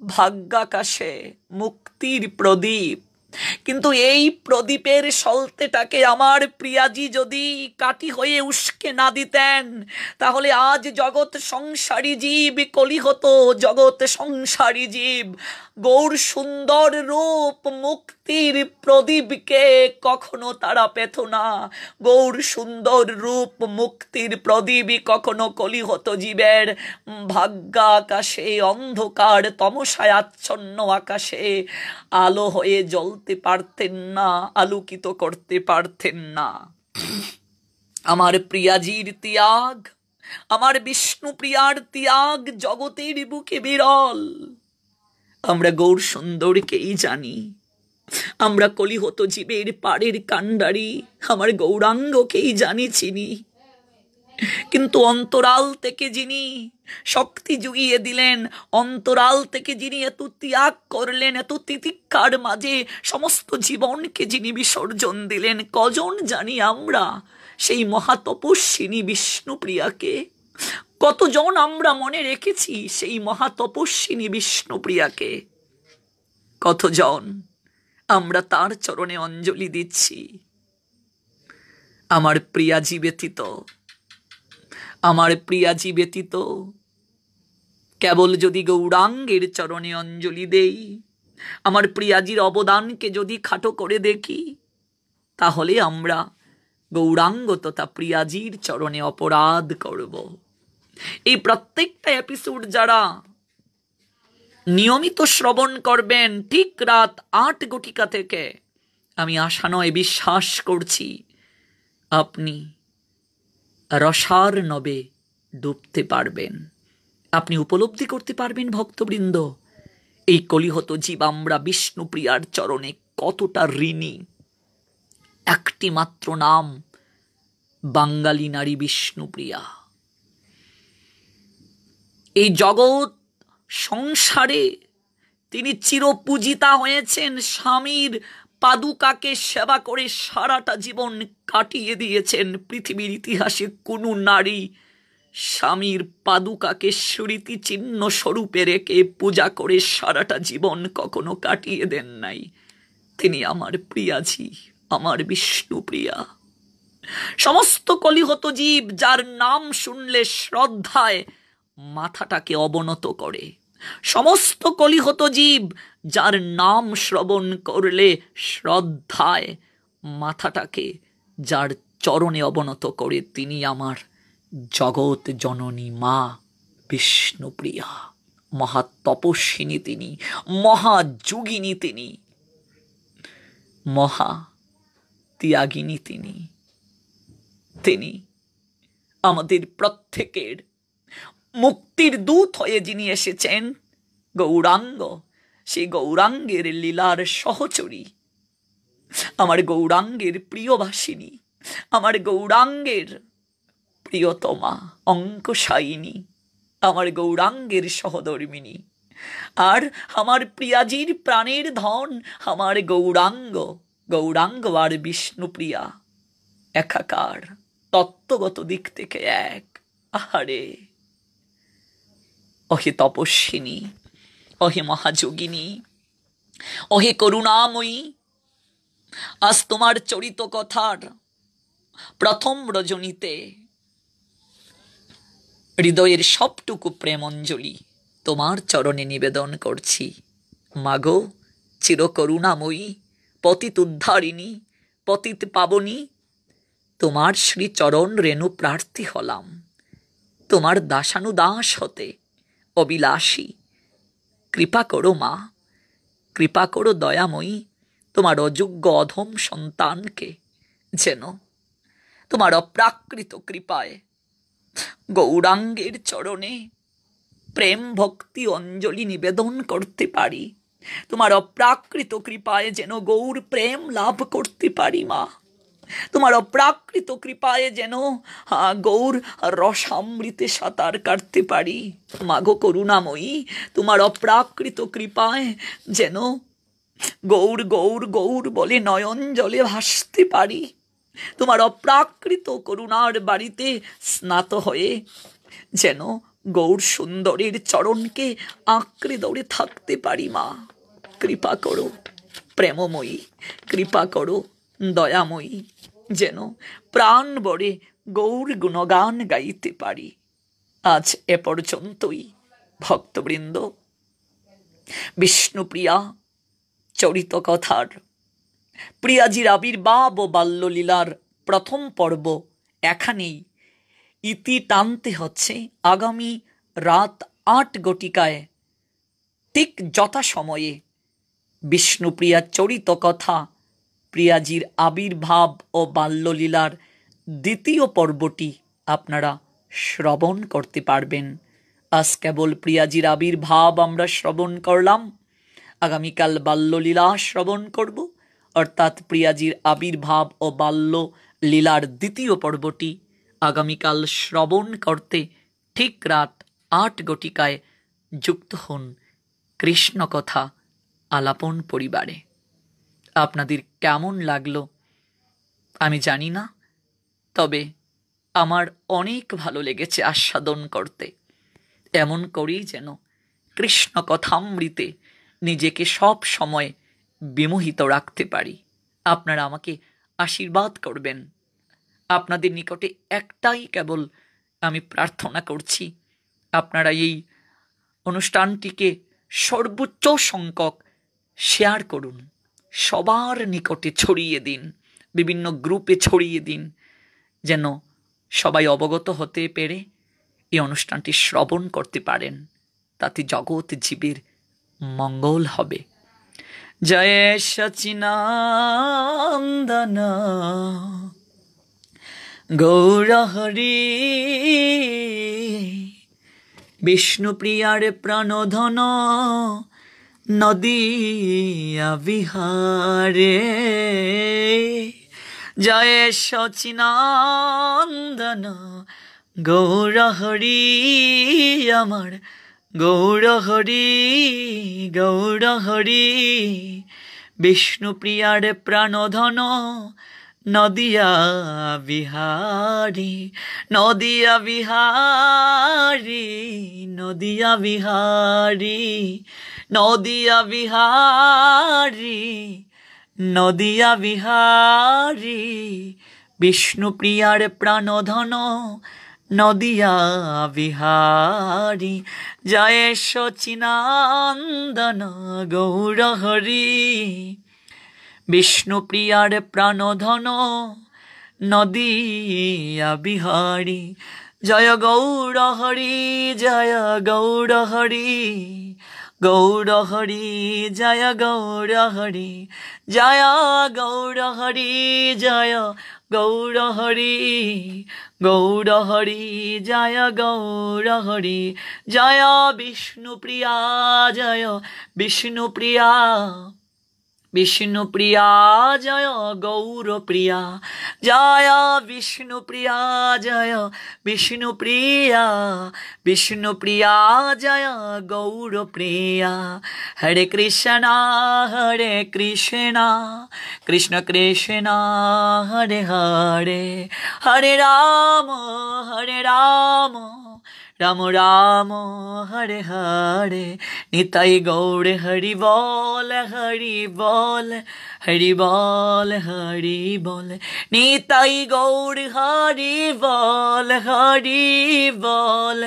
ভাগ্যাকাশে মুক্তির প্রদীপ। কিন্তু এই প্রদীপের সলতেটাকে আমার প্রিয়াজি যদি কাঠি হয়ে উস্কে না দিতেন, তাহলে আজ জগৎ সংসারী জীব, কলিহত জগৎ সংসারী জীব গৌর সুন্দর রূপ মুক্তির প্রদীপকে কখনো তারা পেত না। গৌর সুন্দর রূপ মুক্তির প্রদীপ কখনো কলিহত জীবের ভাগ্যাকাশে, অন্ধকার তমসায় আচ্ছন্ন আকাশে আলো হয়ে জ্বলতে পারতেন না, আলোকিত করতে পারতেন না। আমার প্রিয়াজির ত্যাগ, আমার বিষ্ণু প্রিয়ার ত্যাগ জগতের বুকে বিরল। আমরা গৌর সুন্দরকেই জানি, আমরা কলিহত জীবের পাড়ের কাণ্ডারি আমার গৌরাঙ্গকেই জানি, চিনি। কিন্তু অন্তরাল থেকে যিনি শক্তি জুগিয়ে দিলেন, অন্তরাল থেকে যিনি এত ত্যাগ করলেন, এত তিতিক্ষার মাঝে সমস্ত জীবনকে যিনি বিসর্জন দিলেন, কজন জানি আমরা সেই মহাতপস্বিনী বিষ্ণুপ্রিয়াকে? কতজন আমরা মনে রেখেছি সেই মহাতপস্বিনী বিষ্ণুপ্রিয়াকে? কতজন আমরা তার চরণে অঞ্জলি দিচ্ছি? আমার প্রিয়াজি ব্যতীত, আমার প্রিয়াজি ব্যতীত কেবল যদি গৌরাঙ্গের চরণে অঞ্জলি দেই, আমার প্রিয়াজির অবদানকে যদি খাটো করে দেখি, তাহলে আমরা গৌরাঙ্গ তথা প্রিয়াজির চরণে অপরাধ করব। এই প্রত্যেকটা এপিসোড যারা নিয়মিত শ্রবণ করবেন ঠিক রাত 8 ঘটিকা থেকে, আমি আশা নয় বিশ্বাস করছি আপনি রসার নবে ডুবতে পারবেন। আপনি উপলব্ধি করতে পারবেন ভক্তবৃন্দ, এই কলিহত জীব আমরা বিষ্ণুপ্রিয়ার চরণে কতটা ঋণী। একটি মাত্র নাম, বাঙালি নারী বিষ্ণুপ্রিয়া। এই জগৎ সংসারে তিনি চিরপূজিতা হয়েছেন। স্বামীর পাদুকাকে সেবা করে সারাটা জীবন কাটিয়ে দিয়েছেন। পৃথিবীর ইতিহাসে কোনো নারী স্বামীর পাদুকাকে স্মৃতিচিহ্ন স্বরূপে রেখে পূজা করে সারাটা জীবন কখনো কাটিয়ে দেন নাই। তিনি আমার প্রিয়াজি, আমার বিষ্ণুপ্রিয়া। সমস্ত কলিহত জীব যার নাম শুনলে শ্রদ্ধায় মাথাটাকে অবনত করে, সমস্ত কলিহত জীব যার নাম শ্রবণ করলে শ্রদ্ধায় মাথাটাকে যার চরণে অবনত করে, তিনি আমার জগৎ জননী মা বিষ্ণুপ্রিয়া। মহাতপস্বিনী তিনি, মহাযোগিনী তিনি, মহা ত্যাগিনী তিনি। তিনি আমাদের প্রত্যেকের মুক্তির দূত হয়ে যিনি এসেছেন, গৌরাঙ্গ, সেই গৌরাঙ্গের লীলার সহচরী, আমার গৌরাঙ্গের প্রিয়বাসিনী, আমার গৌরাঙ্গের প্রিয়তমা অঙ্কশায়িনী, আমার গৌরাঙ্গের সহধর্মিনী, আর আমার প্রিয়াজির প্রাণের ধন আমার গৌরাঙ্গ। গৌরাঙ্গ আর বিষ্ণুপ্রিয়া একাকার, তত্ত্বগত দিক থেকে এক। আহারে, অহে তপস্বিনী, অহে মহাযোগিনী, অহে করুণাময়ী, আজ তোমার চরিত কথার প্রথম রজনীতে হৃদয়ের সবটুকু প্রেমঞ্জলি তোমার চরণে নিবেদন করছি। মাগো চিরকরুণাময়ী, পতিত উদ্ধারিণী, পতিত পাবনী, তোমার শ্রীচরণ রেণু প্রার্থী হলাম। তোমার দাসানুদাস হতে অবিলাসী, কৃপা করো মা, কৃপা করো দয়াময়ী, তোমার অযোগ্য অধম সন্তানকে যেন তোমার অপ্রাকৃত কৃপায় গৌরাঙ্গের চরণে প্রেম ভক্তি অঞ্জলি নিবেদন করতে পারি। তোমার অপ্রাকৃত কৃপায় যেন গৌর প্রেম লাভ করতে পারি মা। তোমার অপ্রাকৃত কৃপায় যেন গৌর রসামৃতে সাঁতার কাটতে পারি। মাগো করুণাময়ী, তোমার অপ্রাকৃত কৃপায় যেন গৌর গৌর গৌর বলে নয়ন জলে ভাসতে পারি। তোমার অপ্রাকৃত করুণার বাড়িতে স্নাত হয়ে যেন গৌর সুন্দরের চরণকে আঁকড়ে ধরে থাকতে পারি মা। কৃপা করো প্রেমময়ী, কৃপা করো দয়াময়ী, যেন প্রাণ ভরে গৌর গুণগান গাইতে পারি। আজ এ পর্যন্তই ভক্তবৃন্দ, বিষ্ণুপ্রিয়া চরিত কথার প্রিয়াজির আবির্ভাব ও বাল্যলীলার প্রথম পর্ব এখানেই ইতি টানতে হচ্ছে। আগামী রাত ৮ ঘটিকায় ঠিক যথাসময়ে বিষ্ণুপ্রিয়া চরিত কথা প্রিয়াজির আবির্ভাব ও বাল্যলীলার দ্বিতীয় পর্বটি আপনারা শ্রবণ করতে পারবেন। আজ কেবল প্রিয়াজির আবির্ভাব আমরা শ্রবণ করলাম, আগামীকাল বাল্যলীলা শ্রবণ করব, অর্থাৎ প্রিয়াজির আবির্ভাব ও বাল্যলীলার দ্বিতীয় পর্বটি আগামীকাল শ্রবণ করতে ঠিক রাত ৮ ঘটিকায় যুক্ত হন কৃষ্ণ কথা আলাপন পরিবারে। আপনাদের কেমন লাগলো আমি জানি না, তবে আমার অনেক ভালো লেগেছে আস্বাদন করতে। এমন করেই যেন কৃষ্ণ কথামৃতে নিজেকে সব সময় বিমোহিত রাখতে পারি। আপনারা আমাকে আশীর্বাদ করবেন। আপনাদের নিকটে একটাই কেবল আমি প্রার্থনা করছি, আপনারা এই অনুষ্ঠানটিকে সর্বোচ্চ সংখ্যক শেয়ার করুন, সবার নিকটে ছড়িয়ে দিন, বিভিন্ন গ্রুপে ছড়িয়ে দিন, যেন সবাই অবগত হতে পেরে এই অনুষ্ঠানটি শ্রবণ করতে পারেন। তাতে জগৎ জীবের মঙ্গল হবে। জয় সচিনান্দন গৌর হরি, বিষ্ণুপ্রিয়ার প্রাণধন নদিয়া বিহারে। জয় সচিনান্দন গৌর হরি, আমার গৌর হরি গৌর হরি, বিষ্ণুপ্রিয়ার প্রাণধন নদিয়া বিহারী, নদিয়া বিহারী, নদিয়া বিহারী, নদিয়া বিহারী, নদিয়া বিহারী, বিষ্ণুপ্রিয়ার প্রাণধন নদিয়া বিহারী। জয় সচিনান্দন গৌর হরি, বিষ্ণুপ্রিয়ার প্রাণধন নদিয়া বিহারী। জয় গৌর হরি, জয় গৌর হরি, গৌর হরি জয় গৌর হরি, জয় গৌর হরি, জয় গৌর হরি, গৌর হরি জয় গৌর হরি, জয় বিষ্ণুপ্রিয়া, জয় বিষ্ণুপ্রিয়া, বিষ্ণুপ্রিয়া জয় গৌরপ্রিয়া, জয় বিষ্ণুপ্রিয়া, জয় বিষ্ণুপ্রিয়া, বিষ্ণুপ্রিয়া জয় গৌরপ্রিয়া। হরে কৃষ্ণ হরে কৃষ্ণ, কৃষ্ণ কৃষ্ণ হরে হরে, হরে রাম রাম রাম হরে হরে। নিতাই গৌর হরি বল, হরি বল, হরি বল, হরি বল। নিতাই গৌর হরি বল, হরি বল,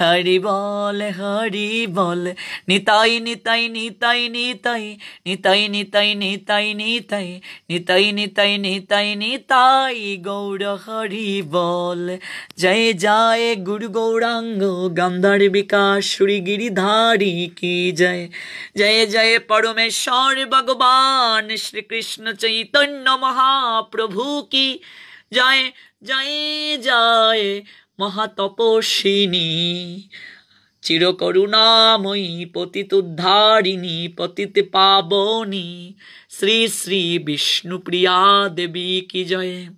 হরি বল, হরি বল। নিতাই নিতাই নিতাই নিতাই, নিতাই নিতাই নিতাই নিতাই, নিতাই নিতাই নিতাই নিতাই গৌর হরি বল। জয় জয় গুরু গৌরাঙ্গ गौरांग गंधर्विका श्री गिरिधारी की जय। जय जय परमेश्वर भगवान श्री कृष्ण चैतन्य महाप्रभु की जय। जय जय महातपस्विनी चिर करुणामयी पतित उद्धारिणी पतित पावनी श्री श्री विष्णुप्रिया देवी की जय।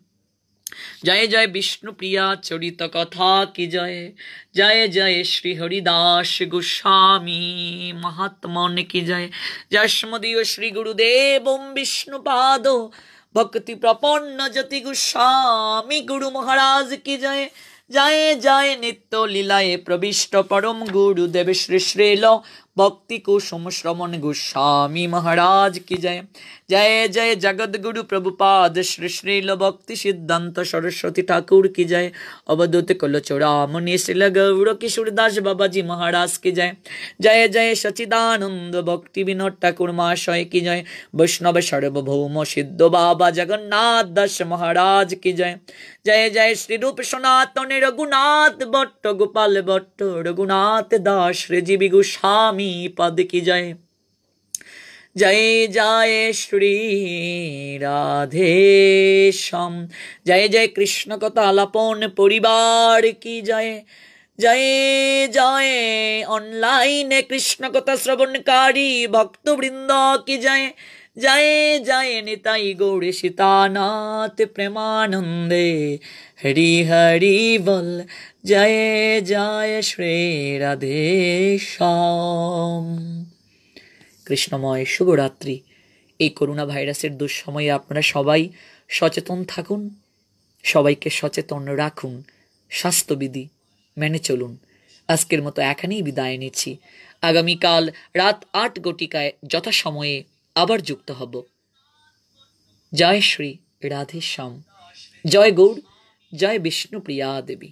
जय जय विष्णुप्रिया चरित कथा की जय। जय जय श्री हरिदास गोस्वामी महात्मन की जय। जस्मदीय श्री गुरुदेव विष्णुपाद भक्ति प्रपन्न ज्योति गोस्वामी गुरु महाराज की जय। जय जय नित्य लीलाए प्रविष्ट परम गुरुदेव श्री श्रील भक्ति कुसुम श्रवण गोस्वामी महाराज की जय। जय जय जगत गुरु प्रभुपाद श्री श्रील भक्ति सिद्धांत सरस्वती ठाकुर की जय। अवधूत कुलचूड़ामणि श्रील गौर किशोरदास बाबा जी महाराज की जय। जय जय सच्चिदानंद भक्ति विनोद ठाकुर महाशय की जय। वैष्णव सार्वभौम सिद्ध बाबा जगन्नाथ दास महाराज की जय। जय जय श्री रूप सनातन रघुनाथ भट्ट गोपाल भट्ट रघुनाथ दास श्री जीवी गोस्वामी पद की जय। जय जय श्री राधे श्याम। जय जय कृष्ण कथा आलापन परिवार की जय। जय जय ऑनलाइन कृष्ण कथा श्रवणकारी भक्त वृंद की जय। जय जय निताई गौरी सीतानाथ प्रेमानंदे हरि हरि बोल। जय जय श्री राधे श्याम। কৃষ্ণময় শুভরাত্রি। এই করোনা ভাইরাসের দুঃসময়ে আপনারা সবাই সচেতন থাকুন, সবাইকে সচেতন রাখুন, স্বাস্থ্যবিধি মেনে চলুন। আজকের মতো এখানেই বিদায় নিচ্ছি। আগামীকাল রাত ৮ ঘটিকায় যথাসময়ে আবার যুক্ত হব। জয় শ্রী রাধে শ্যাম। জয় গৌর, জয় বিষ্ণুপ্রিয়া দেবী।